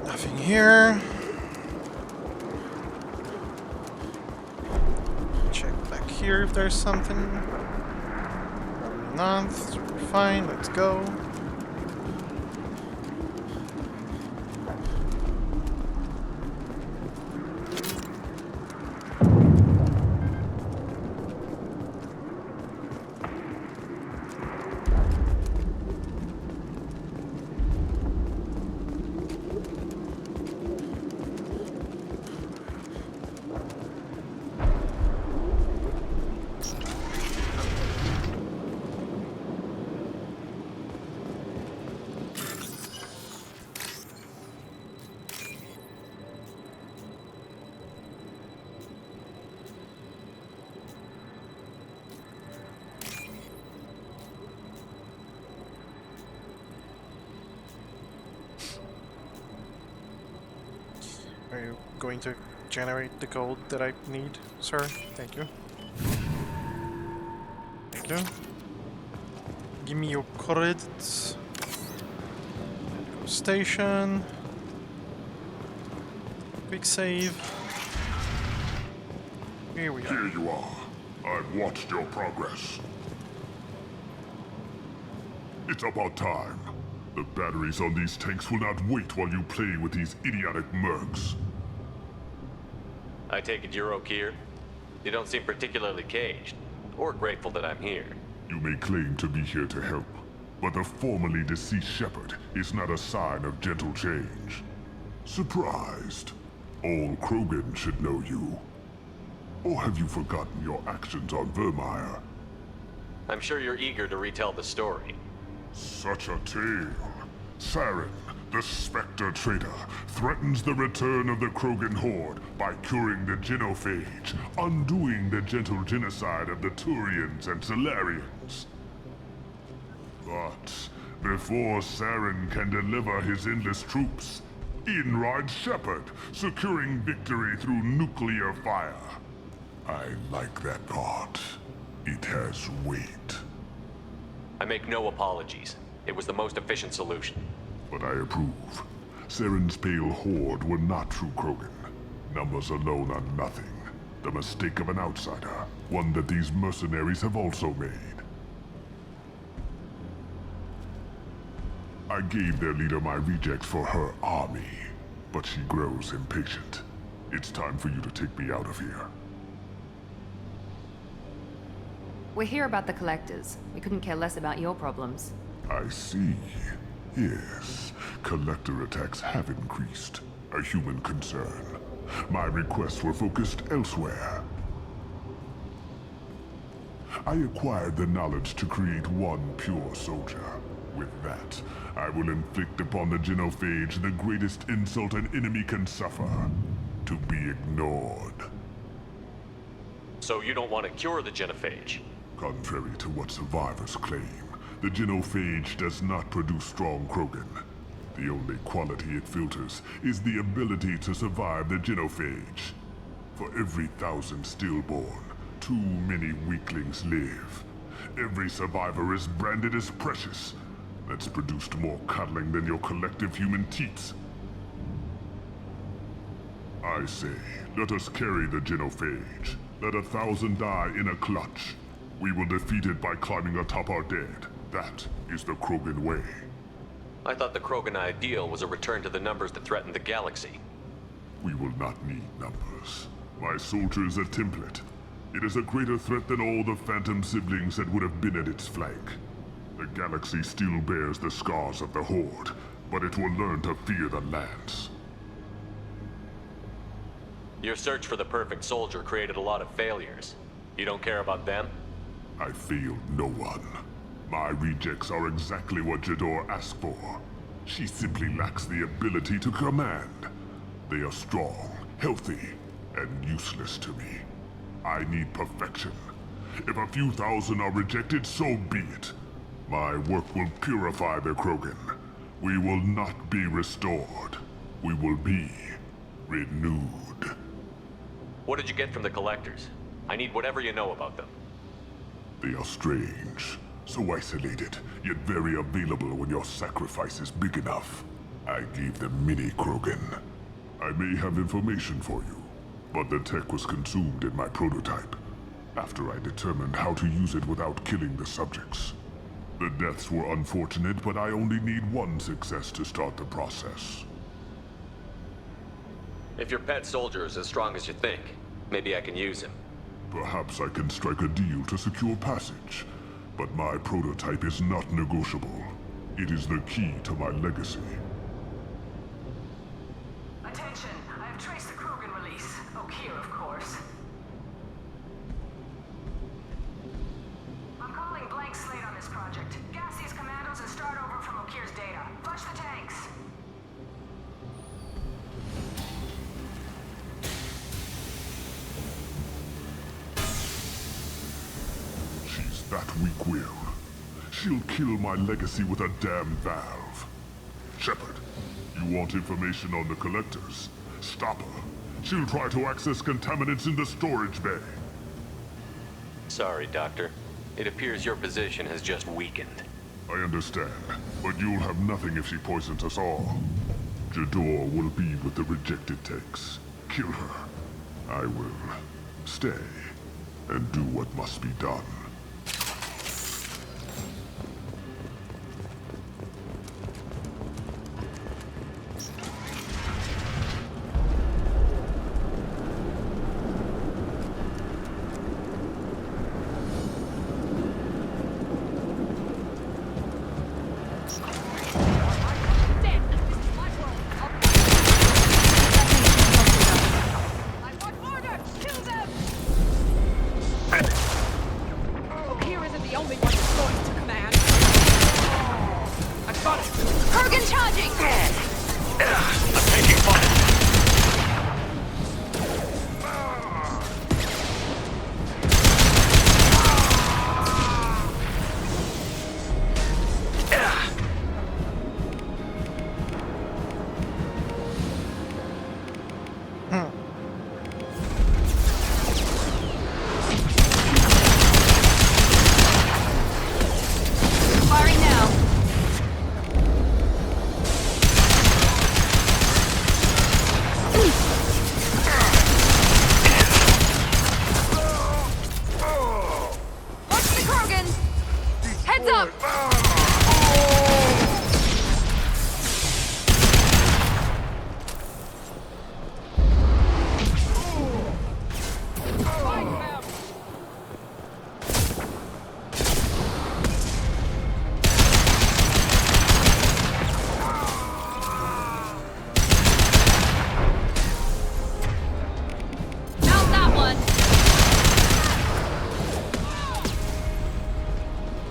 Nothing here. Check back here if there's something. Probably not. So we're fine. Let's go. Are you going to generate the gold that I need, sir? Thank you. Thank you. Give me your credits. Go station. Quick save. Here we are. Here you are. I've watched your progress. It's about time. The batteries on these tanks will not wait while you play with these idiotic mercs. I take it you're Okeer? You don't seem particularly caged, or grateful that I'm here. You may claim to be here to help, but the formerly deceased Shepherd is not a sign of gentle change. Surprised? All Krogan should know you. Or have you forgotten your actions on Vermeer? I'm sure you're eager to retell the story. Such a tale. Saren, the Spectre traitor, threatens the return of the Krogan horde by curing the genophage, undoing the gentle genocide of the Turians and Solarians. But before Saren can deliver his endless troops, in rides Shepherd, securing victory through nuclear fire. I like that part. It has weight. I make no apologies. It was the most efficient solution. But I approve. Saren's pale horde were not true Krogan. Numbers alone are nothing. The mistake of an outsider. One that these mercenaries have also made. I gave their leader my rejects for her army, but she grows impatient. It's time for you to take me out of here. We're here about the collectors. We couldn't care less about your problems. I see. Yes, collector attacks have increased. A human concern. My requests were focused elsewhere. I acquired the knowledge to create one pure soldier. With that, I will inflict upon the genophage the greatest insult an enemy can suffer. To be ignored. So you don't want to cure the genophage? Contrary to what survivors claim, the genophage does not produce strong Krogan. The only quality it filters is the ability to survive the genophage. For every 1,000 stillborn, too many weaklings live. Every survivor is branded as precious. That's produced more cuddling than your collective human teats. I say, let us carry the genophage. Let 1,000 die in a clutch. We will defeat it by climbing atop our dead. That is the Krogan way. I thought the Krogan ideal was a return to the numbers that threatened the galaxy. We will not need numbers. My soldier is a template. It is a greater threat than all the Phantom siblings that would have been at its flank. The galaxy still bears the scars of the Horde, but it will learn to fear the Lance. Your search for the perfect soldier created a lot of failures. You don't care about them? I failed no one. My rejects are exactly what Jador asked for. She simply lacks the ability to command. They are strong, healthy, and useless to me. I need perfection. If a few thousand are rejected, so be it. My work will purify the Krogan. We will not be restored. We will be renewed. What did you get from the collectors? I need whatever you know about them. They are strange. So isolated, yet very available when your sacrifice is big enough. I gave them mini Krogan. I may have information for you, but the tech was consumed in my prototype, after I determined how to use it without killing the subjects. The deaths were unfortunate, but I only need one success to start the process. If your pet soldier is as strong as you think, maybe I can use him. Perhaps I can strike a deal to secure passage. But my prototype is not negotiable. It is the key to my legacy. Attention, I have traced the Krogan release. Okeer, of course. I'm calling blank slate on this project. Gas these commandos and start over from Okeer's data. Flush the tanks. That weak-willed. She'll kill my legacy with a damn valve. Shepard, you want information on the collectors? Stop her. She'll try to access contaminants in the storage bay. Sorry, Doctor. It appears your position has just weakened. I understand, but you'll have nothing if she poisons us all. Jador will be with the rejected tanks. Kill her. I will stay and do what must be done.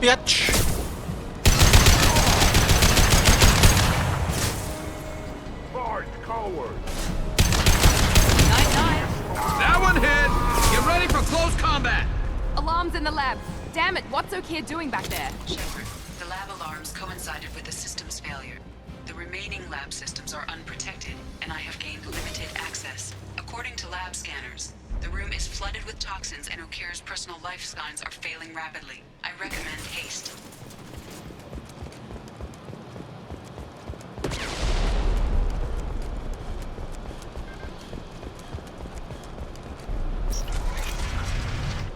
Bitch! Fight, coward! That one hit! Get ready for close combat! Alarms in the lab. Damn it, what's O'Keefe doing back there? Shepard, the lab alarms coincided with the system's failure. The remaining lab systems are unprotected, and I have gained limited access. According to lab scanners, the room is flooded with toxins and O'Keefe's personal life signs are failing rapidly. I recommend haste.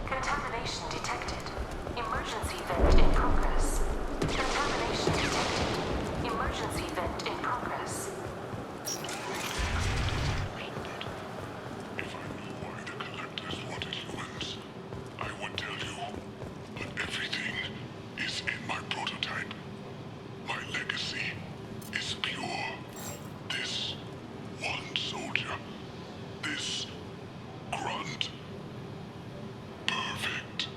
Contamination detected. Emergency vent in progress. Contamination detected. Emergency vent in progress. If I knew why the collectors wanted humans, I would tell you. But everything is in my prototype. My legacy is pure. This one soldier. This grunt. Perfect.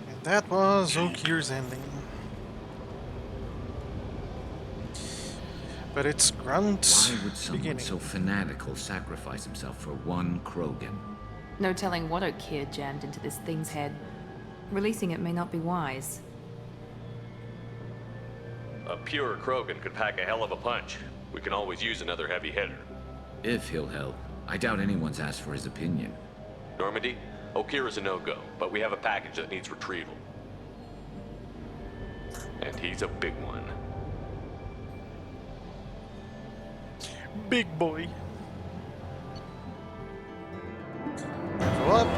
And that was O'Keefe's ending. But it's Grunt's Why would someone beginning. so fanatical sacrifice himself for one Krogan? No telling what O'Keefe jammed into this thing's head. Releasing it may not be wise. A pure Krogan could pack a hell of a punch. We can always use another heavy hitter. If he'll help. I doubt anyone's asked for his opinion. Normandy, O'Keefe is a no-go, but we have a package that needs retrieval. And he's a big one. Big boy. Go up.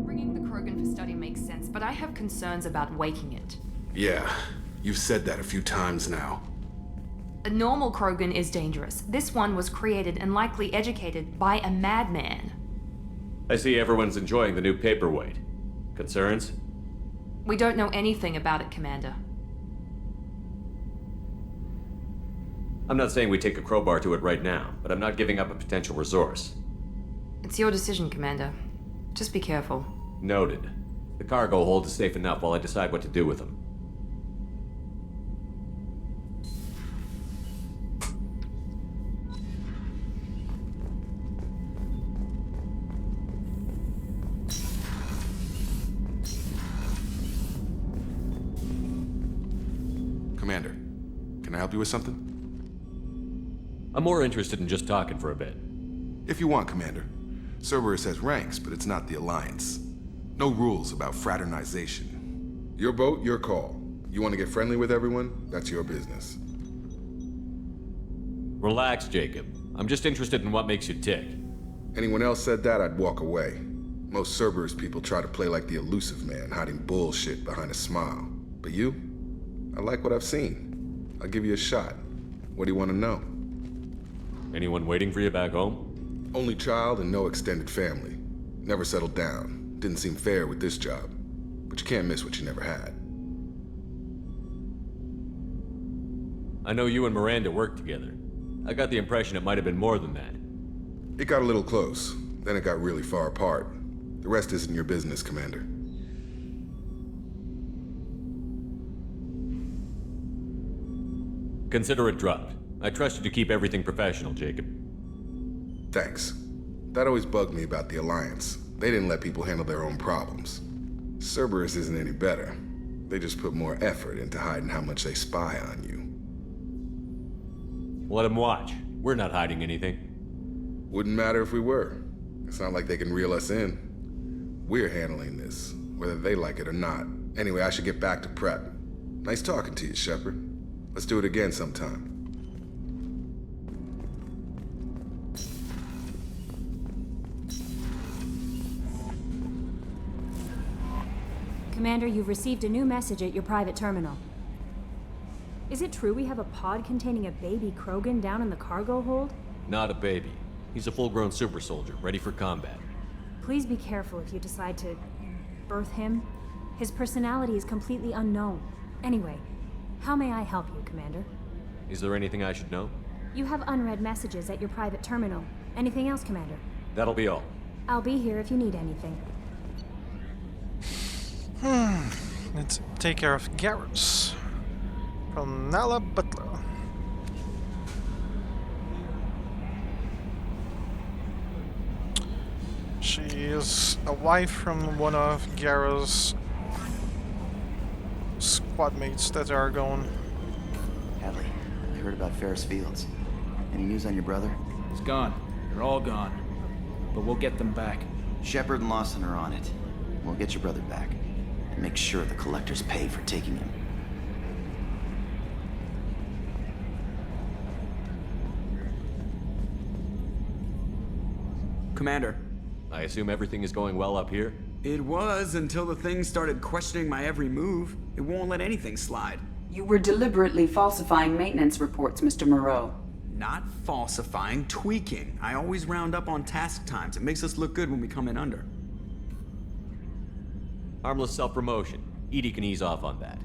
Bringing the Krogan for study makes sense, but I have concerns about waking it. Yeah, you've said that a few times now. A normal Krogan is dangerous. This one was created and likely educated by a madman. I see everyone's enjoying the new paperweight. Concerns? We don't know anything about it, Commander. I'm not saying we take a crowbar to it right now, but I'm not giving up a potential resource. It's your decision, Commander. Just be careful. Noted. The cargo hold is safe enough while I decide what to do with them. Commander, can I help you with something? I'm more interested in just talking for a bit. If you want, Commander. Cerberus has ranks, but it's not the Alliance. No rules about fraternization. Your boat, your call. You want to get friendly with everyone? That's your business. Relax, Jacob. I'm just interested in what makes you tick. Anyone else said that, I'd walk away. Most Cerberus people try to play like the elusive man, hiding bullshit behind a smile. But you? I like what I've seen. I'll give you a shot. What do you want to know? Anyone waiting for you back home? Only child and no extended family. Never settled down. Didn't seem fair with this job. But you can't miss what you never had. I know you and Miranda worked together. I got the impression it might have been more than that. It got a little close. Then it got really far apart. The rest isn't your business, Commander. Consider it dropped. I trust you to keep everything professional, Jacob. Thanks. That always bugged me about the Alliance. They didn't let people handle their own problems. Cerberus isn't any better. They just put more effort into hiding how much they spy on you. Let them watch. We're not hiding anything. Wouldn't matter if we were. It's not like they can reel us in. We're handling this, whether they like it or not. Anyway, I should get back to prep. Nice talking to you, Shepard. Let's do it again sometime. Commander, you've received a new message at your private terminal. Is it true we have a pod containing a baby Krogan down in the cargo hold? Not a baby. He's a full-grown super soldier, ready for combat. Please be careful if you decide to birth him. His personality is completely unknown. Anyway, how may I help you, Commander? Is there anything I should know? You have unread messages at your private terminal. Anything else, Commander? That'll be all. I'll be here if you need anything. Let's take care of Garrus. From Nala Butler. She is a wife from one of Garrus' squad mates that are gone. Hadley, I heard about Ferris Fields. Any news on your brother? He's gone. They're all gone. But we'll get them back. Shepard and Lawson are on it. We'll get your brother back. And make sure the collectors pay for taking him. Commander. I assume everything is going well up here? It was until the thing started questioning my every move. It won't let anything slide. You were deliberately falsifying maintenance reports, Mr. Moreau. Not falsifying, tweaking. I always round up on task times. It makes us look good when we come in under. Harmless self-promotion. Edie can ease off on that.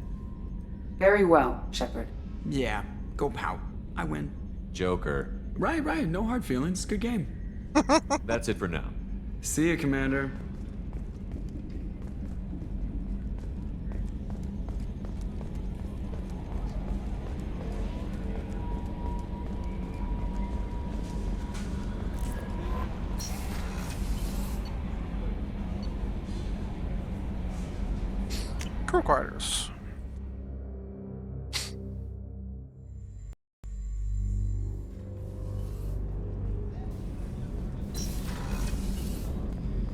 Very well, Shepard. Yeah, go pout. I win. Joker. Right. No hard feelings. Good game. That's it for now. See you, Commander. Crew quarters.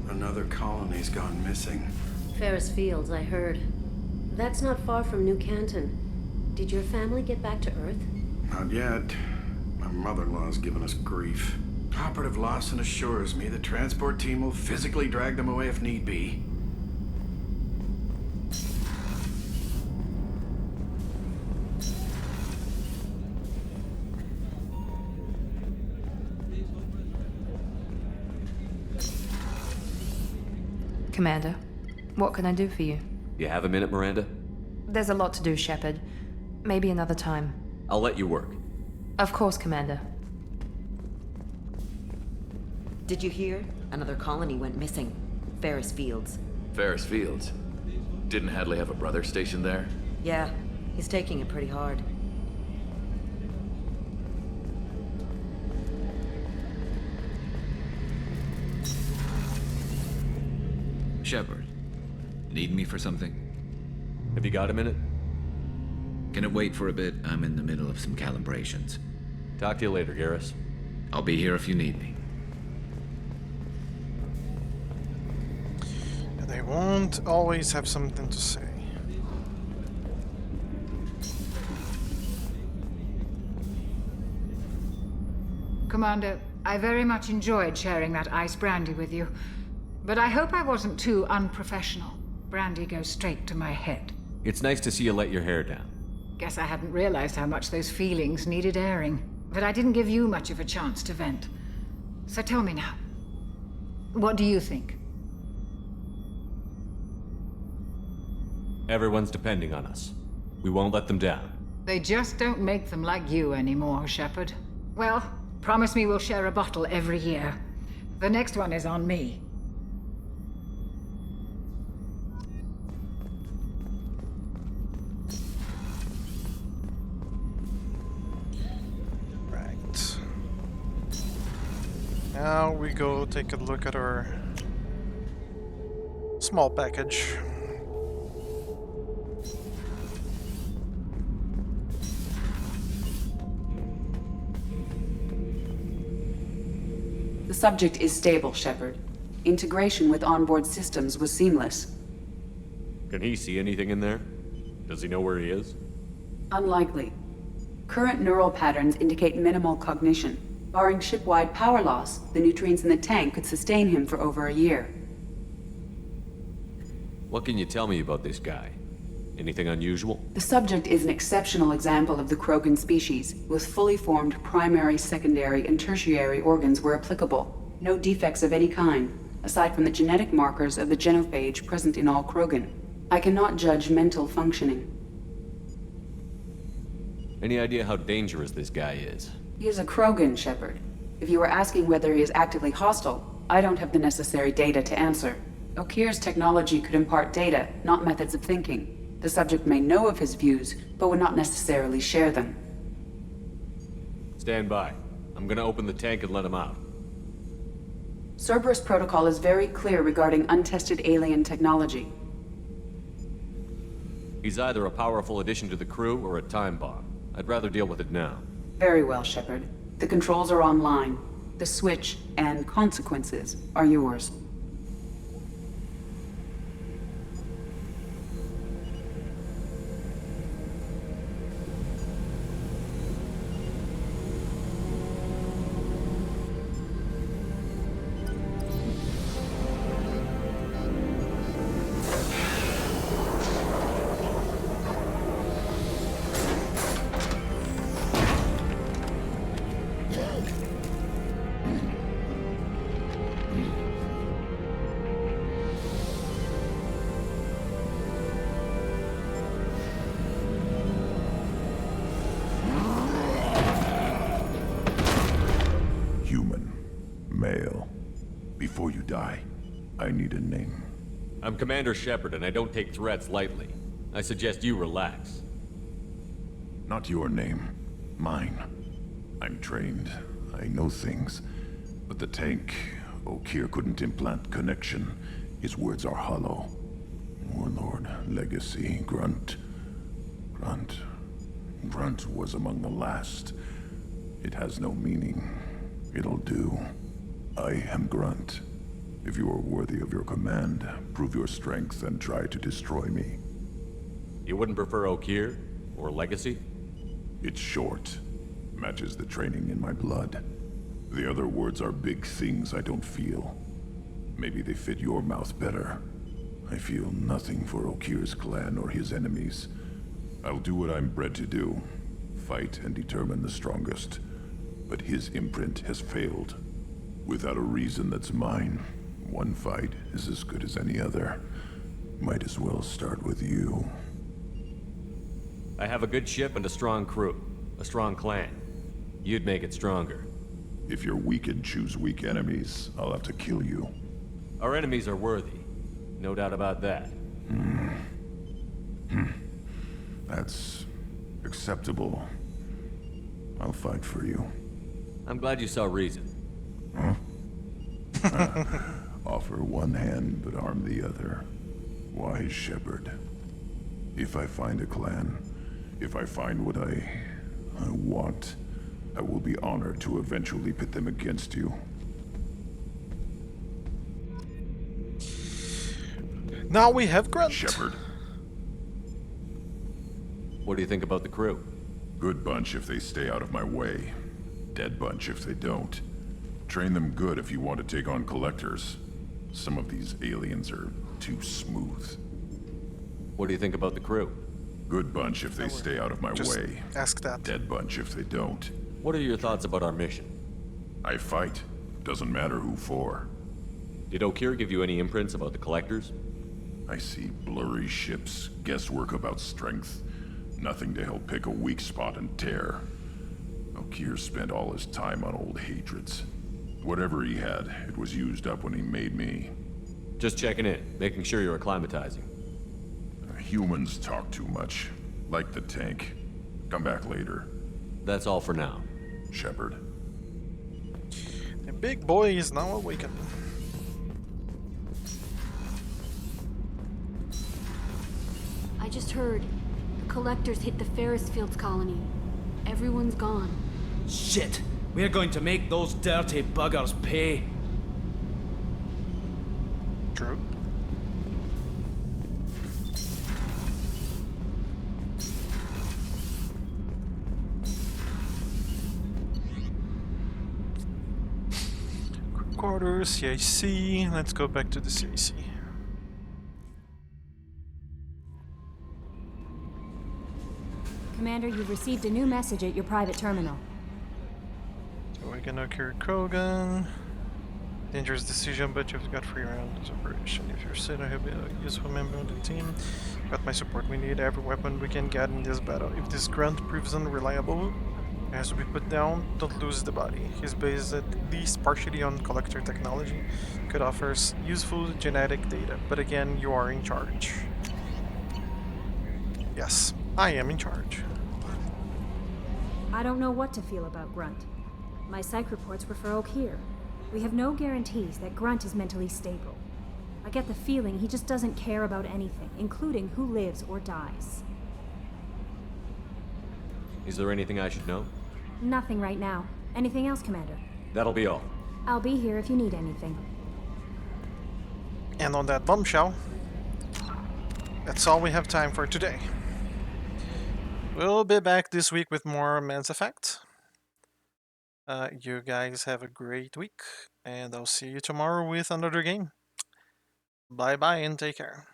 Another colony's gone missing. Ferris Fields, I heard. That's not far from New Canton. Did your family get back to Earth? Not yet. My mother-in-law's given us grief. Operative Lawson assures me the transport team will physically drag them away if need be. Commander, what can I do for you? You have a minute, Miranda? There's a lot to do, Shepard. Maybe another time. I'll let you work. Of course, Commander. Did you hear? Another colony went missing. Ferris Fields. Ferris Fields? Didn't Hadley have a brother stationed there? Yeah, he's taking it pretty hard. Shepard, need me for something? Have you got a minute? Can it wait for a bit? I'm in the middle of some calibrations. Talk to you later, Garrus. I'll be here if you need me. They won't always have something to say. Commander, I very much enjoyed sharing that ice brandy with you, but I hope I wasn't too unprofessional. Brandy goes straight to my head. It's nice to see you let your hair down. Guess I hadn't realized how much those feelings needed airing, but I didn't give you much of a chance to vent. So tell me now, what do you think? Everyone's depending on us. We won't let them down. They just don't make them like you anymore, Shepard. Well, promise me we'll share a bottle every year. The next one is on me. Right. Now we go take a look at our small package. The subject is stable, Shepard. Integration with onboard systems was seamless. Can he see anything in there? Does he know where he is? Unlikely. Current neural patterns indicate minimal cognition. Barring ship-wide power loss, the nutrients in the tank could sustain him for over a year. What can you tell me about this guy? Anything unusual? The subject is an exceptional example of the Krogan species, with fully formed primary, secondary, and tertiary organs where applicable. No defects of any kind, aside from the genetic markers of the genophage present in all Krogan. I cannot judge mental functioning. Any idea how dangerous this guy is? He is a Krogan, Shepard. If you are asking whether he is actively hostile, I don't have the necessary data to answer. Okeer's technology could impart data, not methods of thinking. The subject may know of his views, but would not necessarily share them. Stand by. I'm gonna open the tank and let him out. Cerberus protocol is very clear regarding untested alien technology. He's either a powerful addition to the crew or a time bomb. I'd rather deal with it now. Very well, Shepard. The controls are online. The switch and consequences are yours. I need a name. I'm Commander Shepard, and I don't take threats lightly. I suggest you relax. Not your name. Mine. I'm trained. I know things. But the tank, Okeer couldn't implant connection. His words are hollow. Warlord, Legacy, Grunt. Grunt was among the last. It has no meaning. It'll do. I am Grunt. If you are worthy of your command, prove your strength and try to destroy me. You wouldn't prefer Okeer? Or Legacy? It's short. Matches the training in my blood. The other words are big things I don't feel. Maybe they fit your mouth better. I feel nothing for Okeer's clan or his enemies. I'll do what I'm bred to do. Fight and determine the strongest. But his imprint has failed. Without a reason that's mine. One fight is as good as any other. Might as well start with you. I have a good ship and a strong crew. A strong clan. You'd make it stronger. If you're weak and choose weak enemies, I'll have to kill you. Our enemies are worthy. No doubt about that. That's acceptable. I'll fight for you. I'm glad you saw reason. Huh? Offer one hand, but arm the other. Wise Shepard. If I find a clan, If I find what I want, I will be honored to eventually pit them against you. Now we have Grunt. Shepard. What do you think about the crew? Good bunch if they stay out of my way. Dead bunch if they don't. Train them good if you want to take on collectors. Some of these aliens are too smooth. What do you think about the crew? Good bunch if they stay out of my Just way. ask that. Dead bunch if they don't. What are your thoughts about our mission? I fight. Doesn't matter who for. Did O'Keefe give you any imprints about the collectors? I see blurry ships, guesswork about strength. Nothing to help pick a weak spot and tear. O'Keefe spent all his time on old hatreds. Whatever he had, it was used up when he made me. Just checking in, making sure you're acclimatizing. Humans talk too much. Like the tank. Come back later. That's all for now. Shepard. The big boy is now awakened. I just heard. The collectors hit the Ferris Fields colony. Everyone's gone. Shit! We're going to make those dirty buggers pay. True. Quarters, CIC. Let's go back to the CIC. Commander, you've received a new message at your private terminal. So we're gonna carry Krogan. Dangerous decision, but you've got 3 rounds operation. If you're still a useful member of the team, got my support. We need every weapon we can get in this battle. If this grunt proves unreliable, it has to be put down. Don't lose the body. He's based at least partially on collector technology. Could offer useful genetic data, but again, you are in charge. Yes, I am in charge. I don't know what to feel about Grunt. My psych reports were for O'Keefe. We have no guarantees that Grunt is mentally stable. I get the feeling he just doesn't care about anything, including who lives or dies. Is there anything I should know? Nothing right now. Anything else, Commander? That'll be all. I'll be here if you need anything. And on that bombshell, that's all we have time for today. We'll be back this week with more Mass Effect. You guys have a great week, and I'll see you tomorrow with another game. Bye bye and take care.